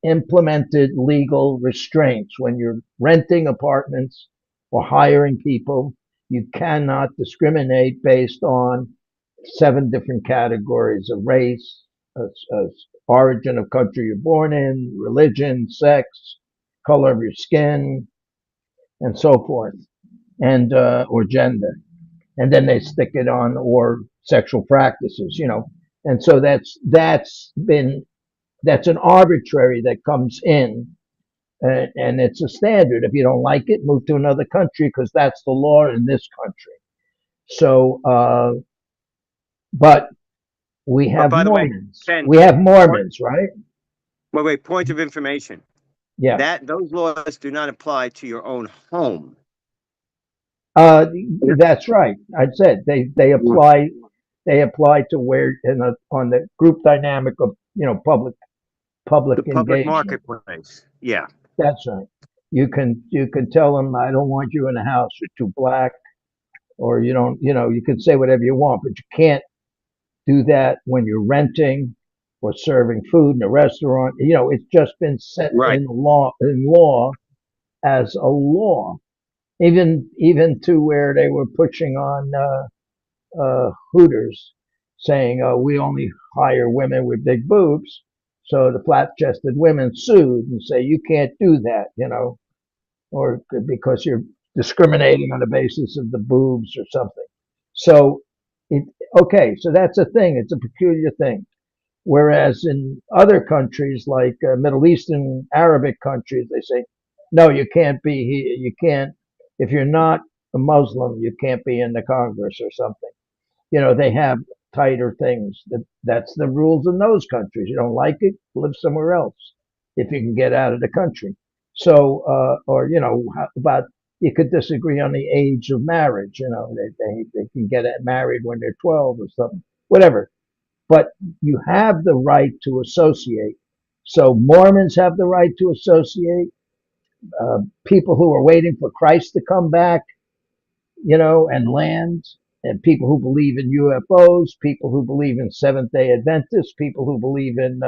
implemented legal restraints. When you're renting apartments or hiring people, you cannot discriminate based on 7 different categories of race, origin of country you're born in, religion, sex, color of your skin, and so forth, and or gender. And then they stick it on or sexual practices. And so that's an arbitrary that comes in, and it's a standard. If you don't like it, move to another country because that's the law in this country. So, but we But have by the way, Mormons. Ken, We have point, Mormons, right? wait, point of information. Yeah. That those laws do not apply to your own home. Uh, that's right. I said they apply to where on the group dynamic of public The public engagement. marketplace. Yeah. That's right. You can tell them I don't want you in the house. You're too black, or you don't. You can say whatever you want, but you can't do that when you're renting or serving food in a restaurant. It's just been set Right. in law as a law. Even to where they were pushing on Hooters, saying we only hire women with big boobs. So the flat-chested women sued and say you can't do that, or because you're discriminating on the basis of the boobs or something. So, it, okay, so that's a thing. It's a peculiar thing. Whereas in other countries like Middle Eastern Arabic countries, they say, no, you can't be here. You can't, if you're not a Muslim, you can't be in the Congress or something. They have tighter things. That's the rules in those countries. You don't like it, live somewhere else if you can get out of the country. So, or how about you could disagree on the age of marriage. They can get married when they're 12 or something, whatever. But you have the right to associate. So Mormons have the right to associate. People who are waiting for Christ to come back, and land, and people who believe in UFOs, people who believe in Seventh Day Adventists, people who believe in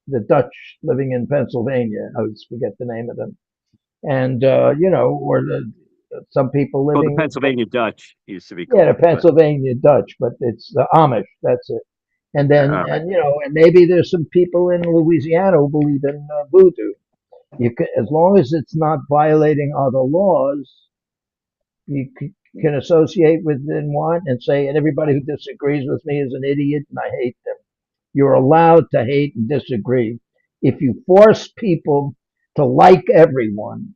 the Dutch living in Pennsylvania. I always forget the name of them, and or some people Well, the living, Pennsylvania Dutch used to be yeah, the called, but Pennsylvania Dutch, but it's the Amish. That's it. And then, all right. and maybe there's some people in Louisiana who believe in voodoo. You can, as long as it's not violating other laws, you can associate within one and say, and everybody who disagrees with me is an idiot and I hate them. You're allowed to hate and disagree. If you force people to like everyone,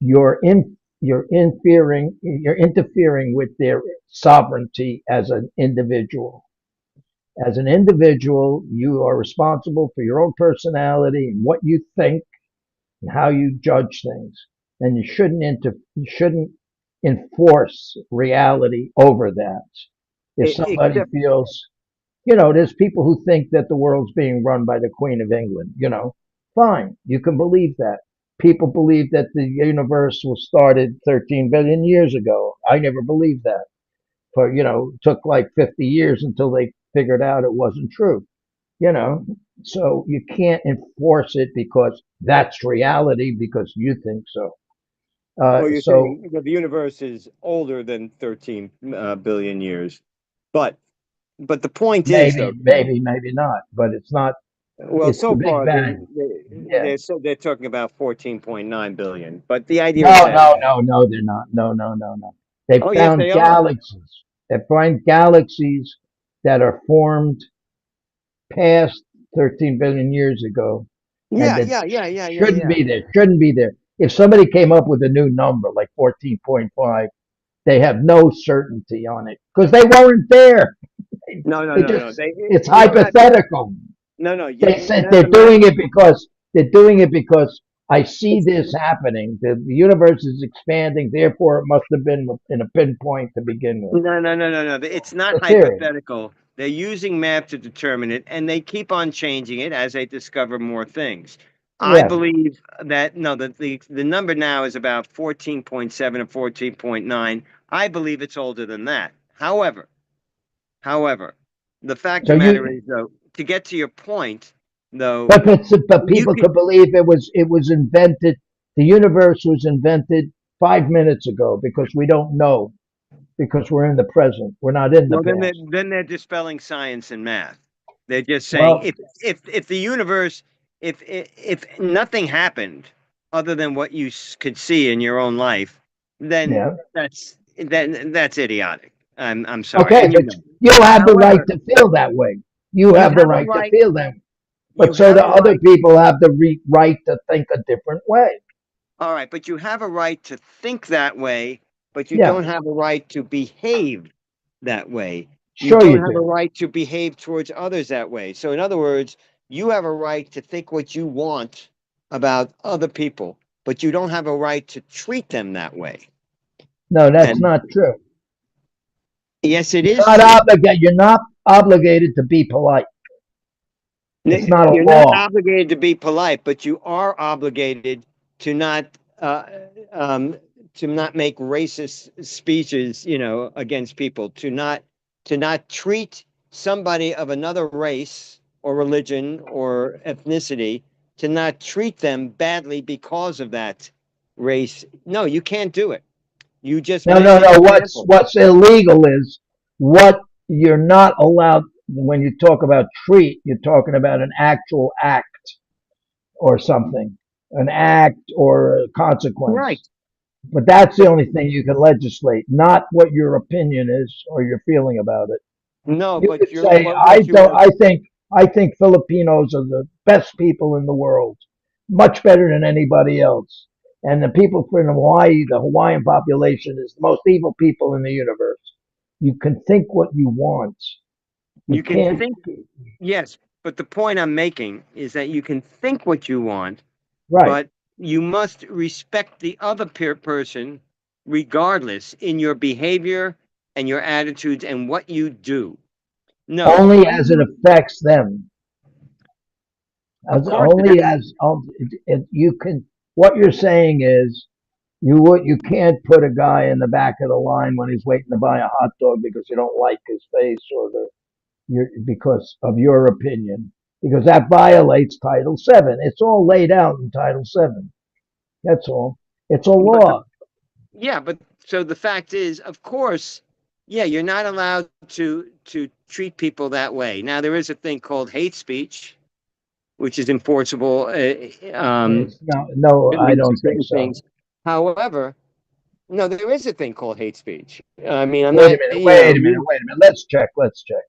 you're interfering with their sovereignty as an individual. As an individual, you are responsible for your own personality and what you think and how you judge things. And you shouldn't enforce reality over that. If somebody Except, feels, there's people who think that the world's being run by the Queen of England, fine, you can believe that. People believe that the universe was started 13 billion years ago. I never believed that. For, took like 50 years until they figured out it wasn't true, you know. So you can't enforce it because that's reality because you think so. well, you're So saying that the universe is older than 13 billion years, but the point is, though, maybe not, but it's not. well, It's the so Big far Bang. Yeah. they're talking about 14.9 billion, but the idea is No, that, no, no, no, they're not. No, no, no, no. They oh yes, found they are. galaxies. They find galaxies that are formed past 13 billion years ago and Yeah, that yeah, yeah, yeah, yeah, shouldn't yeah. be there. Shouldn't be there. If somebody came up with a new number like 14.5, they have no certainty on it because they weren't there. No, no, They no, just, no. it's You don't have, hypothetical. no, no. They said Mathematics. they're doing it because I see this happening. The universe is expanding, therefore it must have been in a pinpoint to begin with. No, no, no, no, no. It's not The theory. hypothetical. They're using math to determine it, and they keep on changing it as they discover more things. I Yeah. believe that no, the number now is about 14.7 or 14.9. I believe it's older than that. However, the fact of So the matter you is, though, to get to your point, though, but you people could could believe it was invented. The universe was invented 5 minutes ago because we don't know because we're in the present. We're not in the well, past. then they're dispelling science and math. They're just saying Well, if the universe if nothing happened other than what you could see in your own life, then yeah. that's idiotic. I'm sorry, Okay, and you but know. you have the right However, to feel that way. You you have the have a right to right. feel that way. You But so have do a other right. people have the right to think a different way. All right, but you have a right to think that way, but you Yeah, don't have a right to behave that way. You sure don't you have a do. right to behave towards others that way. So, in other words, you have a right to think what you want about other people, but you don't have a right to treat them that way. No, that's And not true. yes, it is true. You're not obligated to be polite. It's not a You're not law. obligated to be polite, but you are obligated to not uh, um, to not make racist speeches, against people. To not treat somebody of another race or religion or ethnicity. To not treat them badly because of that race. No, you can't do it. You just No, made no, an no. What's example. what's illegal is what you're not allowed when you talk about treat, you're talking about an actual act or something, an act or a Right. consequence. But that's the But only thing you can legislate, not what your opinion is or your feeling about it. no, You but could you're say, what you are. I think Filipinos are the best people in the world, much better than anybody else. And the people from Hawaii, the Hawaiian population is the most evil people in the universe. You can think what you want. You can can't. think, yes, but the point I'm making is that you can think what you want, Right. but you must respect the other person regardless in your behavior and your attitudes and what you do. No, Only as it affects them. of As course, only as you can. What you're saying is you can't put a guy in the back of the line when he's waiting to buy a hot dog because you don't like his face or because of your opinion, because that violates Title VII. It's all laid out in Title VII. That's all. It's a but law. yeah, but so the fact is, of course, yeah, you're not allowed to treat people that way. Now there is a thing called hate speech, which is enforceable. No, At I least don't think certain so. things. However, no, there is a thing called hate speech. I mean, I'm Wait a not, minute. you Wait know, a minute. Wait a minute. Let's check. Let's check.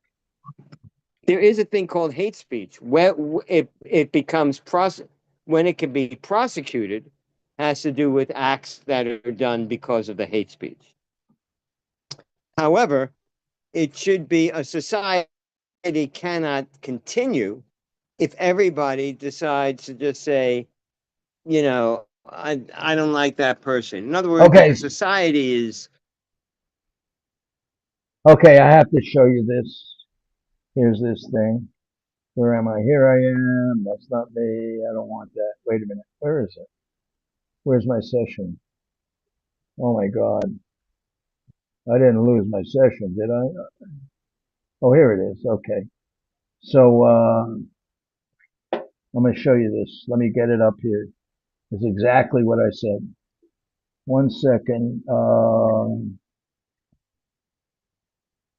there is a thing called hate speech where it becomes when it can be prosecuted has to do with acts that are done because of the hate speech. However, it should be a society cannot continue if everybody decides to just say, I don't like that person. In other words, if Okay. a society is Okay. I have to show you this. Here's this thing. Where am I? Here I am. That's not me. I don't want that. Wait a minute. Where is it? Where's my session? Oh my God. I didn't lose my session, did I? Oh, here it is. Okay. So I'm going to show you this. Let me get it up here. It's exactly what I said. 1 second.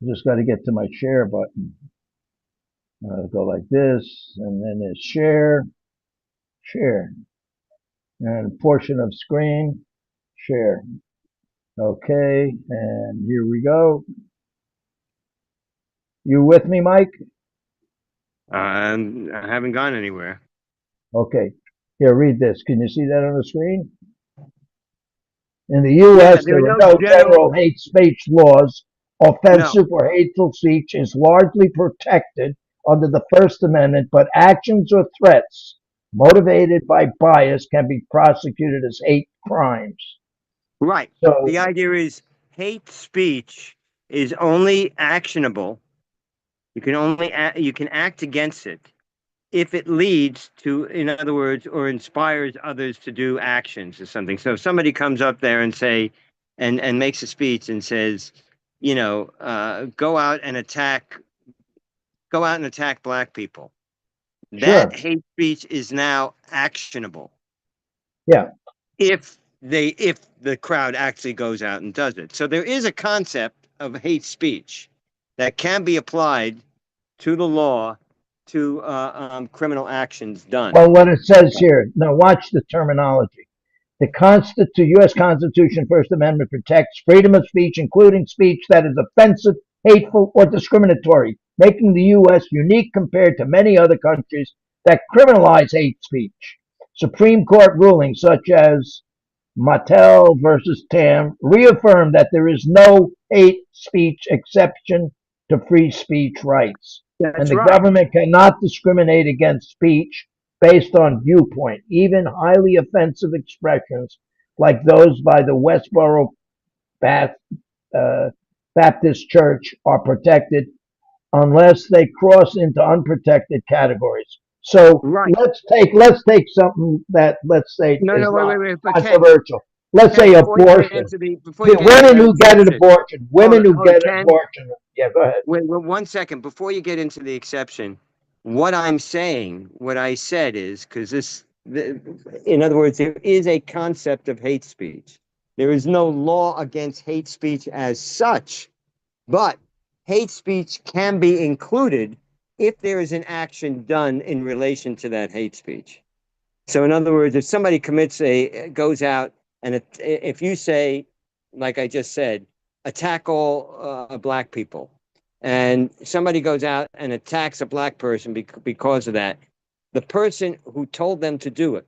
Just got to get to my share button. Go like this, and then there's share, and portion of screen, share. Okay, and here we go. You with me, Mike? I haven't gone anywhere. Okay. Here, read this. Can you see that on the screen? In the Yeah, U.S., there there are are no no general. general hate speech laws. No, Offensive or hateful speech is largely protected under the First Amendment, but actions or threats motivated by bias can be prosecuted as hate crimes. right. So, The idea is hate speech is only actionable. You can act against it if it leads to, in other words, or inspires others to do actions or something. So if somebody comes up there and and makes a speech and says, go out and attack black people. That sure. hate speech is now actionable Yeah. if the crowd actually goes out and does it. So there is a concept of hate speech that can be applied to the law to criminal actions done. Well, what it says here, now watch the terminology. The U.S. Constitution, First Amendment protects freedom of speech, including speech that is offensive, hateful, or discriminatory, making the U.S. unique compared to many other countries that criminalize hate speech. Supreme Court rulings such as Mattel versus Tam reaffirm that there is no hate speech exception to free speech rights, and That's the right. government cannot discriminate against speech based on viewpoint. Even highly offensive expressions like those by the Westboro Baptist Church are protected unless they cross into unprotected categories. So Right. let's take something that let's say No, is no, wait, not wait, wait. But controversial. Let's Ken, say before you get abortion. into The women the who get an exception, abortion, women who hold on, get an Ken. abortion. Yeah, go ahead. Wait, 1 second. Before you get into the exception, what I'm saying, what I said is, in other words, there is a concept of hate speech. There is no law against hate speech as such, but hate speech can be included if there is an action done in relation to that hate speech. So, in other words, if somebody goes out and if you say, like I just said, attack all black people, and somebody goes out and attacks a black person because of that, the person who told them to do it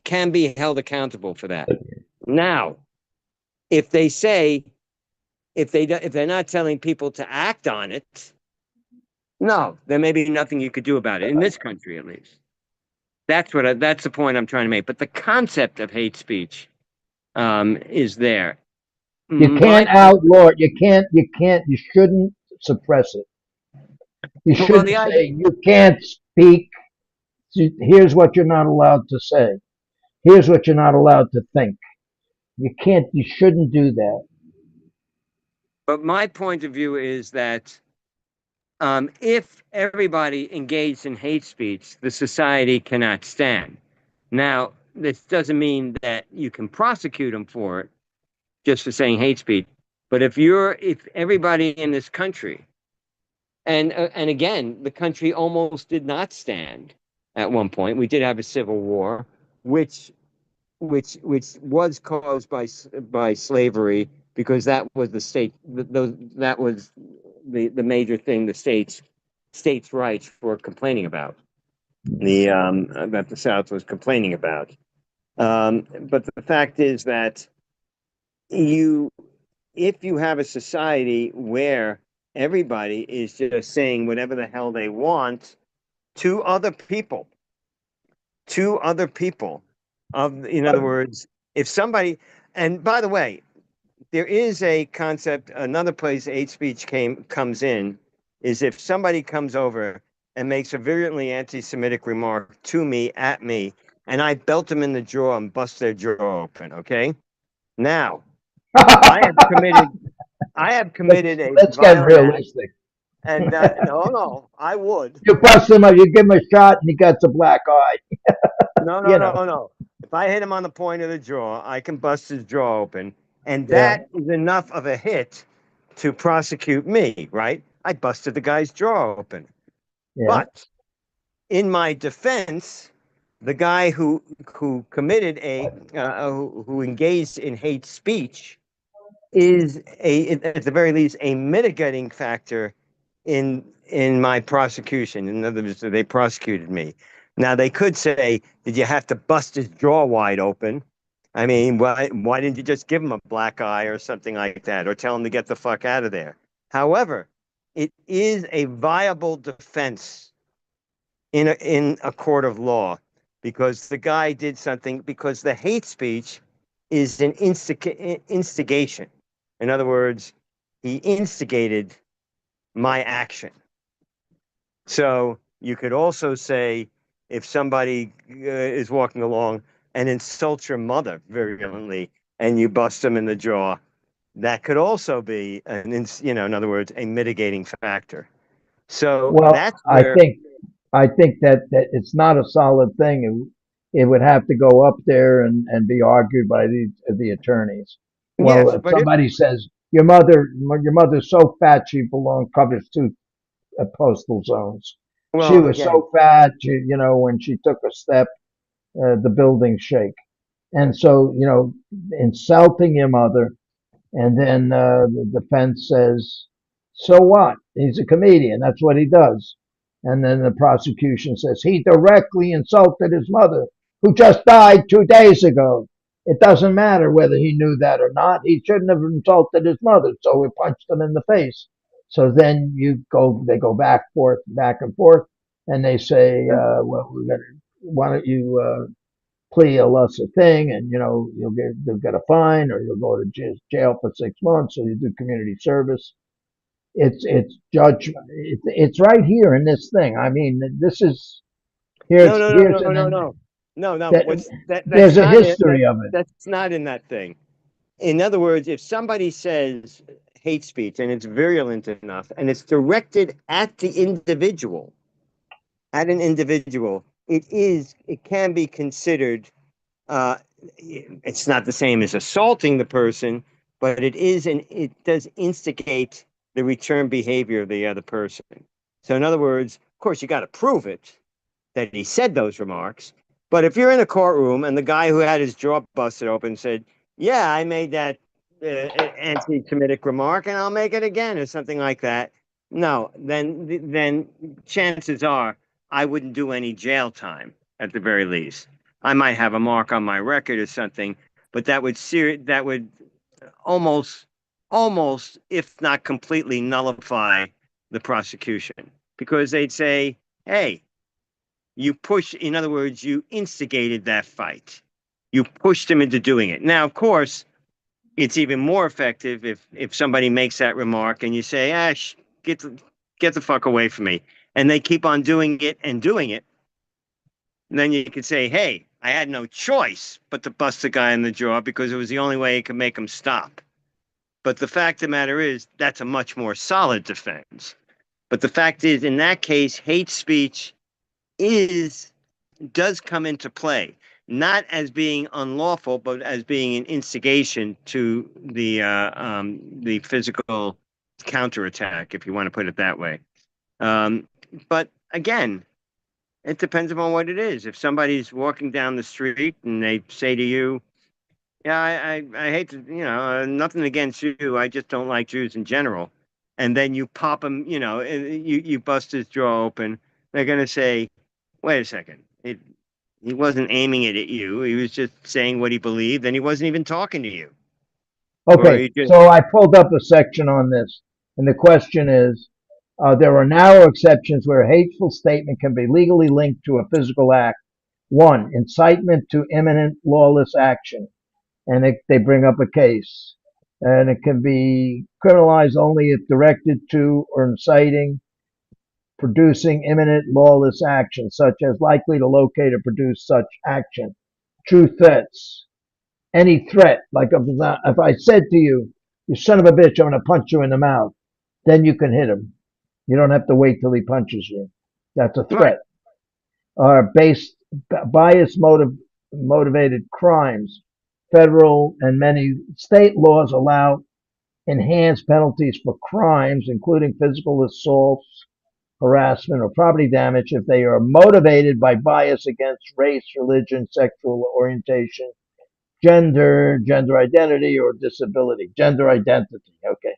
can be held accountable for that. Now, if they say, if they're not telling people to act on it, no, there may be nothing you could do about it in this country, at least. That's the point I'm trying to make. But the concept of hate speech is there. You My can't outlaw it. You shouldn't suppress it. You well, the shouldn't idea. say you can't speak. Here's what you're not allowed to say. Here's what you're not allowed to think. You shouldn't do that. But my point of view is that if everybody engaged in hate speech, the society cannot stand. Now, this doesn't mean that you can prosecute them for it just for saying hate speech. But if everybody in this country, and again, the country almost did not stand at one point. We did have a civil war, which was caused by slavery, because that was the state, that was the major thing the states' rights were complaining about, that the South was complaining about. But the fact is that if you have a society where everybody is just saying whatever the hell they want to other people, in other words, if somebody, and by the way, there is a concept, another place hate speech comes in, is if somebody comes over and makes a virulently anti-Semitic remark to me, at me, and I belt them in the jaw and bust their jaw open, okay? Now, I have committed a Let's get violent act, realistic. and no, I would. You bust him up, you give him a shot, and he gets a black eye. No, no, You no, know. no. If I hit him on the point of the jaw, I can bust his jaw open. And Yeah. that is enough of a hit to prosecute me, right? I busted the guy's jaw open. Yeah. But in my defense, the guy who committed who engaged in hate speech is at the very least a mitigating factor in my prosecution. In other words, they prosecuted me. Now they could say, "Did you have to bust his jaw wide open?" I mean, why didn't you just give him a black eye or something like that, or tell him to get the fuck out of there? However, it is a viable defense in a court of law, because the guy did something, because the hate speech is an instigation. In other words, he instigated my action. So you could also say, if somebody is walking along and insults your mother virulently and you bust them in the jaw, that could also be in other words, a mitigating factor. So Well, that's I where. think that it's not a solid thing. It would have to go up there and be argued by the attorneys. Well, Yes, if but somebody says your mother's so fat she covers two postal zones. She well, was again, so fat, when she took a step, the buildings shake. And so, insulting your mother, and then the defense says, "So what? He's a comedian. That's what he does." And then the prosecution says he directly insulted his mother, who just died 2 days ago. It doesn't matter whether he knew that or not. He shouldn't have insulted his mother, so he punched him in the face. So then they go back and forth, and they say, "Well, why don't you plea a lesser thing, and you'll get a fine, or you'll go to jail for 6 months, or you do community service." It's judgment. It's right here in this thing. I mean, this is no, no, no, here's no, no, an no, no, no, no. that That's there's a not it. history of it. That's not in that thing. In other words, if somebody says hate speech and it's virulent enough and it's directed at the individual, it can be considered. Uh, it's not the same as assaulting the person, but it does instigate the return behavior of the other person. So, in other words, of course, you got to prove it that he said those remarks. But if you're in a courtroom and the guy who had his jaw busted open said, "Yeah, I made that anti-Semitic remark, and I'll make it again," or something like that, no, then chances are I wouldn't do any jail time at the very least. I might have a mark on my record or something, but that would almost, if not completely nullify the prosecution, because they'd say, hey, in other words, you instigated that fight. You pushed him into doing it. Now, of course, it's even more effective if somebody makes that remark and you say, get the fuck away from me. And they keep on doing it and doing it. And then you could say, hey, I had no choice but to bust the guy in the jaw because it was the only way it could make him stop. But the fact of the matter is, that's a much more solid defense. But the fact is, in that case, hate speech does come into play, not as being unlawful, but as being an instigation to the physical counterattack, if you want to put it that way. But again, it depends upon what it is. If somebody's walking down the street and they say to you, yeah, I hate to, nothing against you. I just don't like Jews in general. And then you pop him, you bust his jaw open. They're going to say, wait a second. He wasn't aiming it at you. He was just saying what he believed, and he wasn't even talking to you. Okay, so I pulled up a section on this, and the question is, there are narrow exceptions where a hateful statement can be legally linked to a physical act. One, incitement to imminent lawless action. And they bring up a case. And it can be criminalized only if directed to or inciting, producing imminent lawless action, such as likely to locate or produce such action. True threats. Any threat, like if I said to you, you son of a bitch, I'm going to punch you in the mouth, then you can hit him. You don't have to wait till he punches you. That's a threat. Based bias motivated crimes. Federal and many state laws allow enhanced penalties for crimes, including physical assaults, harassment, or property damage if they are motivated by bias against race, religion, sexual orientation, gender identity, or disability. Gender identity. Okay.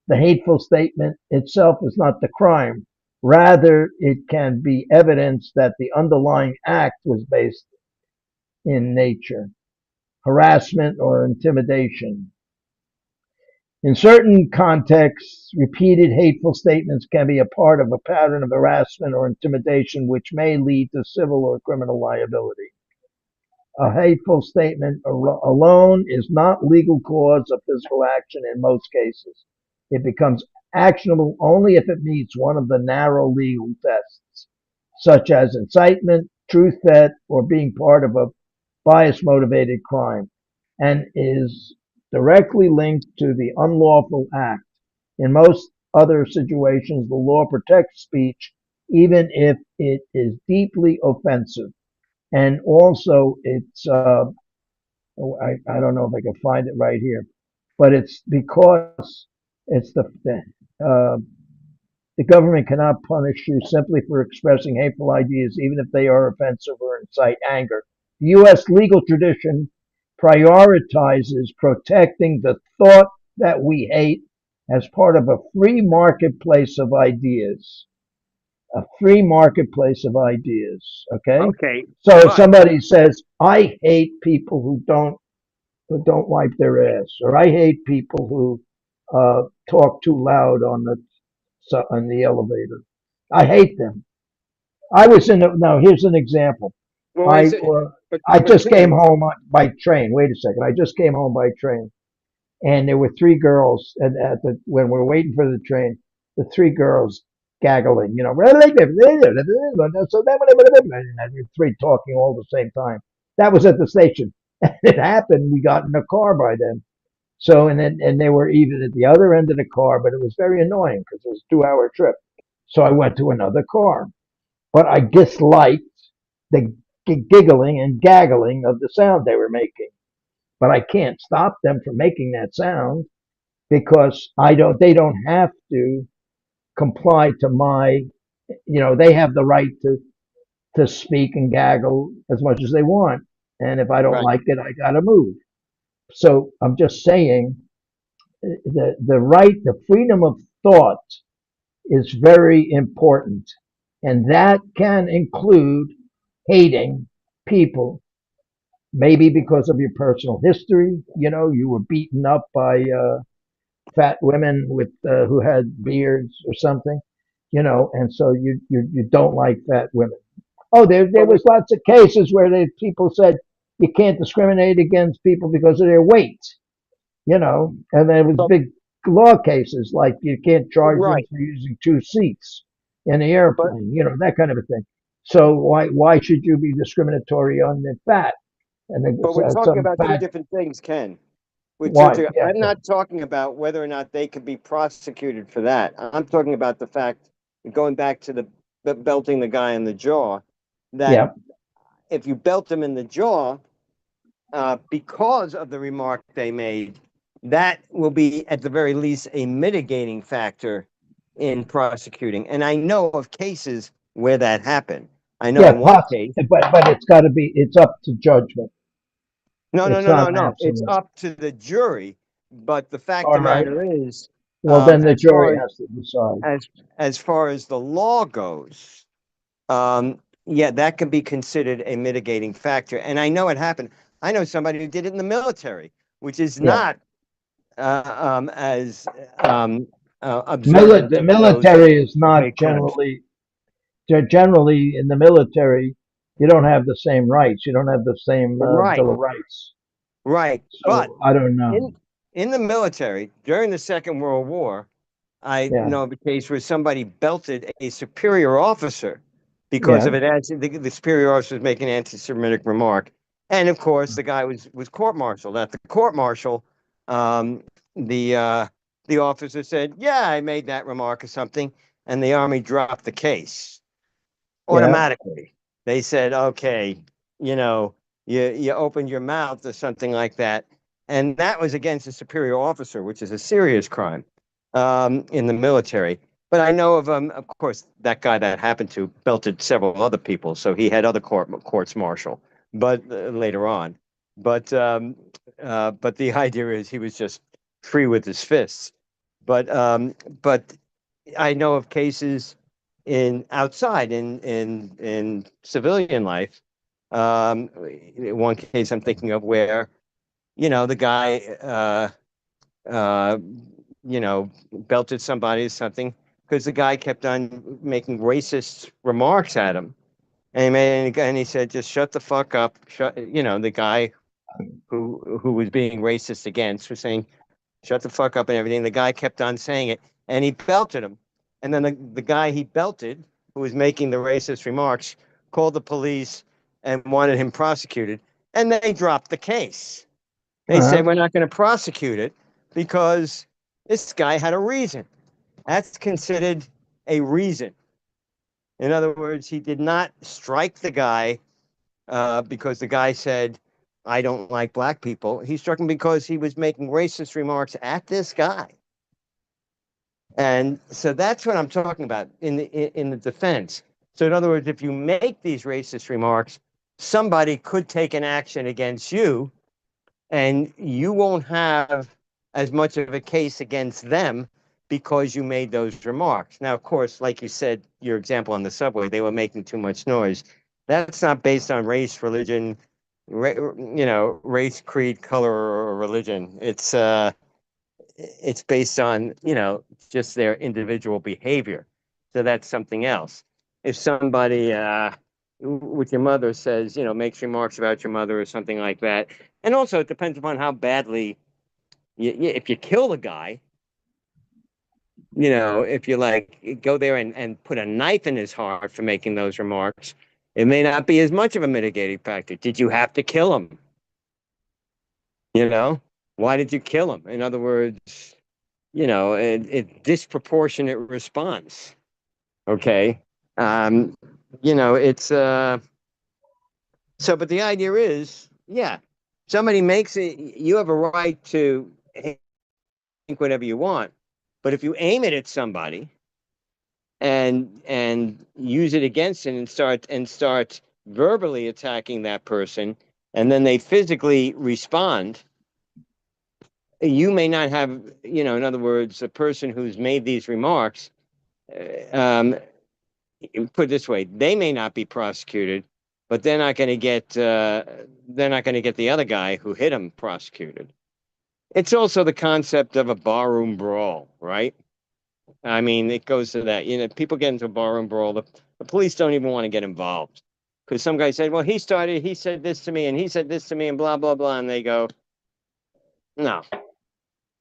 The hateful statement itself is not the crime. Rather, it can be evidence that the underlying act was based in nature. Harassment or intimidation. In certain contexts, repeated hateful statements can be a part of a pattern of harassment or intimidation which may lead to civil or criminal liability. A hateful statement alone is not legal cause of physical action in most cases. It becomes actionable only if it meets one of the narrow legal tests, such as incitement, true threat, or being part of a bias-motivated crime, and is directly linked to the unlawful act. In most other situations, the law protects speech even if it is deeply offensive. And also, it's, I don't know if I can find it right here, but it's because it's the government cannot punish you simply for expressing hateful ideas, even if they are offensive or incite anger. The U.S. legal tradition prioritizes protecting the thought that we hate as part of a free marketplace of ideas. A free marketplace of ideas. Okay. Okay. So if somebody says, "I hate people who don't wipe their ass," or "I hate people who talk too loud on the elevator," I hate them. I was in. Now here's an example. Well, I just came home by train. Wait a second. I just came home by train, and there were three girls. And when we're waiting for the train, the three girls gaggling, so three talking all the same time. That was at the station. And it happened. We got in a car by then. So and they were even at the other end of the car, but it was very annoying because it was a 2-hour trip. So I went to another car. But I disliked the giggling and gaggling of the sound they were making. But I can't stop them from making that sound because they don't have to comply to they have the right to speak and gaggle as much as they want. And if I don't like it, I gotta move. So I'm just saying the freedom of thought is very important. And that can include hating people maybe because of your personal history. You were beaten up by fat women with who had beards or something. And so you don't like fat women. Oh, there was lots of cases where people said you can't discriminate against people because of their weight. And there was But big law cases like you can't charge them right, for using two seats in the but airplane, that kind of a thing. So why should you be discriminatory on the fat? And we're talking some about two fat. different things, Ken. Why? Yeah. I'm not talking about whether or not they could be prosecuted for that. I'm talking about the fact, going back to the belting the guy in the jaw, that Yeah. if you belt them in the jaw, because of the remark they made, that will be at the very least a mitigating factor in prosecuting. And I know of cases where that happened. I know Yeah. in one case. But it's got to be. It's up to judgment. No, no, It's no, not no, an no. It's absolute. up to the jury. But the fact All of the right. matter is, Well, then the as jury far as has to decide. as far as the law goes, yeah, that can be considered a mitigating factor. And I know it happened. I know somebody who did it in the military, which is Yeah. not as observant The as those military is who not make crimes. generally in the military. You don't have the same rights. You don't have the same Right, Bill of Rights. right. But So I don't know. in in the military during the Second World War, I Yeah. know of a case where somebody belted a superior officer because Yeah. of it. As the superior officer was making an anti-Semitic remark, and of course the guy was court-martialed. At the court-martial, um, the uh, the officer said, "Yeah, I made that remark or something," and the army dropped the case Yeah. automatically. They said, "Okay, you know, you opened your mouth or something like that," and that was against a superior officer, which is a serious crime in the military. But I know of course, that guy that happened to belted several other people, so he had other courts martial. But later on, but the idea is he was just free with his fists. But I know of cases in outside in civilian life. One case I'm thinking of where the guy uh, belted somebody or something because the guy kept on making racist remarks at him. And he said, just shut the fuck up. The guy who was being racist against was saying, shut the fuck up and everything. The guy kept on saying it and he belted him. And then the guy he belted, who was making the racist remarks, called the police and wanted him prosecuted. And they dropped the case. They Uh-huh. said, we're not going to prosecute it because this guy had a reason. That's considered a reason. In other words, he did not strike the guy because the guy said, I don't like black people. He struck him because he was making racist remarks at this guy. And so that's what I'm talking about in the defense. So in other words, if you make these racist remarks, somebody could take an action against you and you won't have as much of a case against them because you made those remarks. Now, of course, like you said, your example on the subway, they were making too much noise. That's not based on race, religion, race, creed, color, or religion. It's based on, just their individual behavior. So that's something else. If somebody with your mother says, makes remarks about your mother or something like that, and also it depends upon how badly, if you kill the guy, if you like go there and put a knife in his heart for making those remarks, it may not be as much of a mitigating factor. Did you have to kill him? Why did you kill him? In other words, a disproportionate response. Okay. Um, it's so, but the idea is, yeah, somebody makes it, you have a right to think whatever you want, but if you aim it at somebody and use it against it and start verbally attacking that person, and then they physically respond, you may not have, in other words, the person who's made these remarks, um, put it this way, they may not be prosecuted, but they're not going to get the other guy who hit him prosecuted. It's also the concept of a barroom brawl, right? I mean, it goes to that. You know, people get into a barroom brawl. The police don't even want to get involved because some guy said, "Well, he said this to me, and he said this to me, and blah blah blah," and they go, "No,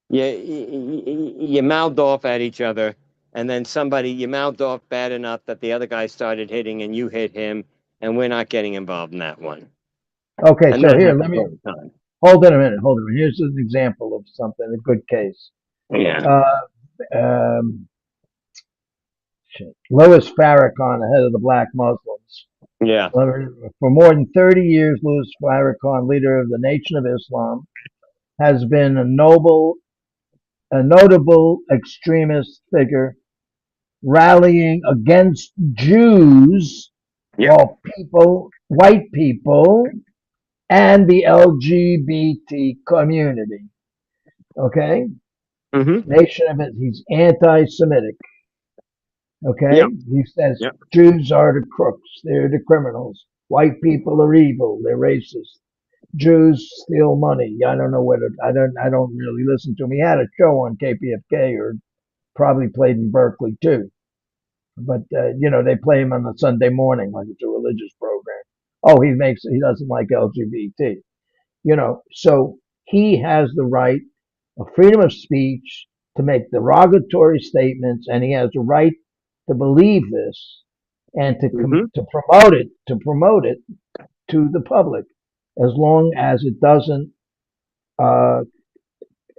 you mouthed off at each other, and then you mouthed off bad enough that the other guy started hitting, and you hit him, and we're not getting involved in that one." Okay, And so that here, happens all the time. hold on a minute, hold on. Here's an example of something, a good case. Yeah. Um, Louis Farrakhan, the head of the Black Muslims. Yeah. For more than 30 years, Louis Farrakhan, leader of the Nation of Islam, has been a notable extremist figure rallying against Jews, Yeah. white people, and the LGBT community. Okay? Mm-hmm. Nation of it, he's anti-Semitic. Okay? Yeah. He says Yeah. Jews are the crooks, they're the criminals. White people are evil, they're racist. Jews steal money. I don't know whether I don't really listen to him. He had a show on KPFK or probably played in Berkeley too. But they play him on the Sunday morning like it's a religious program. Oh, he doesn't like LGBT. So he has the right of freedom of speech to make derogatory statements, and he has a right to believe this and Mm-hmm. to promote it to the public, as long as it doesn't uh,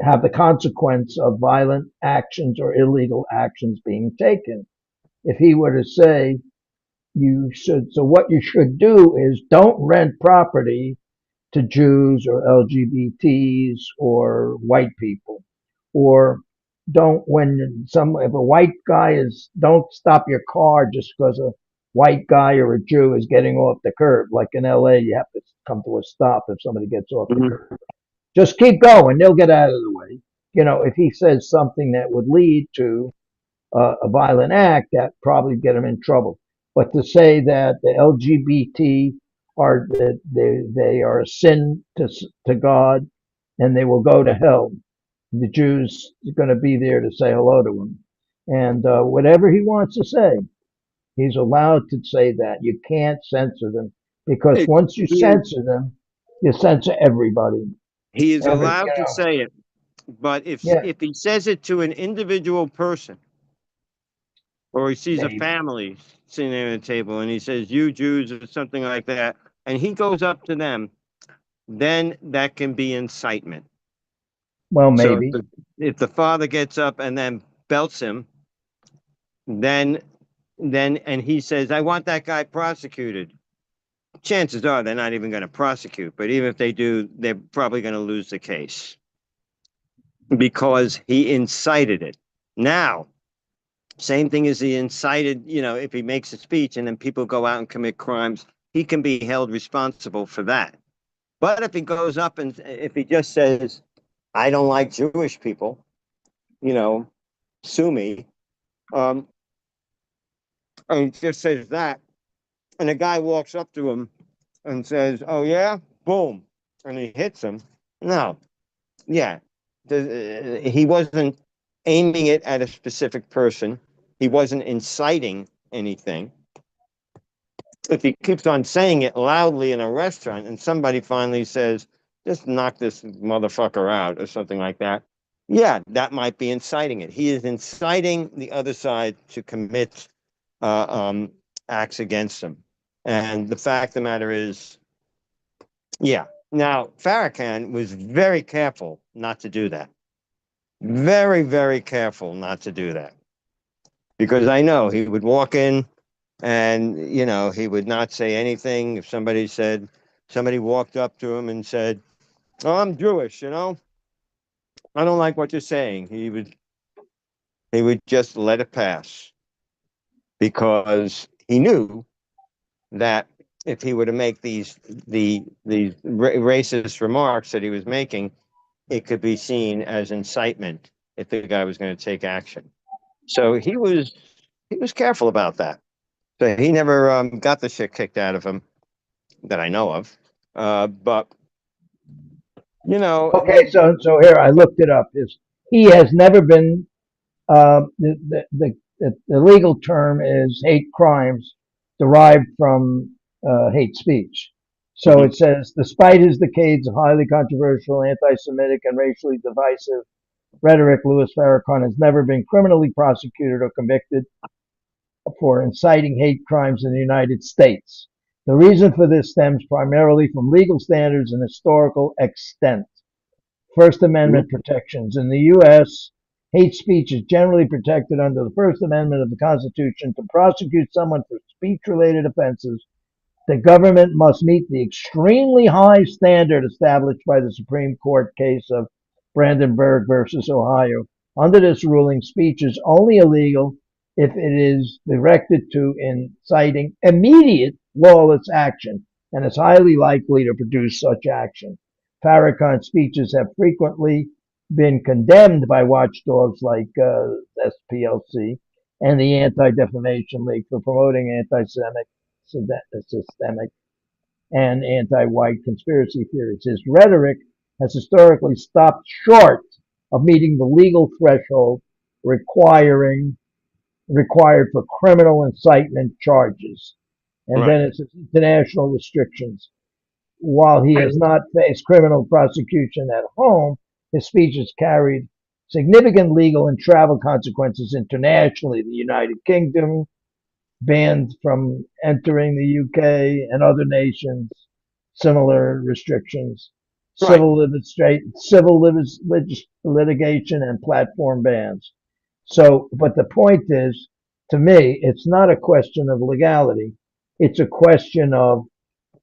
have the consequence of violent actions or illegal actions being taken. If he were to say, what you should do is don't rent property to Jews or LGBTs or white people, or if a white guy don't stop your car just because a white guy or a Jew is getting off the curb. Like in LA, you have to come to a stop if somebody gets off the Mm-hmm. curb. Just keep going; they'll get out of the way. If he says something that would lead to a violent act, that probably get him in trouble. But to say that the LGBT they are a sin to God and they will go to hell, the Jews are going to be there to say hello to him, and whatever he wants to say, he's allowed to say that. You can't censor them because once you censor them, you censor everybody. He is Every, allowed to say it, but yeah, if he says it to an individual person, or he sees a maybe. family sitting there at a table and he says, "You Jews," or something like that, and he goes up to them, then that can be incitement. Well, So maybe. if the father gets up and then belts him, then and he says, "I want that guy prosecuted." Chances are they're not even going to prosecute, but even if they do, they're probably going to lose the case because he incited it. Now, same thing as he incited, if he makes a speech and then people go out and commit crimes, he can be held responsible for that. But if he goes up and if he just says, "I don't like Jewish people, sue me," and he just says that, and a guy walks up to him and says, "Oh yeah," boom, and he hits him. No, yeah, he wasn't aiming it at a specific person. He wasn't inciting anything. If he keeps on saying it loudly in a restaurant and somebody finally says, "Just knock this motherfucker out," or something like that, yeah, that might be inciting it. He is inciting the other side to commit acts against him. And the fact of the matter is, yeah. Now, Farrakhan was very careful not to do that. Very, very careful not to do that. Because I know he would walk in and, he would not say anything. If somebody walked up to him and said, "Oh, I'm Jewish, I don't like what you're saying," he would just let it pass because he knew that if he were to make these racist remarks that he was making, it could be seen as incitement if the guy was going to take action. So he was careful about that. So he never got the shit kicked out of him. that I know of. But you know, Okay, so here I looked it up. He has never been. The legal term is hate crimes derived from hate speech. So Mhm. it says, despite his decades of highly controversial, anti-Semitic, and racially divisive rhetoric, Louis Farrakhan has never been criminally prosecuted or convicted for inciting hate crimes in the United States. The reason for this stems primarily from legal standards and historical extent. First Amendment protections. In the U.S., hate speech is generally protected under the First Amendment of the Constitution. To prosecute someone for speech related offenses, the government must meet the extremely high standard established by the Supreme Court case of Brandenburg versus Ohio. Under this ruling, speech is only illegal if it is directed to inciting immediate lawless action and is highly likely to produce such action. Farrakhan's speeches have frequently been condemned by watchdogs like SPLC and the Anti-Defamation League for promoting anti-Semitic, systemic, and anti-white conspiracy theories. His rhetoric has historically stopped short of meeting the legal threshold required for criminal incitement charges. And Right. then it's international restrictions. While he has not faced criminal prosecution at home, his speech has carried significant legal and travel consequences internationally. The United Kingdom, banned from entering the UK and other nations, similar restrictions, Right. civil litigation, and platform bans. So, but the point is, to me, it's not a question of legality. It's a question of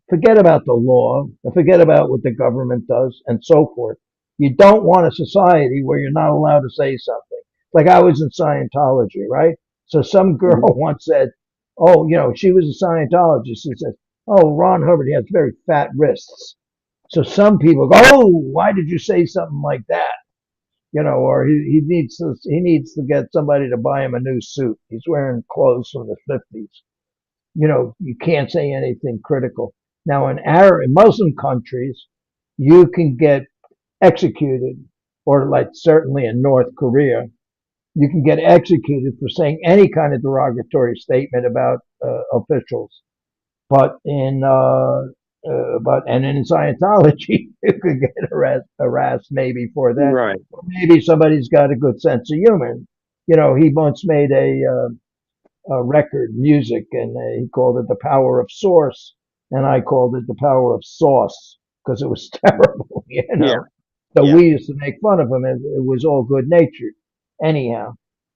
forget about the law, forget about what the government does, and so forth. You don't want a society where you're not allowed to say something. Like I was in Scientology, right? So some girl Mhm. once said, "Oh, she was a Scientologist." She said, "Oh, Ron Hubbard, he has very fat wrists." So some people go, "Oh, why did you say something like that?" Or he needs to get somebody to buy him a new suit. He's wearing clothes from the 50s. You can't say anything critical. Now, in Muslim countries, you can get executed, or like certainly in North Korea, you can get executed for saying any kind of derogatory statement about officials. But in Scientology, you could get harassed maybe for that. Right. Or maybe somebody's got a good sense of humor. He once made a record, music, and he called it the power of source, and I called it the power of sauce because it was terrible. Yeah. So Yeah. we used to make fun of him, and it was all good natured. Anyhow,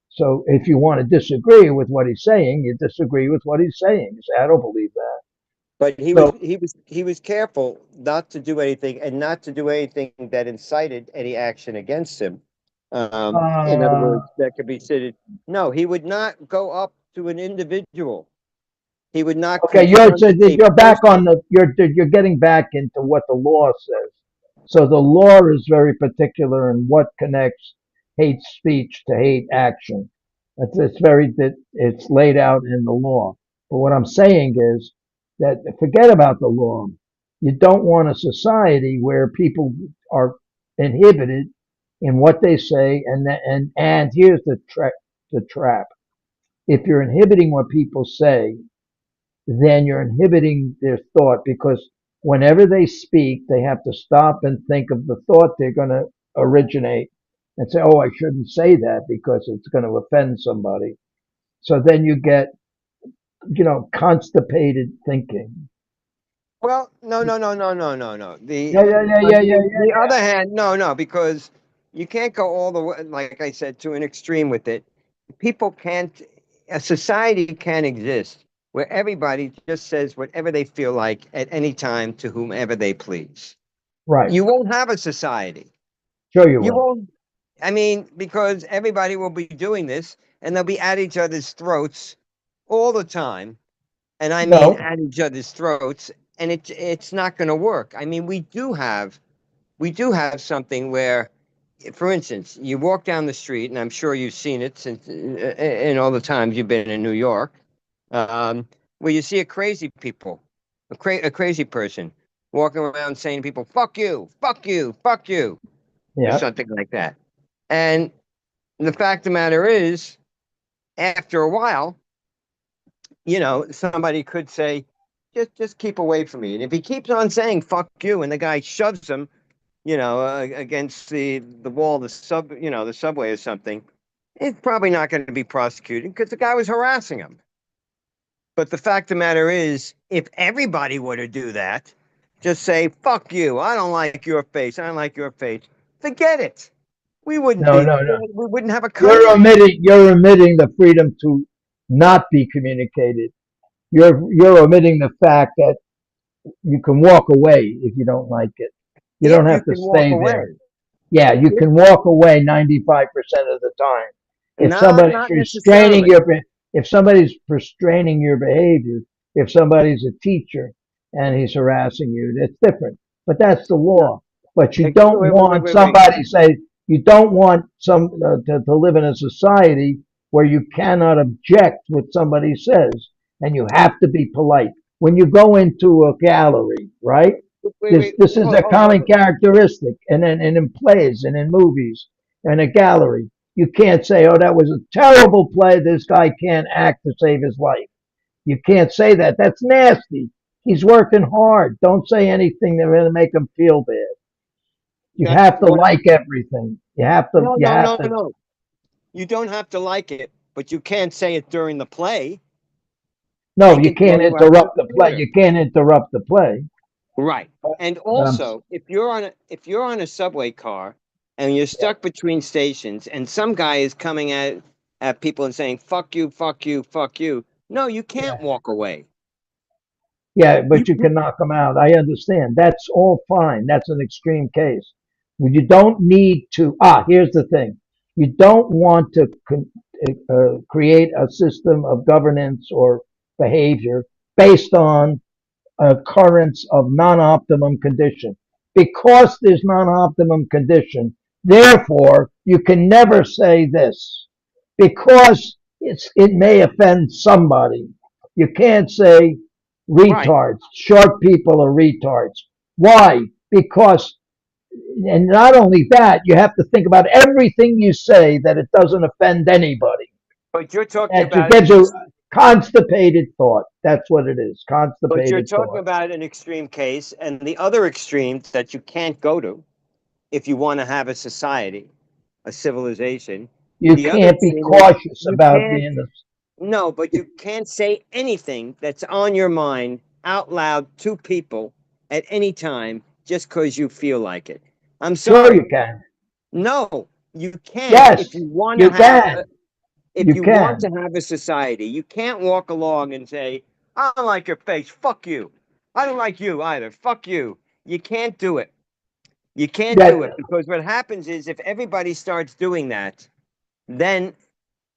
so if you want to disagree with what he's saying, you disagree with what he's saying. You say, I don't believe that. But So, he was careful not to do anything and not to do anything that incited any action against him. In other uh, words, that could be considered. No, he would not go up to an individual. He would not okay, you're confront so a you're back on person. the you're getting back into what the law says. So the law is very particular in what connects hate speech to hate action. It's laid out in the law. But what I'm saying is that forget about the law. You don't want a society where people are inhibited in what they say, and here's the trap. If you're inhibiting what people say, then you're inhibiting their thought because whenever they speak, they have to stop and think of the thought they're going to originate and say, oh, I shouldn't say that because it's going to offend somebody. So then you get, constipated thinking. Well, no, no, no, no, no, no, no. Yeah, yeah, yeah, yeah, yeah, The yeah, other hand, no, no, because you can't go all the way, like I said, to an extreme with it. People can't. A society can't exist where everybody just says whatever they feel like at any time to whomever they please. right. You won't have a society. Sure you You will. won't. I mean, because everybody will be doing this, and they'll be at each other's throats all the time, and I mean No. at each other's throats, and it's not going to work. I mean, we do have something where, for instance, you walk down the street, and I'm sure you've seen it since in all the times you've been in New York, where you see a crazy people. a crazy person walking around saying to people, fuck you, fuck you, fuck you, or Yeah. something like that. And the fact of the matter is, after a while, somebody could say, just keep away from me. And if he keeps on saying fuck you and the guy shoves him, against the wall, the subway or something, it's probably not going to be prosecuted because the guy was harassing him. But the fact of the matter is, if everybody were to do that, just say, fuck you, I don't like your face, I don't like your face, forget it. We wouldn't No, be, no, no. we wouldn't have a You're country. omitting the freedom to not be communicated. You're omitting the fact that you can walk away if you don't like it. You If don't you have to can walk stay away. there. Yeah, you If, can walk away 95% of the time. If not, somebody's not necessarily. if somebody's restraining your behavior, if somebody's a teacher and he's harassing you, that's different. But that's the law. But you don't want Wait. you don't want to live in a society where you cannot object what somebody says and you have to be polite. When you go into a gallery, right? This is a common characteristic, and in plays and in movies and a gallery. You can't say, "Oh, that was a terrible play. This guy can't act to save his life." You can't say that. That's nasty. He's working hard. Don't say anything that's going to make him feel bad. You That's have to what. like everything. You have to. No, You no, have no, to. no. You don't have to like it, but you can't say it during the play. No, They you can can't throw you out the interrupt the play. theater. You can't interrupt the play. Right. And But also, if you're on a subway car and you're stuck between stations and some guy is coming at people and saying fuck you, fuck you, fuck you. No, you can't walk away. yeah, You but you can't. can knock them out. I understand. That's all fine. That's an extreme case. You don't need to. Here's the thing. You don't want to create a system of governance or behavior based on occurrence of non-optimum condition. Because there's non-optimum condition, therefore, you can never say this. Because it may offend somebody. You can't say Right. retards. Short people are retards. Why? Because, and not only that, you have to think about everything you say that it doesn't offend anybody. But you're talking That about gives you constipated thought. That's what it is. but you're Constipated talking thought. about an extreme case and the other extreme that you can't go to if you want to have a society, a civilization. You The other can't be extreme is cautious you about can't. being No, but you can't say anything that's on your mind out loud to people at any time just because you feel like it. I'm sure sorry. you can. No, you can't. Yes, If you want to you have, can. if You you want to can. have a society, you can't walk along and say, "I don't like your face. Fuck you. I don't like you either. Fuck you." You can't do it. You can't That, do it because what happens is if everybody starts doing that, then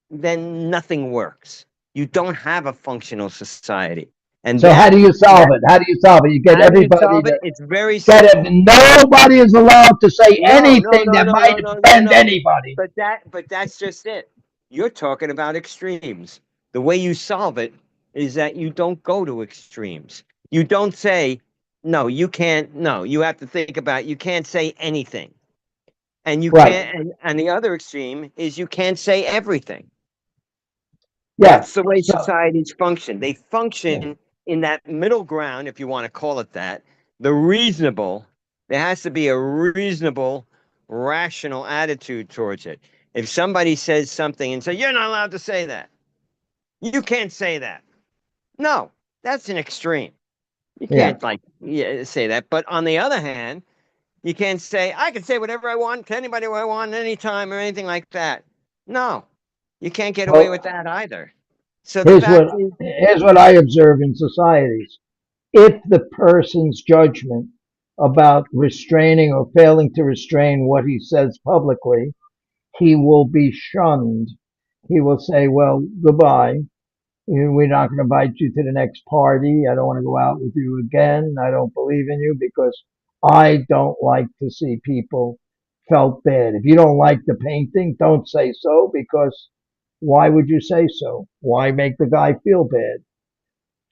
then nothing works. You don't have a functional society. And so how do you solve it? How do you solve it? You get how do you everybody solve to it? It's very get it. simple. Nobody is allowed to say No, no, anything no, that no, might no, no, no, offend no. anybody. But that's just it. You're talking about extremes. The way you solve it is that you don't go to extremes. You don't say, no, you can't, no, you have to think about you can't say anything. And you Right. can't and the other extreme is you can't say everything. Yeah. That's the way So societies function. They yeah. function in that middle ground, if you want to call it that. The reasonable, there has to be a reasonable, rational attitude towards it. If somebody says something and say, you're not allowed to say that, you can't say that. No, that's an extreme. You Yeah. can't say that. But on the other hand, you can't say, I can say whatever I want to anybody I want anytime or anything like that. No, you can't get away with Well, that either. So the here's what fact is, here's what I observe in societies. If the person's judgment about restraining or failing to restrain what he says publicly, he will be shunned. He will say, well, goodbye. We're not going to invite you to the next party. I don't want to go out with you again. I don't believe in you because I don't like to see people felt bad. If you don't like the painting, don't say so because why would you say so? Why make the guy feel bad?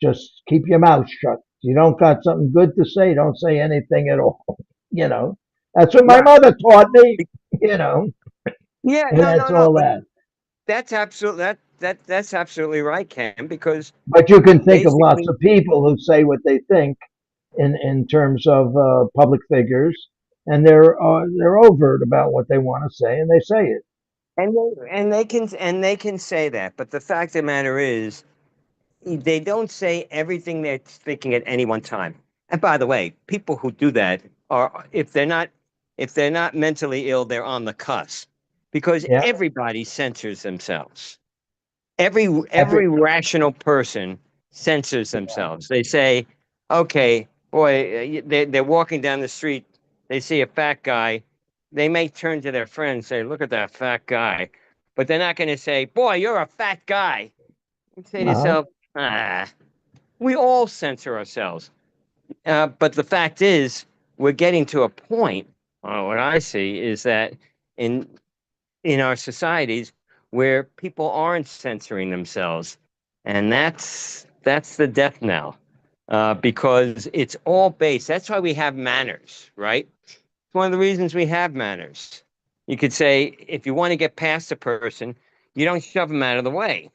Just keep your mouth shut. You don't got something good to say, don't say anything at all. You know, that's what my Right. mother taught me. You know, Yeah, and no, no, that's no, all but that. that's absolutely right, Cam, because But you can think of lots basically, of people who say what they think in terms of public figures, and they're overt about what they want to say, and they say it. and they can say that, but the fact of the matter is, they don't say everything they're thinking at any one time. And by the way, people who do that are, if they're not mentally ill, they're on the cusp, because Yeah, everybody censors themselves. Every every rational person censors themselves. They say, okay, boy, they're walking down the street, they see a fat guy, they may turn to their friend and say, look at that fat guy, but they're not going to say, boy, you're a fat guy. You say to uh, yourself, ah, we all censor ourselves. But the fact is, we're getting to a point. What I see is that in in our societies where people aren't censoring themselves, and that's the death knell, because it's all based. That's why we have manners, right? It's one of the reasons we have manners. You could say if you want to get past a person, you don't shove them out of the way,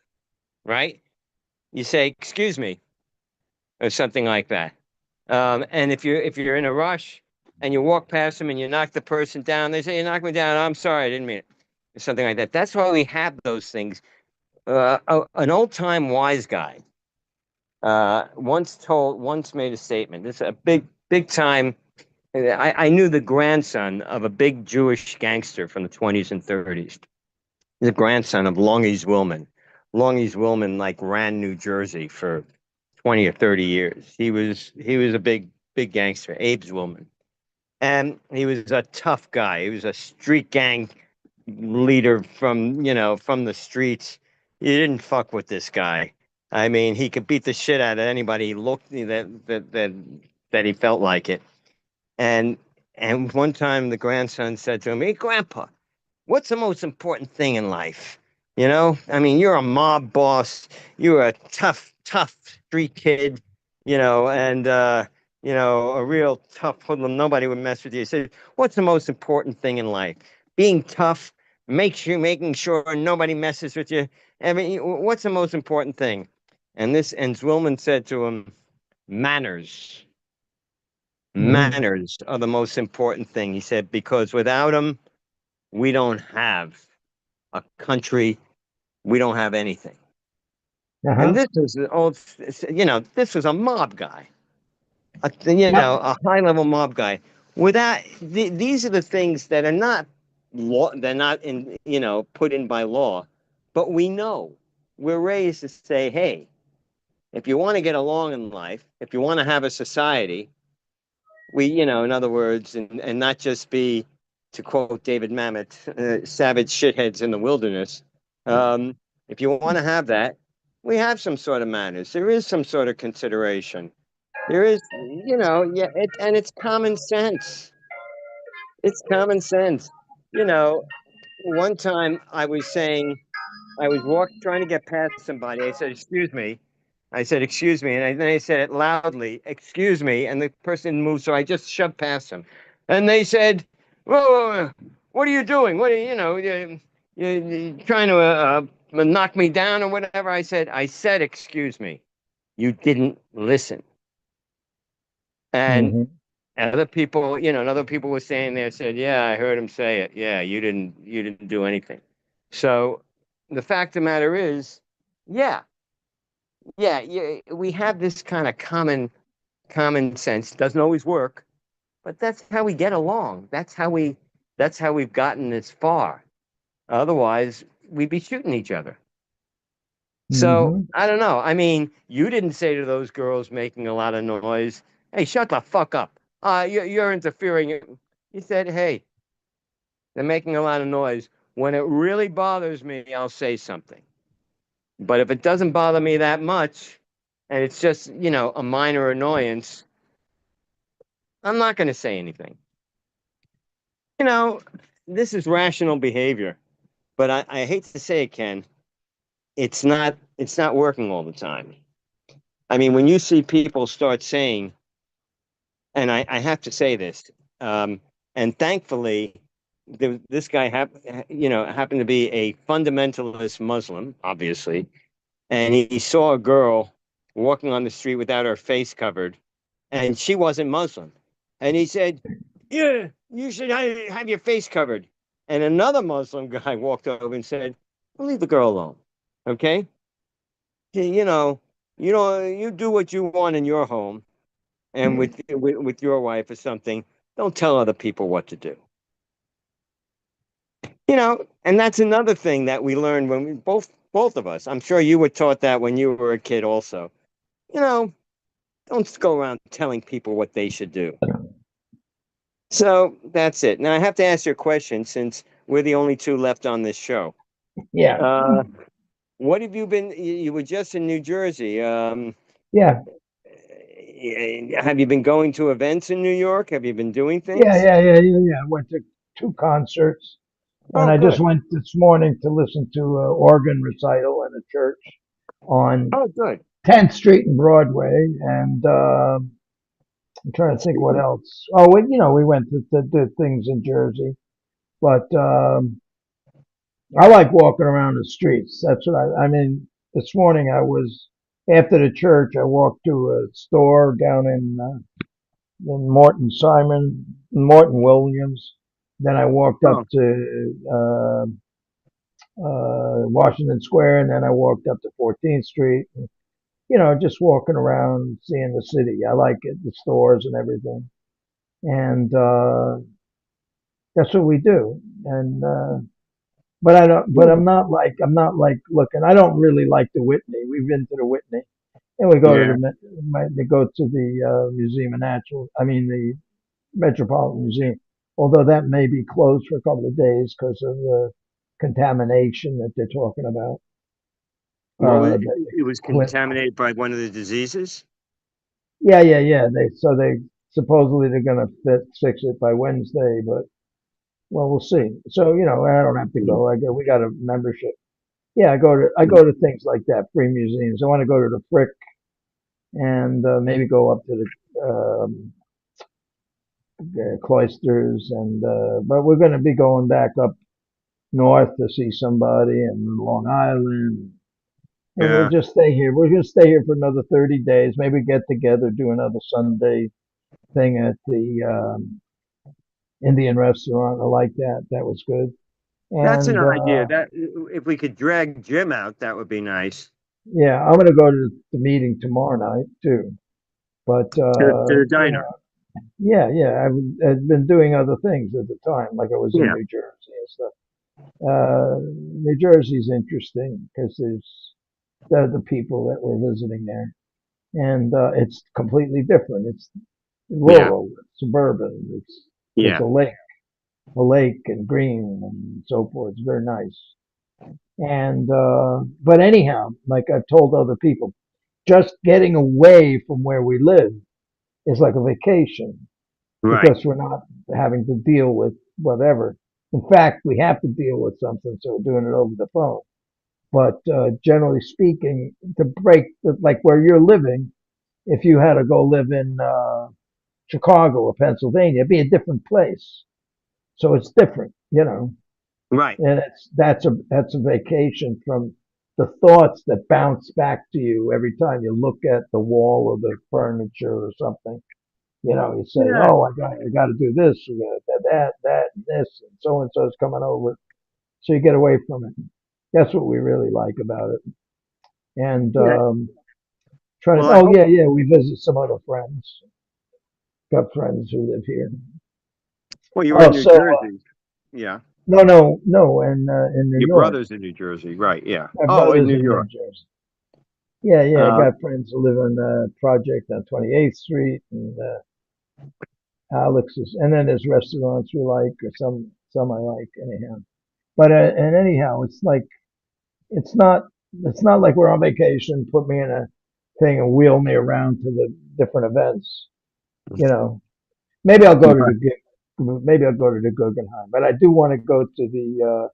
right? You say, "Excuse me," or something like that. And if you're in a rush and you walk past them and you knock the person down, they say, "You knocked me down. I'm sorry, I didn't mean it," or something like that. That's why we have those things. An old time wise guy once made a statement. This is a big time. I knew the grandson of a big Jewish gangster from the 20s and 30s. He's the grandson of Longies Willman. Longies Willman like ran New Jersey for 20 or 30 years. He was a big gangster, Abe's Willman. And he was a tough guy. He was a street gang leader from the streets. You didn't fuck with this guy. I mean, he could beat the shit out of anybody he looked that he felt like it. And and one time the grandson said to him, "Hey, Grandpa, what's the most important thing in life? I mean, you're a mob boss. You're a tough street kid, and a real tough hoodlum. Nobody would mess with you." He said, "What's the most important thing in life? Being tough, making sure nobody messes with you. I mean, what's the most important thing?" And Zwillman said to him, "Manners. mhm. Manners are the most important thing." He said, "Because without them, we don't have a country. We don't have anything." And Uh-huh. this was a mob guy, Yep. a high level mob guy. Without these are the things that are not law. They're not put in by law, but we know we're raised to say, hey, if you want to get along in life, if you want to have a society, in other words, and not just be, to quote David Mamet, savage shitheads in the wilderness. If you want to have that, we have some sort of manners. There is some sort of consideration. There is, yeah, and it's common sense. It's common sense. You know, One time I was trying to get past somebody. I said, "Excuse me." I said, "Excuse me," and then I said it loudly, "Excuse me," and the person moved, so I just shoved past them. And they said, "Whoa, whoa, whoa, what are you doing? What are you trying to knock me down or whatever?" I said, "Excuse me." You didn't listen. And Mhm. other people were saying there, said, "Yeah, I heard him say it. Yeah, you didn't do anything." So the fact of the matter is, yeah, yeah, we have this kind of common sense. Doesn't always work, but that's how we get along. That's how we've gotten this far. Otherwise, we'd be shooting each other. So Mhm. I don't know. I mean, you didn't say to those girls making a lot of noise, "Hey, shut the fuck up. You're interfering." You said, "Hey, they're making a lot of noise. When it really bothers me, I'll say something. But if it doesn't bother me that much, and it's just, a minor annoyance, I'm not going to say anything." You know, this is rational behavior, but I hate to say it, Ken, it's not working all the time. I mean, when you see people start saying, and I have to say this, and thankfully, this guy happened to be a fundamentalist Muslim, obviously, and he saw a girl walking on the street without her face covered, and she wasn't Muslim, and he said, "Yeah, you should have your face covered." And another Muslim guy walked over and said, "Well, leave the girl alone, okay? You know, you do what you want in your home." And with your wife or something, don't tell other people what to do. And that's another thing that we learned when both of us. I'm sure you were taught that when you were a kid also. Don't go around telling people what they should do. So that's it. Now I have to ask you a question since we're the only two left on this show. Yeah. What have you been? You were just in New Jersey. Yeah. Have you been going to events in New York? Have you been doing things? Yeah. I went to 2 concerts, and Oh, I just good. went this morning to listen to an organ recital in a church on Oh, good. 10th Street and Broadway, and I'm trying to think what else. Oh, we went to do things in Jersey, but I like walking around the streets. That's what I mean. This morning after the church, I walked to a store down in Morton Williams. Then I walked up Oh, to Washington Square, and then I walked up to 14th Street. And, just walking around, seeing the city. I like it, the stores and everything, and that's what we do. And but I don't. But I'm not like looking. I don't really like the Whitney. We've been to the Whitney, and we go to yeah. they go to the Museum of Natural. I mean the Metropolitan Museum, although that may be closed for a couple of days because of the contamination that they're talking about. What was That it was Clint, contaminated by one of the diseases? yeah. They supposedly they're gonna fix it by Wednesday, but well, we'll see. So I don't have to go. We got a membership. Yeah, I go to things like that, free museums. I want to go to the Frick and maybe go up to the cloisters, and but we're going to be going back up north to see somebody in Long Island, and we'll Yeah. just stay here. We're going to stay here for another 30 days. Maybe get together, do another Sunday thing at the Indian restaurant. I like that. That was good. That's an And idea. That if we could drag Jim out, that would be nice. yeah, I'm going to go to the meeting tomorrow night too. But To the diner. yeah. I've been doing other things at the time, like I was in Yeah. New Jersey and stuff. New Jersey's interesting because there's the people that were visiting there, and it's completely different. It's Yeah. rural, it's suburban. There's Yeah. a lake and green and so forth. It's very nice. And but anyhow, like I've told other people, just getting away from where we live is like a vacation Right. because we're not having to deal with whatever. In fact, we have to deal with something, so we're doing it over the phone. But generally speaking, to break like where you're living, if you had to go live in Chicago or Pennsylvania, it'd be a different place. So it's different. Right. And that's a vacation from the thoughts that bounce back to you every time you look at the wall or the furniture or something. You say, Yeah. "Oh, I got to do this, that, and this, and so is coming over." So you get away from it. That's what we really like about it. And Yeah. trying Well, to. I Oh hope. yeah. We visit some other friends. Got friends who live here. Well, you were Oh, in New so Jersey. Yeah. no, in New Your York. brother's in New Jersey. Right. Yeah. My Oh, in brother's New in New York. Jersey. Yeah. I Uh, got friends who live on Project on 28th Street, and Alex's, and then there's restaurants we like, or some I like anyhow. But and anyhow, it's not it's not like we're on vacation. Put me in a thing and wheel me around to the different events. You know, maybe I'll go to the maybe I'll go to the Guggenheim, but I do want to go to the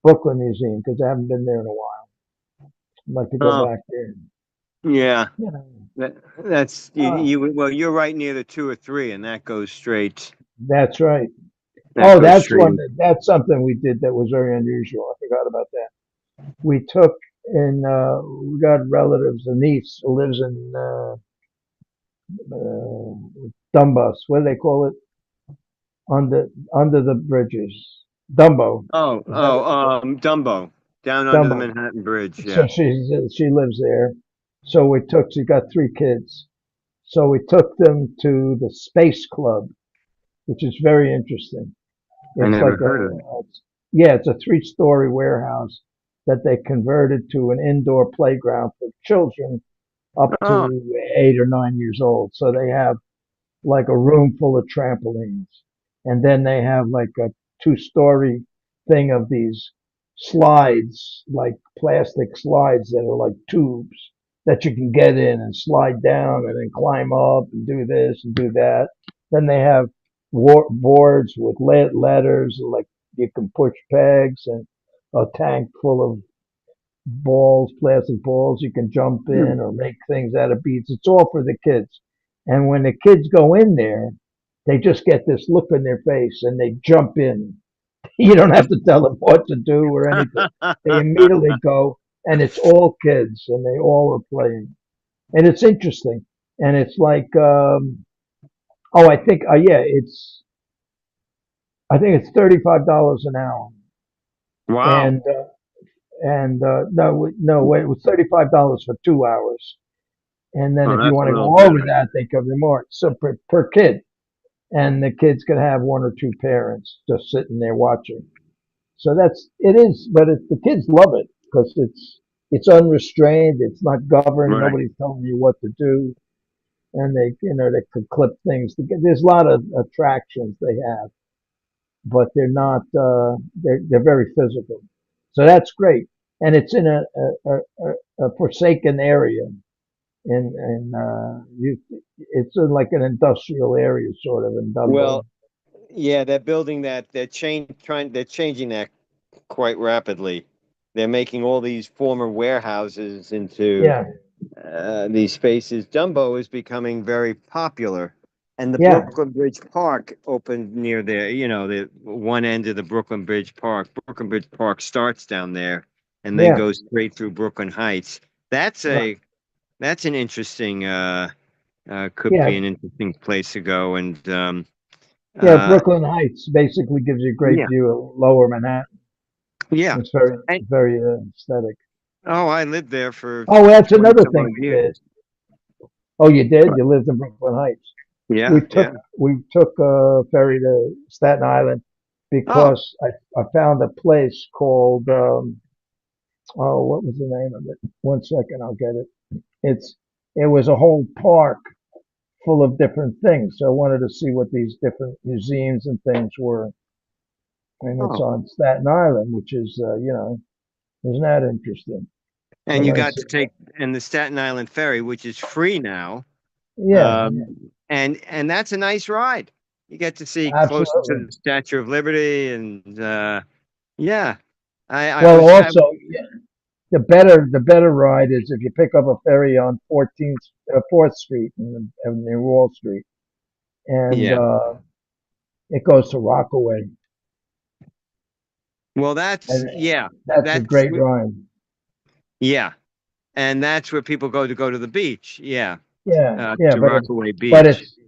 Brooklyn Museum because I haven't been there in a while. I'd like to go oh, back there. yeah. You know, That's Uh, well, you're right near the 2 or 3, and that goes straight. that's right. That Oh, goes that's straight. that's something we did that was very unusual. I forgot about that. We took we got relatives, a niece who lives in Dumbus. What do they call it? Under the bridges. Dumbo. Is that what they call Dumbo, down it? under the Dumbo. Manhattan Bridge. So Yeah. she lives there. So she got 3 kids. So we took them to the Space Club, which is very interesting. I It's never like heard of it. yeah, it's a 3-story warehouse that they converted to an indoor playground for children up Oh, to 8 or 9 years old. So they have like a room full of trampolines. And then they have like a 2-story thing of these slides, like plastic slides that are like tubes that you can get in and slide down and then climb up and do this and do that. Then they have boards with letters, like you can push pegs, and a tank full of balls, plastic balls you can jump hmm. in or make things out of beads. It's all for the kids. And when the kids go in there, they just get this look on their face and they jump in. You don't have to tell them what to do or anything. They immediately go, and it's all kids and they all are playing. And it's interesting. And it's like, oh, yeah, I think it's $35 an hour. Wow. And, no, wait, it was $35 for 2 hours. And then Oh, if you that's a want to little go over better. that, they cover more. So per kid, and the kids could have 1 or 2 parents just sitting there watching. So it is, but the kids love it because it's unrestrained. It's not governed. Right. Nobody's telling you what to do, and they could clip things. There's a lot of attractions they have, but they're not. They're very physical. So that's great, and it's in a forsaken area it's in like an industrial area sort of in Dumbo. Well, yeah, they're building that. They're changing that quite rapidly. They're making all these former warehouses into Yeah, these spaces. Dumbo is becoming very popular, and the yeah, Brooklyn Bridge Park opened near there. The one end of the Brooklyn Bridge Park. Brooklyn Bridge Park starts down there, and then yeah, goes straight through Brooklyn Heights. That's right. a that's an interesting. Could Yeah, be an interesting place to go, and yeah. uh, Brooklyn Heights basically gives you a great yeah, view of Lower Manhattan. yeah. It's very, And very aesthetic. oh, I lived there for Oh, that's 20 another some thing odd we years. did. Oh, you did? You lived in Brooklyn Heights. We Yeah, took yeah. we took a ferry to Staten Island Oh, because I found a place called oh, what was the name of it? 1 second, I'll get it. It was a whole park full of different things. So I wanted to see what these different museums and things were. And it's oh. on Staten Island, which is, isn't that interesting? So And you let me got see. to take and the Staten Island ferry, which is free now. Yeah, Um, and that's a nice ride. You get to see closer to absolutely. the Statue of Liberty, and yeah, I Well, was I, also, yeah, the better ride is if you pick up a ferry on 4th Street and near Wall Street, and yeah. it goes to Rockaway, Well, and that's a that's great ride. yeah, and that's where people go to the beach. Yeah, Yeah, yeah, to but Rockaway but Beach. it's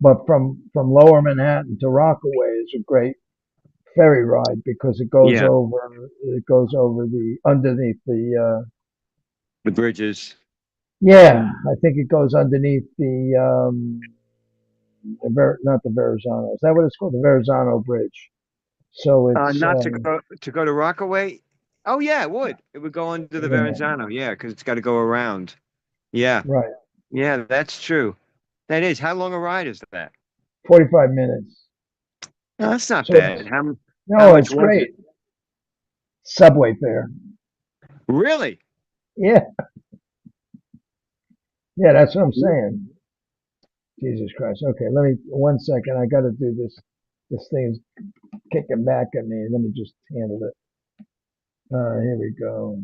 but from Lower Manhattan to Rockaway is a great ferry ride because Yeah, it goes over the underneath the bridges. yeah, I think it goes underneath not the Verrazano. Is that what it's called? The Verrazano Bridge. So it's Not to go to Rockaway. Oh yeah, it would. It would go under the yeah, Verrazano. Yeah, because it's got to go around. Yeah, right. yeah, that's true. That is. How long a ride is that? 45 minutes. No, that's not So bad. How no, much it's was great. it? Subway fare. Really? Yeah, yeah, that's what I'm saying. Jesus Christ. Okay, let me 1 second. I got to do this. This thing's kicking back at me. Let me just handle it. Here we go.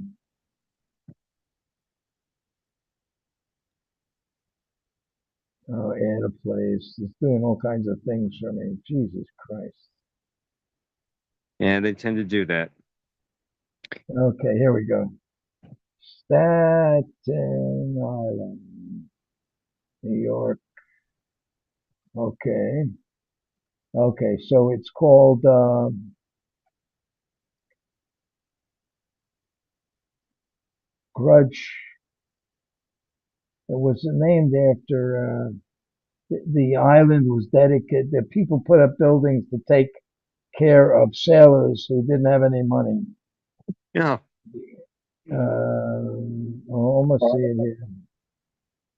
Oh, add a place. It's doing all kinds of things for me. Jesus Christ. Yeah, they tend to do that. Okay, here we go. Staten Island, New York. Okay. Okay, so it's called Grudge. It was named after the island was dedicated. The people put up buildings to take care of sailors who didn't have any money. Yeah. I'll almost see it here.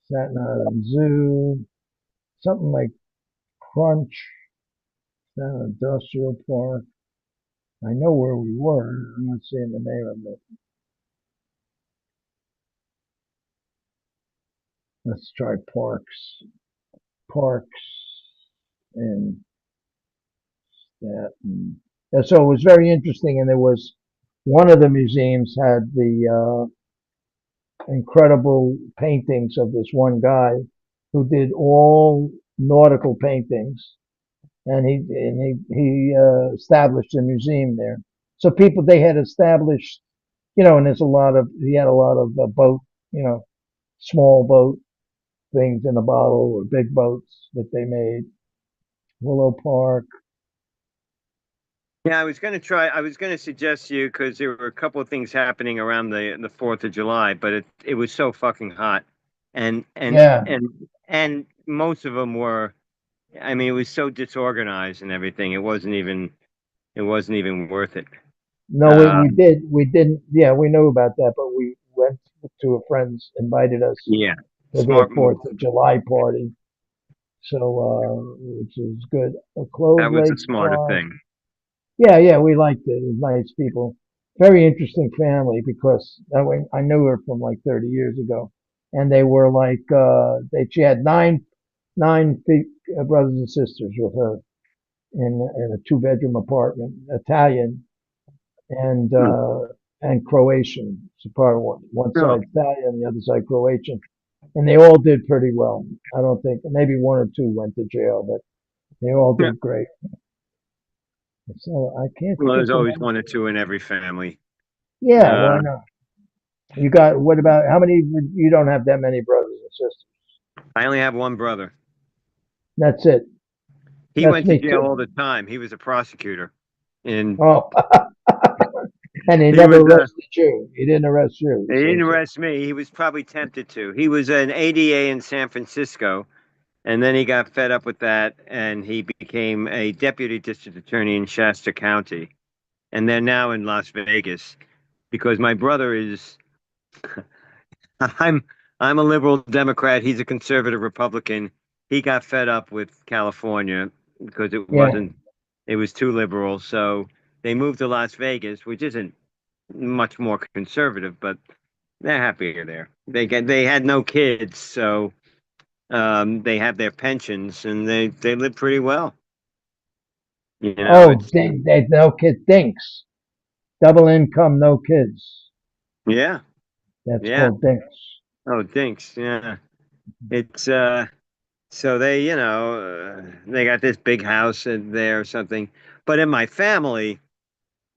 Staten Island Zoo, something like Crunch, Industrial Park. I know where we were. I'm not seeing the name of it. Let's try Parks. Parks in Staten. And so it was very interesting, and there was one of the museums had the incredible paintings of this one guy who did all nautical paintings, and he established a museum there. So people they had established, and there's a lot of he had a lot of boat, small boat things in a bottle or big boats that they made. Willow Park. Yeah, I was gonna suggest you because there were a couple of things happening around the 4th of July, but it was so fucking hot. And and Yeah. and and most of them were, I mean, it was so disorganized and everything. It wasn't even worth it. No, Um, we didn't. Yeah, we knew about that, but we went to a friend's invited us yeah, to their smart move. 4th of July party. So, which is good. A That Clove was the Lake smartest Park. thing. Yeah, yeah, we liked it. It was nice people. Very interesting family because I knew her from like 30 years ago, and they were like she had nine brothers and sisters with her in a two-bedroom apartment, Italian and Hmm. Croatian. So part of one Oh, side Italian, the other side Croatian, and they all did pretty well. I don't think maybe one or two went to jail, but they all yeah. did great. So I can't Well, there's think of always any. one or two in every family. Yeah, well, Uh, I know. You got what about how many? You don't have that many brothers and sisters. I only have one brother. That's it. He That's went to me jail too. all the time. He was a prosecutor, and Oh, and he he never was arrested you. He didn't arrest you. he So, didn't arrest me. He was probably tempted to. He was an ADA in San Francisco, and then he got fed up with that, and he became a deputy district attorney in Shasta County, and they're now in Las Vegas because my brother is. I'm I'm a liberal Democrat. He's a conservative Republican. He got fed up with California because yeah. it was too liberal. So they moved to Las Vegas, which isn't much more conservative, but they're happier there. They had no kids, so they have their pensions and they live pretty well. Oh, It's they no kid dinks. Double income, no kids. yeah, That's yeah. called dinks. Oh, thanks. Yeah. It's so they got this big house in there or something. But in my family,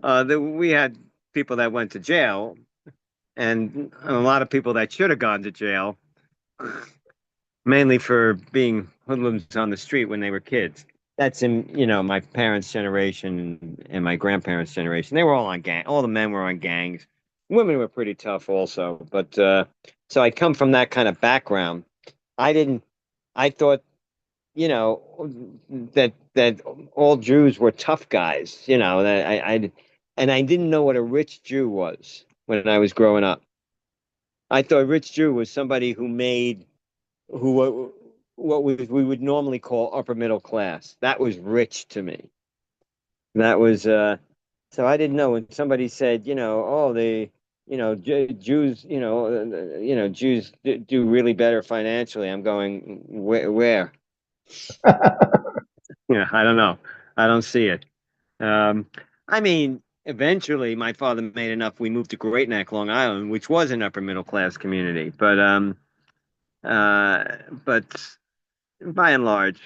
we had people that went to jail and a lot of people that should have gone to jail, mainly for being hoodlums on the street when they were kids. That's in, my parents' generation and my grandparents' generation. They were all on gang. All the men were on gangs. Women were pretty tough also. But so I come from that kind of background. I didn't. I thought that all Jews were tough guys. That and I didn't know what a rich Jew was when I was growing up. I thought a rich Jew was somebody who made what we would normally call upper middle class. That was rich to me. That was so I didn't know when somebody said, oh, Jews, Jews do really better financially. I'm going, where? I don't know. I don't see it. Um, I mean, eventually my father made enough. We moved to Great Neck, Long Island, which was an upper middle class community. But by and large,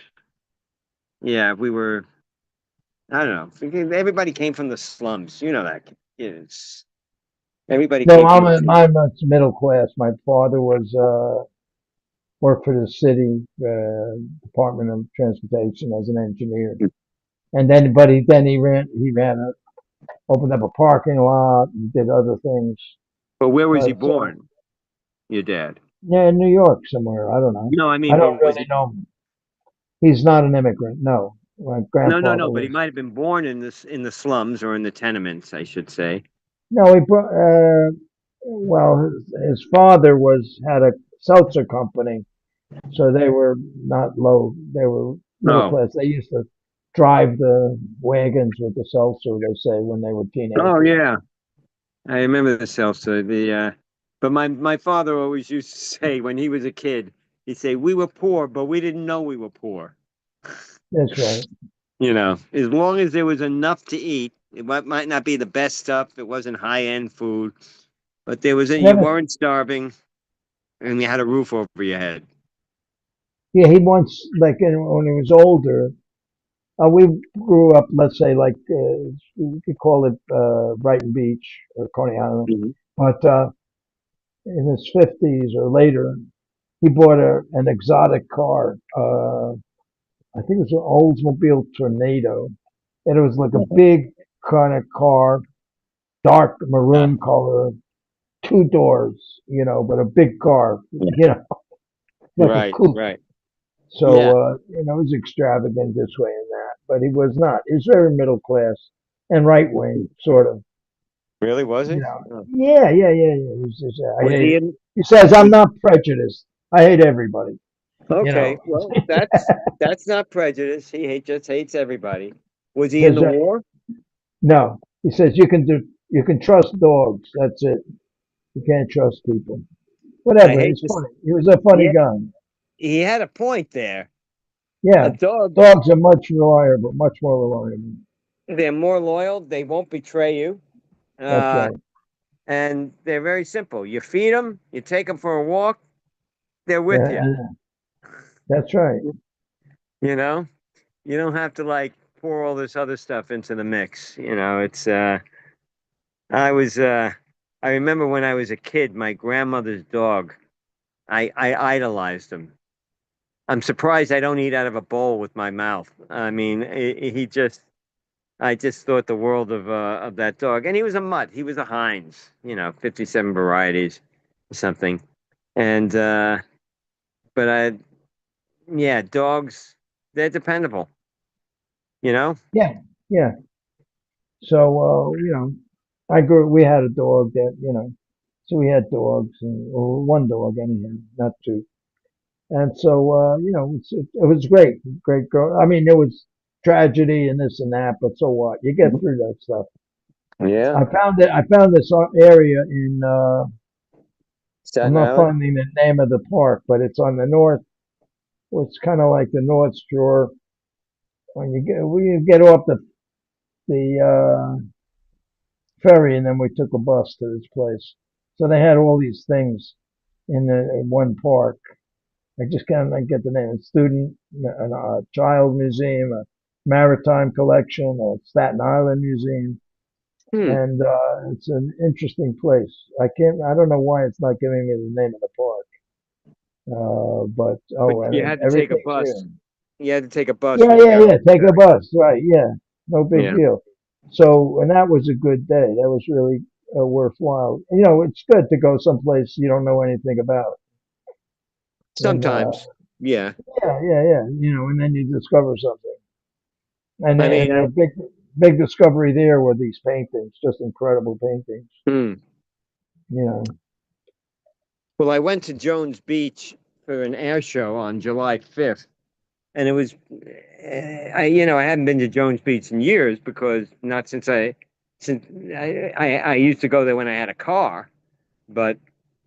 yeah, we were. I don't know. Everybody came from the slums. You know that. It's everybody No, came from the slums. I'm a middle class. My father was worked for the city Department of Transportation as an engineer, and then he ran opened up a parking lot and did other things. But where was he But born? Your dad? yeah, in New York somewhere. I don't know. No, I I mean, don't but was really he? know. He's not an immigrant. No, my No, no, grandfather no. But he was. might have been born in the slums or in the tenements, I should say. No, he brought. Well, his father had a seltzer company, so they were not low. They were middle Oh, class. They used to drive the wagons with the seltzer. They say when they were oh teenagers. yeah. I remember the seltzer. But my father always used to say when he was a kid, he'd say, "We were poor, but we didn't know we were poor." That's right. You know, as long as there was enough to eat, it might not be the best stuff. It wasn't high end food, but you Never. weren't starving, and you had a roof over your head. Yeah, he once when he was older. We grew up, let's say, like we could call it Brighton Beach or Coney Island, Hmm. but in his 50s or later, he bought an exotic car. I think it was an Oldsmobile Tornado, and it was like a big kind of car, dark maroon color, two doors, but a big car, like a Right, coupe. right. So, Yeah. it was extravagant this way and that, but he was not. He was very middle class and right wing, sort of. Really, was he? Oh. Yeah, yeah, yeah, yeah. He says, I Was hate he it. in? He says, I'm Was, not prejudiced. I hate everybody, you know. okay, well, that's not prejudice. Just hates everybody. Was he in Says, the war? no. He says, you can trust dogs. That's it. You can't trust people. I Whatever. hate He's this. funny. He was a funny Yeah, guy. he had a point there. A Yeah. dog, Dogs are much more reliable. they're more loyal. They won't betray you. That's Uh, right. and they're very simple. You feed them, you take them for a walk, they're with Yeah, you. that's right. You know, you don't have to like pour all this other stuff into the mix. I was, I remember when I was a kid, my grandmother's dog, I idolized him. I'm surprised I don't eat out of a bowl with my mouth. I mean, I just thought the world of that dog. And he was a mutt. He was a Heinz, 57 varieties or something. And, but yeah, dogs, they're dependable, you know? Yeah, yeah. So, we had a dog so we had dogs, or one dog anyhow, not two. And so, it was great, great girl. I mean, there was tragedy and this and that, but so what? You get through that stuff. Yeah. I found this area I'm Staten not Island? finding the name of the park, but it's on the north. Well, it's kind of like the North Shore. When you get off the ferry, and then we took a bus to this place. So they had all these things in one park. I just can't get the name. A child museum, a maritime collection, a Staten Island museum, Hmm. and it's an interesting place. I don't know why it's not giving me the name of the park. But But you and had to take a everything's here. bus. You had to take a bus Yeah, when you yeah, got off yeah. the Take a ferry. bus, right? Yeah, no big Yeah. deal. So, and that was a good day. That was really worthwhile. It's good to go someplace you don't know anything about, and Sometimes. Yeah. yeah, yeah, yeah. And then you discover something. I And mean, a big discovery there were these paintings, just incredible paintings. hmm. You know, Well, I went to Jones Beach for an air show on July 5th, and it was, I hadn't been to Jones Beach in years because not since I used to go there when I had a car, but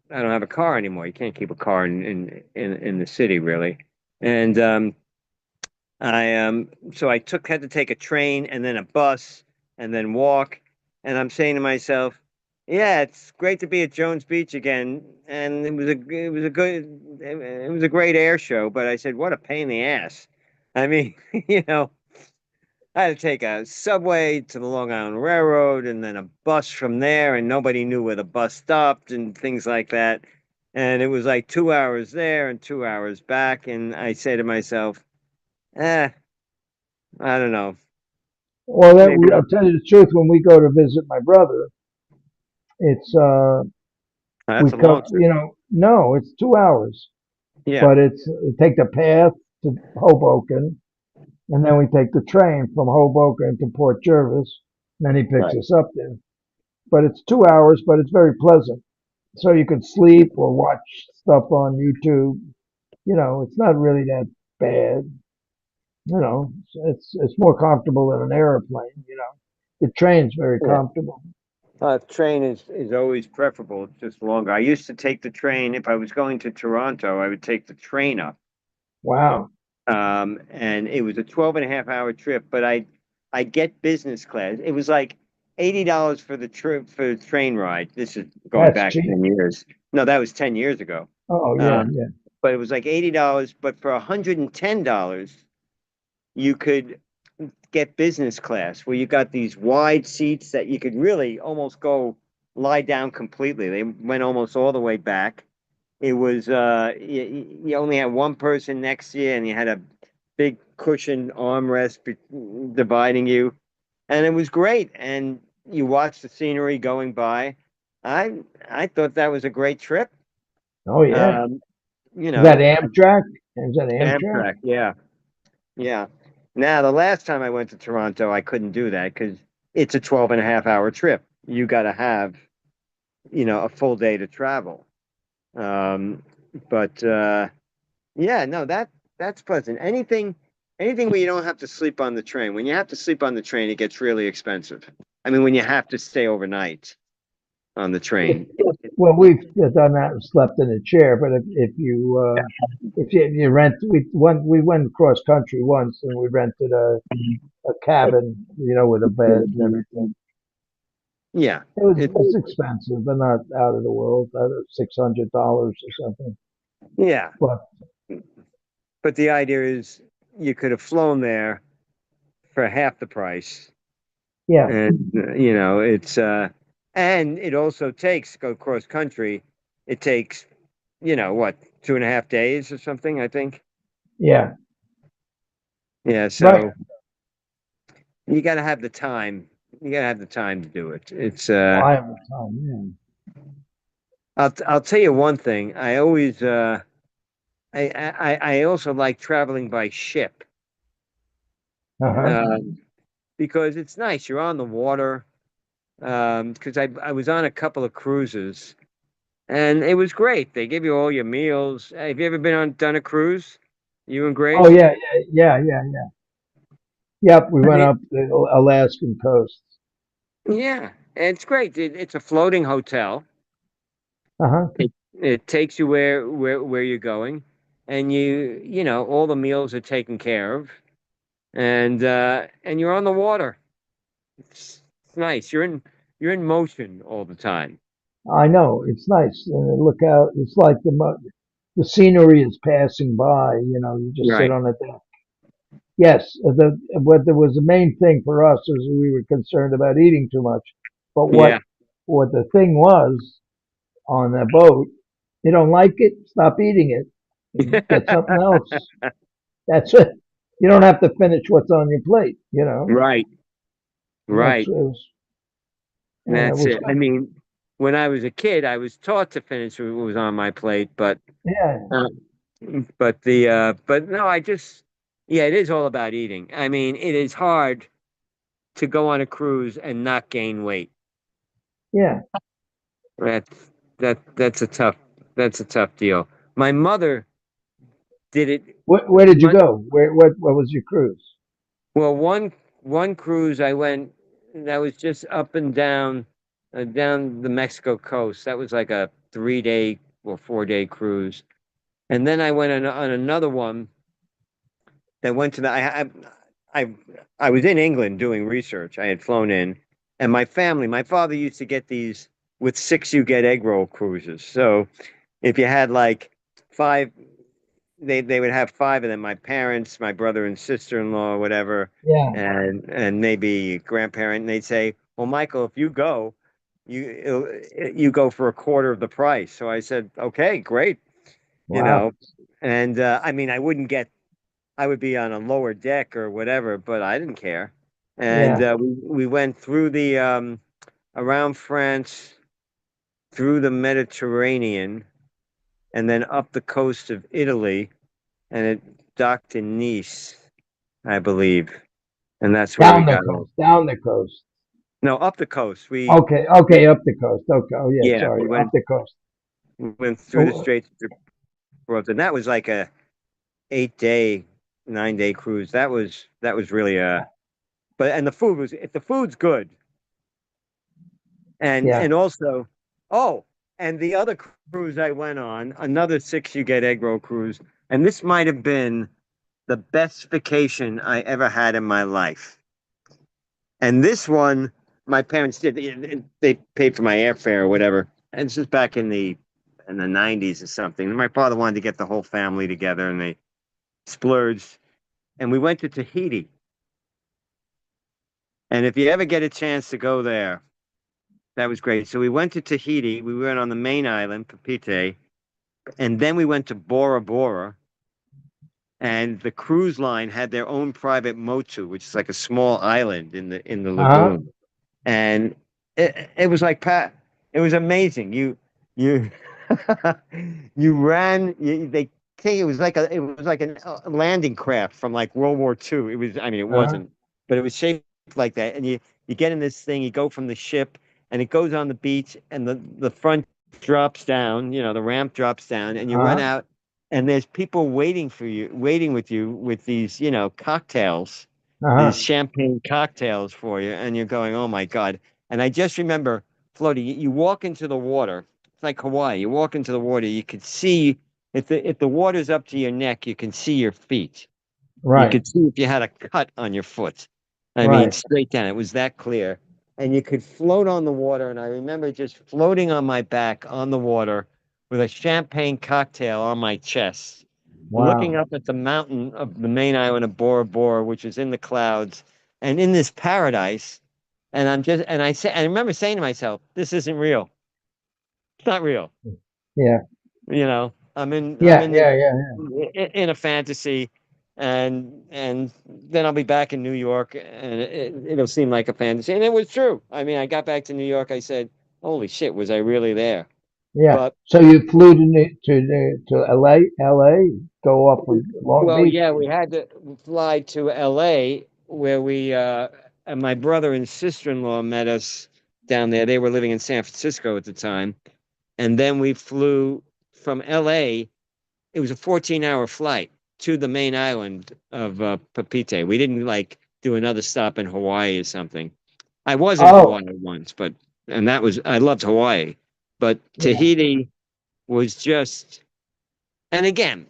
I don't have a car anymore. You can't keep a car in the city really. And so had to take a train and then a bus and then walk. And I'm saying to myself, Yeah, it's great to be at Jones Beach again, and it was a great air show. But I said, what a pain in the ass. I mean, I had to take a subway to the Long Island Railroad and then a bus from there, and nobody knew where the bus stopped and things like that. And it was like 2 hours there and 2 hours back. And I say to myself, eh, I don't know, Well, maybe I'll tell you the truth. When we go to visit my brother, it's we that's a come. long trip. No, it's 2 hours, Yeah, but it's take the path to Hoboken, and then we take the train from Hoboken to Port Jervis. And then he picks right. us up there. But it's 2 hours, but it's very pleasant. So you could sleep or watch stuff on YouTube. It's not really that bad. It's more comfortable than an airplane. The train's very Yeah. comfortable. Train is always preferable. It's just longer. I used to take the train. If I was going to Toronto, I would take the train up. Wow. And it was a 12 and a half hour trip, but I get business class. It was like $80 for the trip for the train ride. This is going That's back cheap. 10 years. No, that was 10 years ago. Oh, yeah, Um, yeah. but it was like $80, but for $110, you could get business class where you got these wide seats that you could really almost go lie down completely. They went almost all the way back. It was you only had one person next to you, and you had a big cushion armrest dividing you, and it was great. And you watched the scenery going by. I thought that was a great trip. Oh, yeah. Um, you Is that know, Amtrak? Is that Amtrak? Amtrak, yeah, yeah. Now the last time I went to Toronto, I couldn't do that because it's a 12 and a half hour trip. You got to have, a full day to travel. Um, but Yeah, no, that's pleasant. Anything where you don't have to sleep on the train. When you have to sleep on the train, it gets really expensive. I mean, when you have to stay overnight on the If, train. well, we've done that and slept in a chair, but if you rent, we went cross country once and we rented a cabin, with a bed and everything. Yeah, It's expensive, but not out of the world. $600 or something. yeah. But But the idea is you could have flown there for half the price, yeah, and and it also takes go cross country. It takes what 2.5 days or something. I think. yeah, Yeah, right. so you got to have the time. You got to have the time to do it. It's Well, I have the time. I'll tell you one thing. I always I also like traveling by ship Yeah. Uh-huh. because it's nice. You're on the water. Because I was on a couple of cruises and it was great. They give you all your meals. Have you ever been on done a cruise? You and Oh, Grace? yeah, yeah, yeah, yeah, yeah. Yep, we I went mean, up the Alaskan coast. yeah, it's great. It's a floating hotel. Uh-huh. It takes you where you're going, and all the meals are taken care of, and you're on the water. It's nice. You're in motion all the time. I know it's nice. Look out! It's like the scenery is passing by. You just sit Right. on it. Yes, what there was the main thing for us is we were concerned about eating too much. But Yeah. what the thing was on the boat, you don't like it, stop eating it. Get something else. That's it. You don't have to finish what's on your plate. Right. That's Right. it was, and it That's was it. I good. mean, when I was a kid, I was taught to finish what was on my plate, Yeah, uh, but no, yeah, it is all about eating. I mean, it is hard to go on a cruise and not gain weight. yeah. That's that's a tough deal. My mother did it Where did you one go? What was your cruise? well one cruise I went that was just up and down the Mexico coast. That was like a 3 day or 4 day cruise. And then I went on another one that went to the I I was in England doing research. I had flown in, and my father used to get these. with 6 you get egg roll cruises. So if you had like 5, they would have 5 of them. My parents, my brother and sister-in-law, whatever, Yeah. and maybe a grandparent. And they'd say, "Well, Michael, if you go, you go for a quarter of the price." So I said, "Okay, great," you Wow. know. And I mean, I would be on a lower deck or whatever, but I didn't care. And Yeah. we went through the around France, through the Mediterranean, and then up the coast of Italy, and it docked in Nice, I believe, and that's where we Down the got off. coast. Down the coast. No, up the coast. Okay. We Okay. Up the coast. Okay. Oh yeah. yeah, Sorry. Up the coast. we went through the Oh, Straits of Gibraltar, and that was like a 8-day, 9-day cruise. That was really but and the food was if the food's good, and yeah. and also, oh, and the other cruise I went on, another 6 you get egg roll cruise, and this might have been the best vacation I ever had in my life. And this one, my parents did. They paid for my airfare or whatever. And this is back in the 90s or something. And my father wanted to get the whole family together, and they splurged. And we went to Tahiti. And if you ever get a chance to go there, that was great. So we went to Tahiti. We went on the main island, Papeete, and then we went to Bora Bora. And the cruise line had their own private motu, which is like a small island in the Uh huh. lagoon. And it was like it was amazing. You you ran. They came. It was like a landing craft from like World War II. It was. I mean, it Uh huh. wasn't, but it was shaped like that. And you get in this thing. You go from the ship, and it goes on the beach, and the front drops down. The ramp drops down, and you Uh run huh. out, and there's people waiting for you, waiting with you with these cocktails, Uh huh. these champagne cocktails for you, and you're going, oh my God. And I just remember floating. You walk into the water. It's like Hawaii. You walk into the water, you could see if the water's up to your neck, you can see your feet. You Right. could see if you had a cut on your foot. I mean, Right. straight down. It was that clear. And you could float on the water. And I remember just floating on my back on the water with a champagne cocktail on my chest, looking Wow. up at the mountain of the main island of Bora Bora, which is in the clouds, and in this paradise. And I remember saying to myself, this isn't real. It's not real. Yeah. I'm in I'm Yeah. in Yeah. Yeah. in a fantasy, and then I'll be back in New York, and it'll seem like a fantasy, and it was true. I mean, I got back to New York, I said, "Holy shit, was I really there?" Yeah. But So you flew to LA, go up from Long well, Beach. yeah, we had to fly to L.A. where we and my brother and sister-in-law met us down there. They were living in San Francisco at the time, and then we flew from L.A. It was a 14-hour flight to the main island of Papeete. We didn't like do another stop in Hawaii or something. I was in Oh. Hawaii once, and I loved Hawaii, but Yeah. Tahiti was just, and again,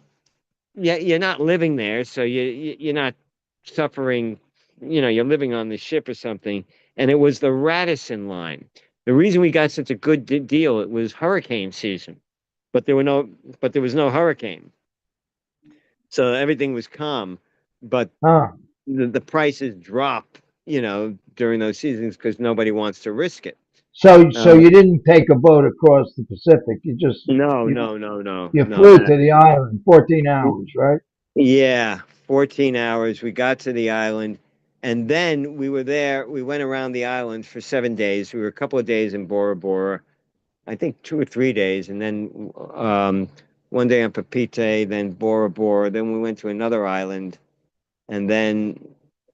yeah, you're not living there, so you're not suffering. You're living on the ship or something, and it was the Radisson line. The reason we got such a good deal, it was hurricane season, but there was no hurricane. So everything was calm, but Huh. the prices drop, during those seasons because nobody wants to risk it. So Uh, you didn't take a boat across the Pacific. no, You no, no, no, you no. flew to the island, 14 hours, right? Yeah, 14 hours. We got to the island, and then we were there. We went around the island for 7 days. We were a couple of days in Bora Bora, I think 2 or 3 days, and then one day on Papeete, then Bora Bora. Then we went to another island, and then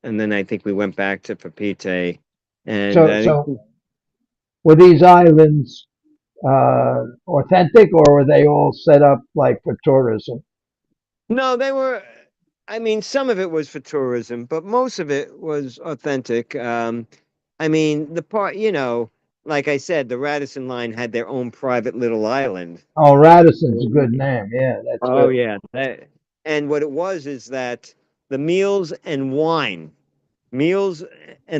I think we went back to Papeete, and So I think so were these islands authentic, or were they all set up like for tourism? no, they were. I mean, some of it was for tourism, but most of it was authentic. I mean, the part, like I said, the Radisson line had their own private little island. Oh, Radisson's a good name. Yeah, that's Oh good. yeah, and what it was is that the meals and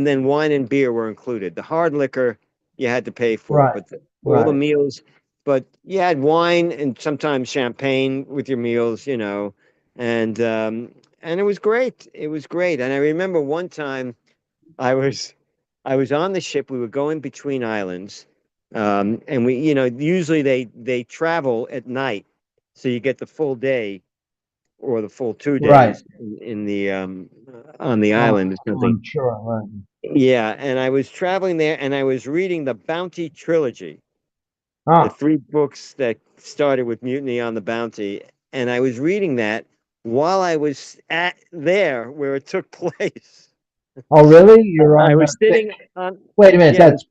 then wine and beer were included. The hard liquor you had to pay for, Right. but all the Right. meals, but you had wine and sometimes champagne with your meals, you know, and and it was great. It was great. And I remember one time I was I was on the ship. We were going between islands, and we, you know, usually they travel at night, so you get the full day or the full two Right. days in the on the island or something. I'm sure. Right. Yeah, and I was traveling there, and I was reading the Bounty trilogy, the Ah. three books that started with Mutiny on the Bounty, and I was reading that while I was at there where it took place. Oh, really? You're I on was sitting on, wait a minute. yeah, That's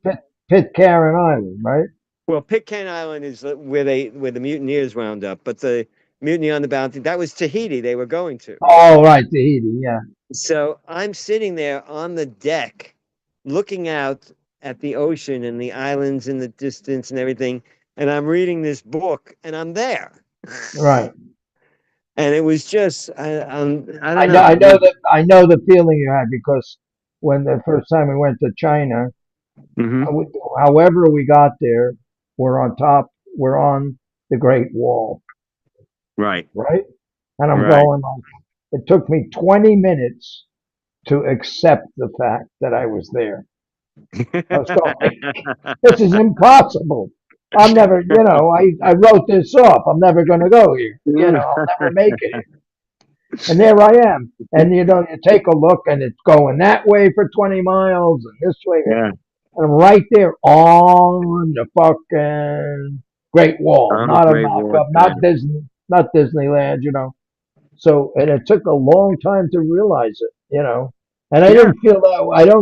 Pitcairn Island, right? well, Pitcairn Island is where the mutineers wound up, but the Mutiny on the Bounty, that was Tahiti they were going to. Oh, right, Tahiti. Yeah. So I'm sitting there on the deck, looking out at the ocean and the islands in the distance and everything, and I'm reading this book, and I'm there. Right. And it was just, I I don't know. know. I know that. I know the feeling you had because when the first time we went to China, Hmm. we- however we got there, we're on top. We're on the Great Wall, Right, right? And I'm right. going like, it took me 20 minutes to accept the fact that I was there. I was going, this is impossible. I'm never, I wrote this off. I'm never going to go here. I'll never make it here. And there I am. And you take a look and it's going that way for 20 miles and this way. Yeah, And I'm right there on the fucking Great Wall. on the Not a Great Wall of mock-up, China. not Disneyland. So, and it took a long time to realize it. And Yeah, I don't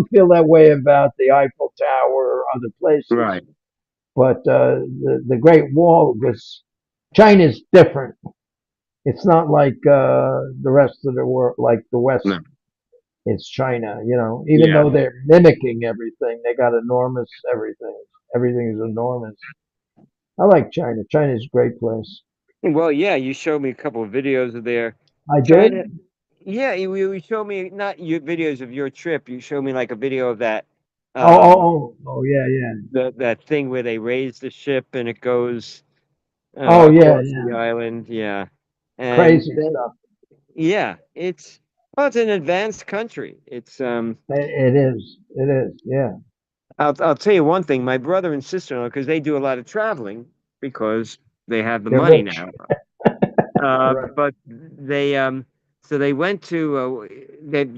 feel that way about the Eiffel Tower or other places. right. But the Great Wall was China's different. It's not like the rest of the world, like the West. No. It's China. Even Yeah. though they're mimicking everything, they got enormous everything. Everything is enormous. I like China. China's a great place. Well, yeah, you showed me a couple of videos of there. I did. China, yeah, you showed me not your videos of your trip. You showed me like a video of that, Oh, um, yeah, yeah. that thing where they raise the ship and it goes Oh, yeah, across yeah. the island. Yeah, and Crazy then stuff. yeah, it's an advanced country. It is. It is. Yeah. I'll tell you one thing. My brother and sister-in-law, because they do a lot of traveling because they have the They're money rich. now. Right. But so they went to,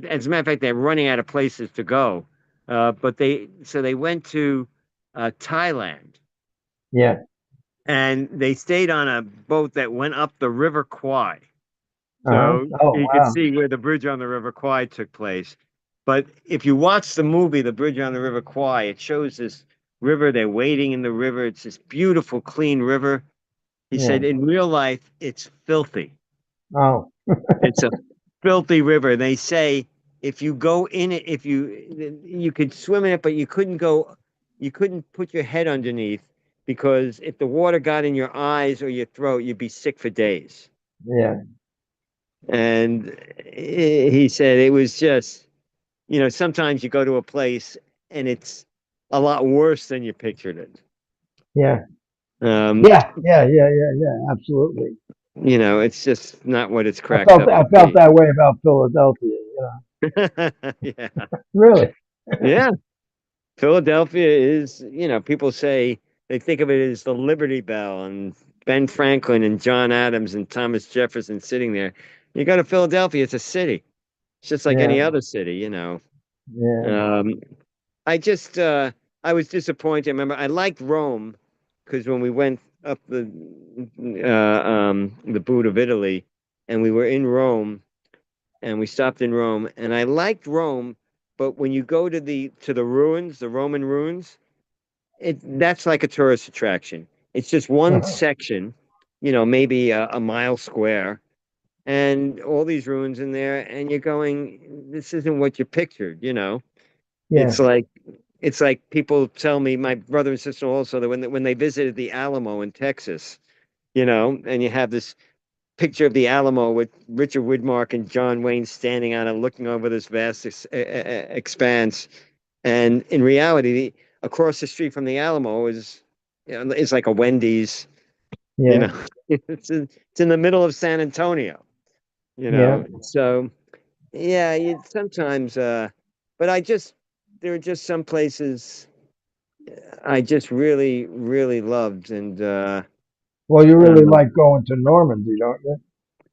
as a matter of fact, they're running out of places to go. So they went to Thailand Yeah. and they stayed on a boat that went up the River Kwai. Uh-huh. So Oh, you could wow. see where the bridge on the River Kwai took place. But if you watch the movie, The Bridge on the River Kwai, it shows this river. They're wading in the river. It's this beautiful, clean river. He Yeah. said, in real life, it's filthy. Oh, It's a filthy river. They say if you go in it, if you could swim in it, but you couldn't put your head underneath because if the water got in your eyes or your throat, you'd be sick for days. yeah. And he said it was just, sometimes you go to a place and it's a lot worse than you pictured it. Yeah. Um, Yeah. Yeah. Yeah. Yeah. Yeah. Absolutely. it's just not what it's I cracked felt up I to felt be. that way about Philadelphia. Yeah. Really. Yeah. Philadelphia is, people say they think of it as the Liberty Bell and Ben Franklin and John Adams and Thomas Jefferson sitting there. You go to Philadelphia, it's a city. It's just like any Yeah. other city. Yeah. Um, I just, I was disappointed. Remember, I liked Rome because when we went up the boot of Italy and we were in Rome and we stopped in Rome and I liked Rome, but when you go to the ruins, the Roman ruins, that's like a tourist attraction. It's just one section, maybe a mile square, and all these ruins in there, and you're going, this isn't what you pictured. Yeah. It's like it's like people tell me, my brother and sister also, that when they visited the Alamo in Texas, and you have this picture of the Alamo with Richard Widmark and John Wayne standing on it, looking over this vast expanse, and in reality, across the street from the Alamo is it's like a Wendy's, you Yeah, know, it's in the middle of San Antonio, you yeah. know. So yeah, sometimes, but there are just some places I just really, really loved. And Well, you really um, like going to Normandy, don't you?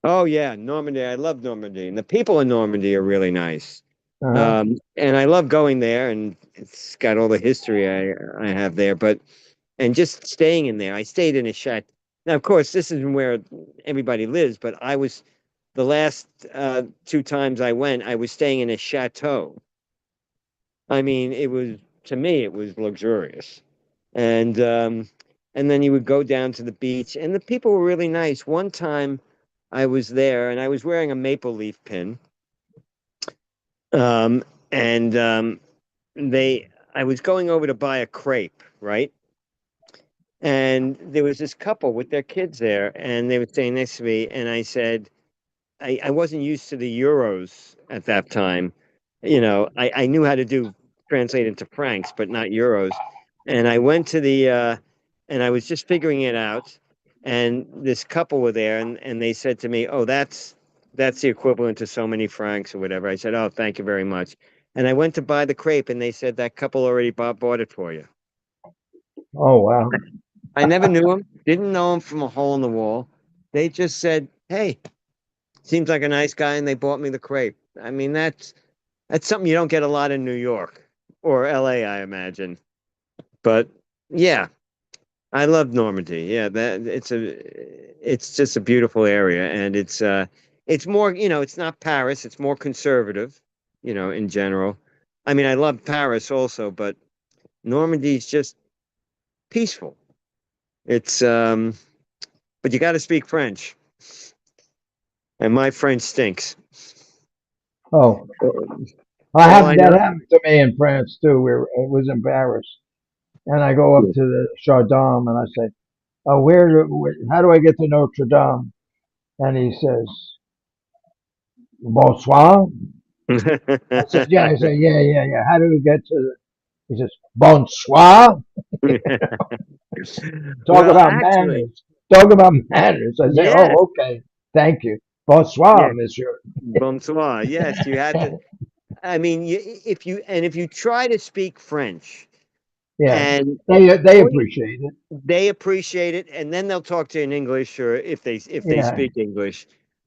oh yeah, Normandy. I love Normandy, and the people in Normandy are really nice. Uh-huh. And I love going there, and it's got all the history I have there. But and just staying in there, I stayed in a shack. Now, of course, this isn't where everybody lives, but I was the last two times I went, I was staying in a chateau. I mean, it was to me, it was luxurious. And and then you would go down to the beach, and the people were really nice. One time I was there, and I was wearing a maple leaf pin. Um, and they, I was going over to buy a crepe, right? And there was this couple with their kids there, and they were staying next to me. And I said, I wasn't used to the euros at that time. You know, I knew how to do translate into francs, but not euros. And I went to and I was just figuring it out. And this couple were there, and they said to me, "Oh, that's the equivalent to so many francs or whatever." I said, "Oh, thank you very much." And I went to buy the crepe, and they said that couple already bought it for you. Oh, wow. I never knew him, didn't know him from a hole in the wall. They just said, "Hey, seems like a nice guy," and they bought me the crepe. I mean, that's something you don't get a lot in New York or LA, I imagine. But yeah, I love Normandy. Yeah, that it's just a beautiful area, and it's more, you know, it's not Paris, it's more conservative, you know, in general. I mean, I love Paris also, but Normandy's just peaceful. It's but you got to speak French, and my French stinks. Oh, All I that know. happened to me in France too. Where it was in Paris, and I go up to the Chardin and I say, "Oh, how do I get to Notre Dame?" And he says, "Bonsoir." I said, "Yeah." I said, "Yeah, yeah, yeah. How do we get to the?" He says, "Bonsoir." Talk Well, about actually, manners. Talk about manners. I say, yeah, "Oh, okay. Thank you. Bonsoir, yeah. monsieur." Bonsoir. Yes, you had to. I mean, if you try to speak French, Yeah, and they all you appreciate it. they appreciate it, and then they'll talk to you in English, or if they Yeah. speak English,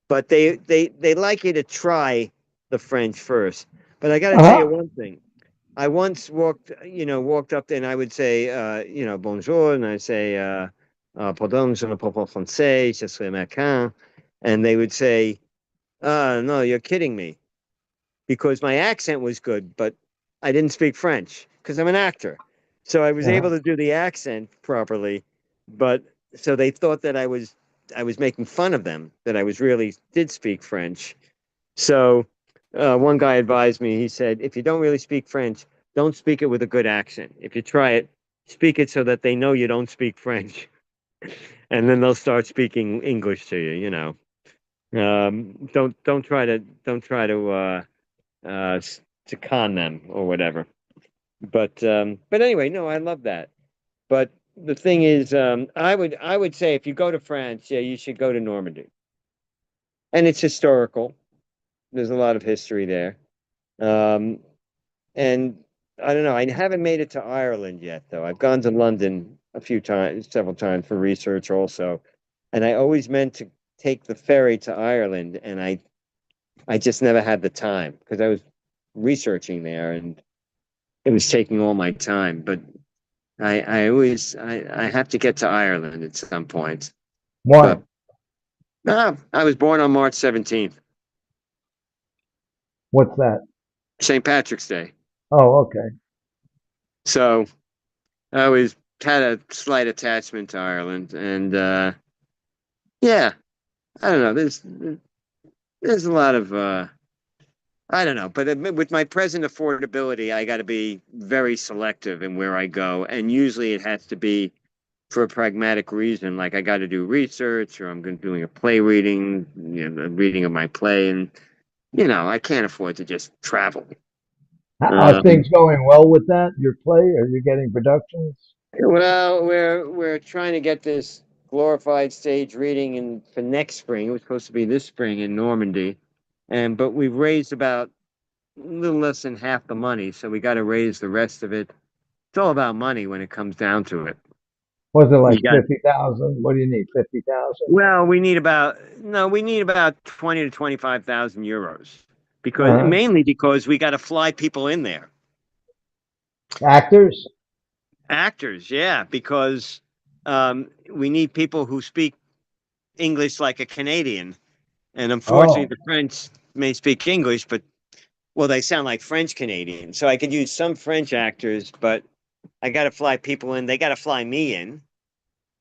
but they like you to try the French first. But I got to tell you Uh-huh. one thing. I once walked up there, and I would say, bonjour, and I say, pardon, je ne parle pas français, je suis américain, and they would say, no, you're kidding me, because my accent was good, but I didn't speak French because I'm an actor. So I was able Uh-huh. to do the accent properly, but so they thought that I was making fun of them, that I was really did speak French. So one guy advised me, he said, if you don't really speak French, don't speak it with a good accent. If you try it, speak it so that they know you don't speak French. And then they'll start speaking English to you, you know. Don't try uh, to con them or whatever. But anyway, no, I love that. But the thing is, I would say if you go to France, yeah, you should go to Normandy, and it's historical. There's a lot of history there. Um, and I don't know. I haven't made it to Ireland yet, though. I've gone to London a few times, several times for research also, and I always meant to take the ferry to Ireland, and I just never had the time because I was researching there, and it was taking all my time. But I have to get to Ireland at some point. Why? But I was born on March 17th, What's that? St. Patrick's Day. Oh, okay. So I always had a slight attachment to Ireland, and yeah, I don't know. There's a lot of I don't know, but with my present affordability, I got to be very selective in where I go, and usually it has to be for a pragmatic reason, like I got to do research, or I'm going doing a play reading, a reading of my play, and I can't afford to just travel. Are Um, things going well with that? Your play? Are you getting productions? Well, we're trying to get this glorified stage reading for next spring. It was supposed to be this spring in Normandy, but we've raised about a little less than half the money, so we got to raise the rest of it. It's all about money when it comes down to it. Was it like You got 50,000? What do you need? 50,000? well, we need about 20 to 25,000 euros because Uh-huh. mainly because we got to fly people in there. Actors? Actors, yeah, because we need people who speak English like a Canadian. And unfortunately, Oh, the French may speak English, but well, they sound like French Canadians. So I could use some French actors, but I got to fly people in. They got to fly me in.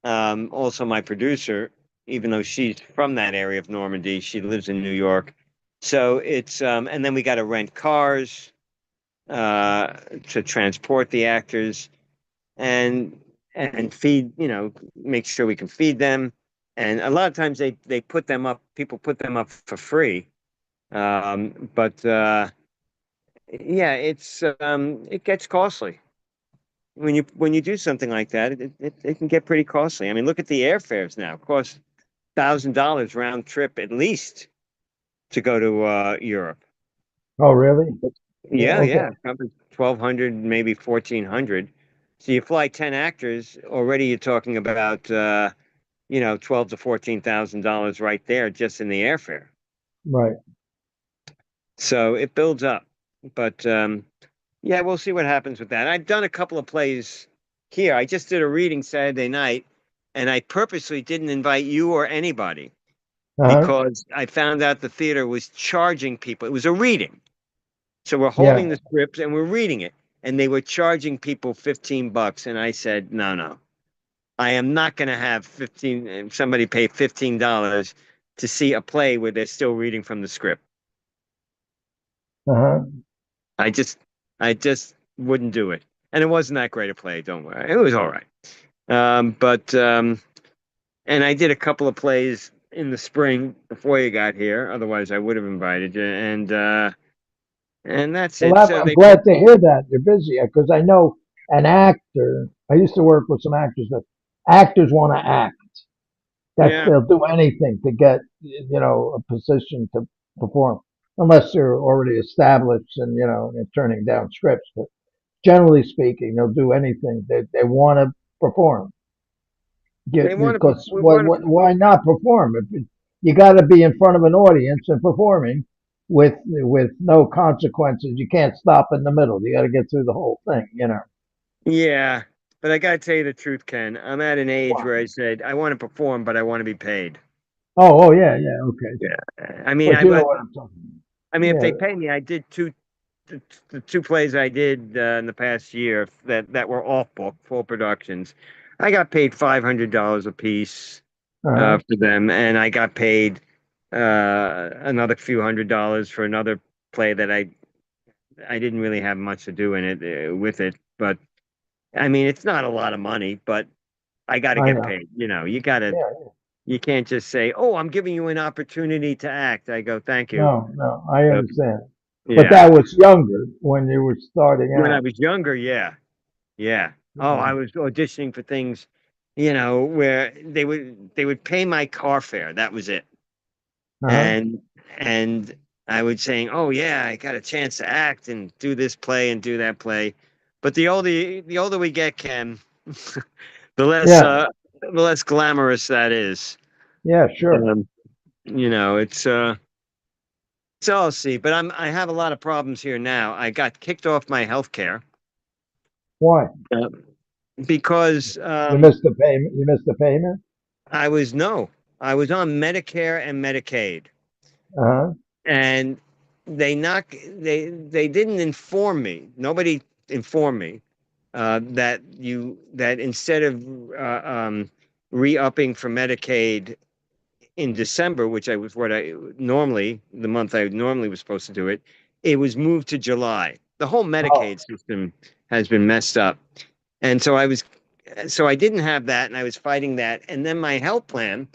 Also, my producer, even though she's from that area of Normandy, she lives in New York. So and then we got to rent cars to transport the actors and feed, make sure we can feed them. And a lot of times they put them up, people put them up for free. But yeah, it gets costly when you do something like that. It can get pretty costly. I mean, look at the airfares now. It costs $1,000 round trip at least to go to Europe. oh, really? Yeah, Yeah, okay. probably 1,200, maybe 1,400. So you fly 10 actors, already you're talking about 12 to $14,000 right there just in the airfare. Right. So it builds up. But yeah, we'll see what happens with that. I've done a couple of plays here. I just did a reading Saturday night, and I purposely didn't invite you or anybody Uh-huh. because I found out the theater was charging people. It was a reading. So we're Yeah. holding the script and we're reading it. And they were charging people $15. And I said, no, no. I am not going to have somebody pay $15 to see a play where they're still reading from the script. Uh-huh. I just, I just wouldn't do it. And it wasn't that great a play. Don't worry. It was all right. And I did a couple of plays in the spring before you got here. Otherwise, I would have invited you. And that's Well, it. So I'm they glad to hear that you're busy because I know an actor. I used to work with some actors that actors want to act. That yeah, they'll do anything to get a position to perform, unless they're already established and they're turning down scripts. But generally speaking, they'll do anything. They want to perform. they want to, Because we want to, why not perform? You got to be in front of an audience and performing with no consequences. You can't stop in the middle. You got to get through the whole thing. yeah. But I got to tell you the truth, Ken. I'm at an age Why? where I said, I want to perform, but I want to be paid. Oh, yeah, yeah, okay. Yeah. I mean, But you know what I'm talking I mean, if about. they pay me, I did the two plays I did in the past year that were off book, full productions. I got paid $500 a piece Yeah. Uh-huh. for them, and I got paid another few $100s for another play that I didn't really have much to do in it with it. But I mean, it's not a lot of money, but I got to I get know. paid. Yeah. You can't just say, "Oh, I'm giving you an opportunity to act." I go, "Thank you." No, no, I Uh, understand. But yeah. that was younger when you were starting When I out. was younger, yeah. Yeah. Oh, Yeah. I was auditioning for things, where they would pay my car fare. That was it. Uh-huh. And and I would saying, "Oh yeah, I got a chance to act and do this play and do that play." But the older we get, Ken, the less Yeah. uh the less glamorous that is. Yeah, sure. Um, so I'll see. But I have a lot of problems here now. I got kicked off my health care Why? uh, because You missed the payment. You missed the payment? no, I was on Medicare and Medicaid, Uh-huh. and they didn't inform me. Nobody informed me that instead of re-upping for Medicaid in December, which I was what I normally the month I normally was supposed to do it, it was moved to July. The whole Oh, Medicaid system has been messed up, and so I didn't have that, and I was fighting that, and then my health plan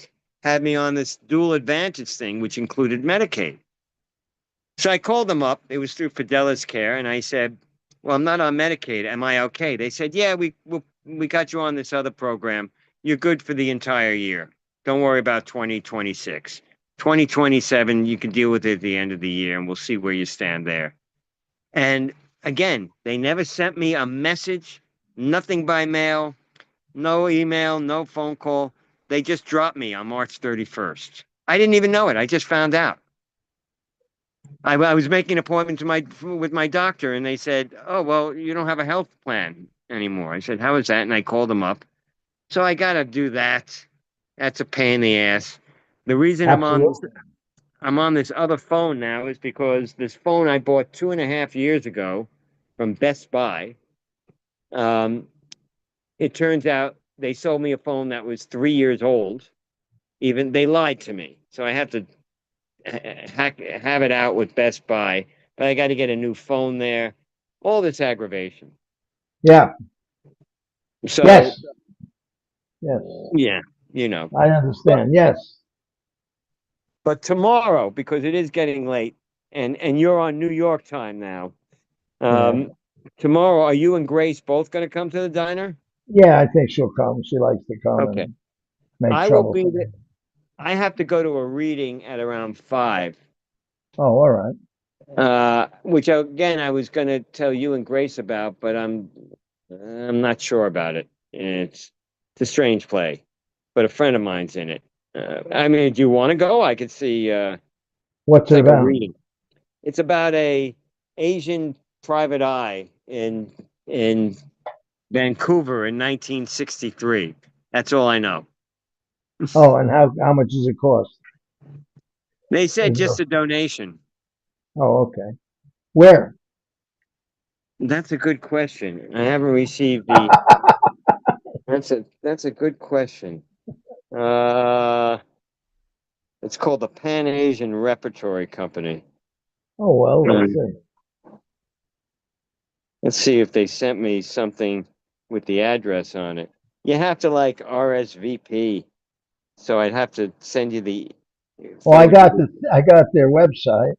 had me on this dual advantage thing, which included Medicaid. So I called them up. It was through Fidelis Care, and I said, "Well, I'm not on Medicaid. Am I okay?" They said, "Yeah, we got you on this other program. You're good for the entire year. Don't worry about 2026. 2027, you can deal with it at the end of the year, and we'll see where you stand there. And again, they never sent me a message, nothing by mail, no email, no phone call. They just dropped me on March 31st. I didn't even know it. I just found out. I was making an appointment with my doctor, and they said, "Oh, well, you don't have a health plan anymore." I said, "How is that?" And I called them up. So I got to do that. That's a pain in the ass. The reason Absolutely. I'm on this other phone now is because this phone I bought 2.5 years ago from Best Buy. It turns out they sold me a phone that was 3 years old. Even they lied to me, so I have to have it out with Best Buy. But I got to get a new phone there. All this aggravation. Yeah. So Yes. Yes. yeah, you know. I understand. Yes. But tomorrow, because it is getting late, and you're on New York time now. Yeah. Tomorrow, are you and Grace both going to come to the diner? Yeah, I think she'll come. She likes to come Okay. and make I will trouble be for there. me. I have to go to a reading at around 5. Oh, all right. Which again I was going to tell you and Grace about, but I'm not sure about it. It's a strange play, but a friend of mine's in it. I mean, do you want to go? I could see. What's It's it like a about? reading. It's about a Asian private eye in Vancouver in 1963. That's all I know. Oh, and how much does it cost? They said Is just there, a donation. oh, okay. Where? That's a good question. I haven't received the. That's a good question. Uh, it's called the Pan Asian Repertory Company. Oh, well, let's Mm. see. Let's see if they sent me something with the address on it. You have to like RSVP, so I'd have to send you the Well, forward you the I got their website.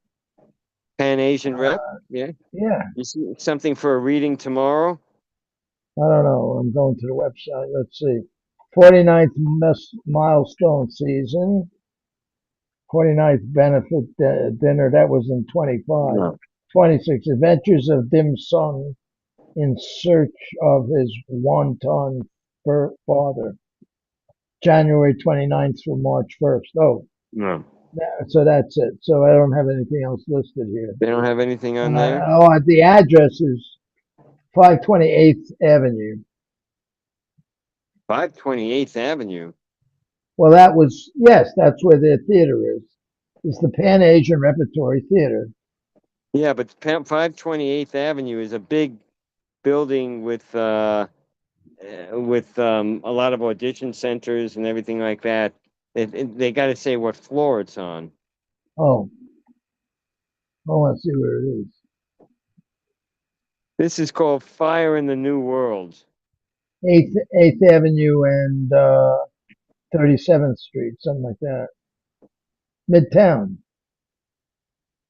Pan Asian Rep. Yeah, Yeah. you see something for a reading tomorrow. I don't know. I'm going to the website. Let's see. 49th milestone season. 49th benefit dinner. That was in 25. No. 26. Adventures of Dim Sum in search of his wonton father. January 29th through March 1st. Oh, No, so that's it. So I don't have anything else listed here. they don't have anything on there. The address is 528th Avenue. 528th Avenue. Well, yes, that's where their theater is. It's the Pan Asian Repertory Theater. Yeah, but 528th Avenue is a big building with a lot of audition centers and everything like that. They got to say what floor it's on. Oh, I want to see where it is. This is called Fire in the New World. 8th Avenue and 37th Street, something like that. Midtown.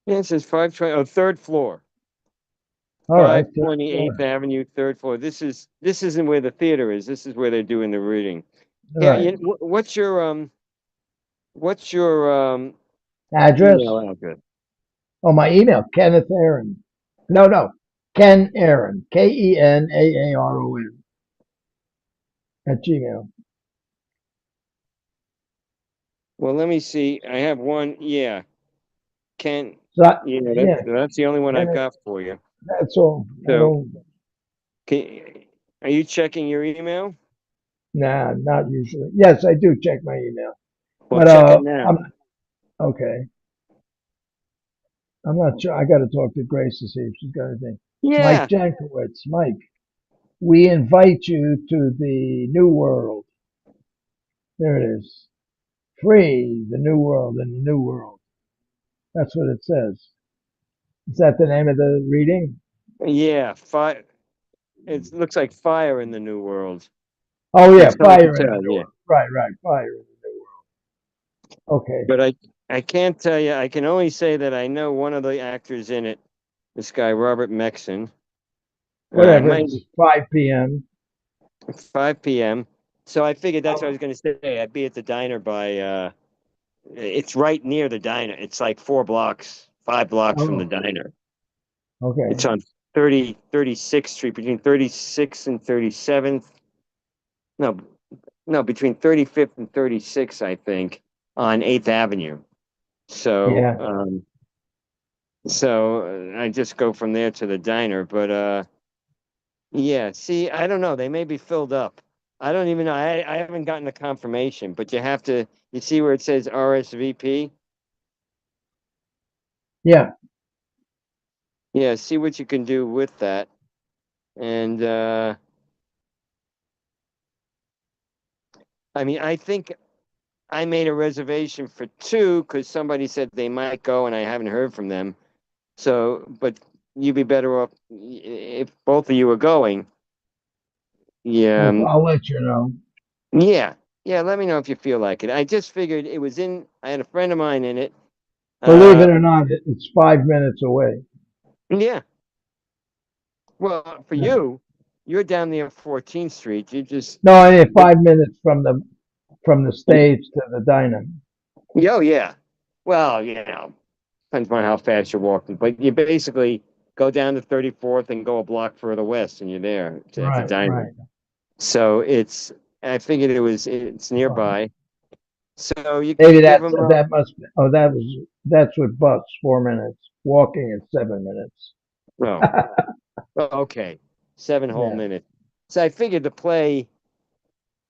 Yeah, it says 520. Oh, third floor. All right, third 528th floor. Avenue, third floor. This isn't where the theater is. This is where they're doing the reading. Yeah, Right. what's your Address? email address? Oh, my email, Kenneth Aaron. No, Ken Aaron. KENAARON at Gmail. Well, let me see. I have one. Yeah, Ken. So, Yeah, yeah, that's the only one I've Kenneth, got for you. that's all. I So, don't, are you checking your email? nah, not usually. Yes, I do check my email. Well, But, check it now. okay. I'm not sure. I got to talk to Grace to see if she's got anything. Mike Yeah. Jankowitz. Mike, we invite you to the New World. There it is. Free, the New World in the New World. That's what it says. Is that the name of the reading? Yeah, fire. It looks like fire in the new world. Oh, yeah, It's hard to Fire in the tell, New yeah. World. Right, Fire in the New World. Okay. But I can't tell you. I can only say that I know one of the actors in it. This guy Robert Mexon. I Whatever. might. It's 5 p.m. 5 p.m. So I figured that's what I was going to say. I'd be at the diner by, it's right near the diner. It's like 5 blocks from the Oh, diner. okay. It's on 36th Street, between 36th and 37th. No, between 35th and 36th, I think, on 8th Avenue. So, Yeah. I just go from there to the diner. But yeah, see, I don't know. They may be filled up. I don't even know. I haven't gotten a confirmation, but you see where it says RSVP? Yeah. Yeah, see what you can do with that. And I mean, I think I made a reservation for 2 because somebody said they might go and I haven't heard from them. So, but you'd be better off if both of you are going. Yeah, I'll let you know. yeah, yeah. Let me know if you feel like it. I just figured it was in. I had a friend of mine in it. Believe it or not, it's 5 minutes away. Yeah. Well, for Yeah. you, you're down there 14th Street. You just. No, I mean 5 minutes from the stage to the diner. Oh yeah. Well, depends on how fast you're walking, but you basically go down to 34th and go a block further west, and you're there at the Right, diner. right. So I figured it's Right. nearby. So you Maybe could give them that must be, oh, that's with bus, 4 minutes. Walking is 7 minutes. oh, okay, 7 whole Yeah. minutes. So I figured to play.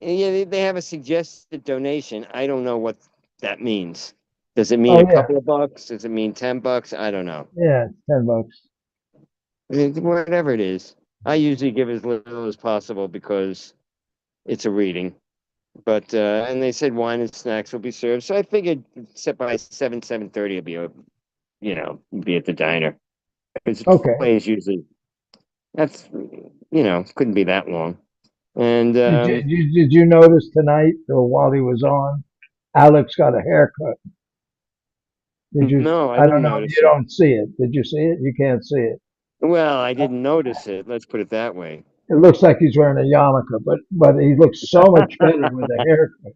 Yeah, they have a suggested donation. I don't know what that means. Does it mean Oh a yeah. couple of bucks? Does it mean $10? I don't know. Yeah, it's $10. Whatever it is, I usually give as little as possible because it's a reading. But and they said wine and snacks will be served, so I figured set by 7:30 it'll be at the diner because the Okay. play is usually that's couldn't be that long. And Did you notice tonight, or while he was on, Alex got a haircut? Did you? no, I I don't didn't know. notice You it. don't see it. Did you see it? You can't see it. Well, I didn't notice it. Let's put it that way. It looks like he's wearing a yarmulke, but he looks so much better with a haircut.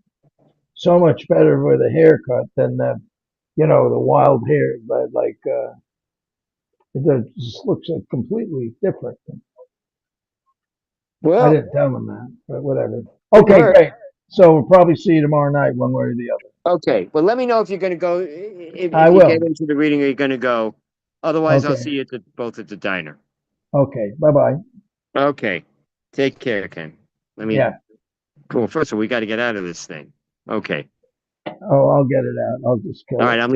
So much better with a haircut than the wild hair. It just looks like completely different. I Well, didn't tell him that, but whatever. all Okay, right. great. So we'll probably see you tomorrow night, one way or the other. Okay. Well, let me know if you're going to go. If I you get will. into the reading, are you going to go? Otherwise, I'll Okay. see you both at the diner. Okay. Bye bye. Okay. Take care, Ken. Yeah. Cool. First of all, we got to get out of this thing. Okay. Oh, I'll get it out. I'll just All kill right. it. I'm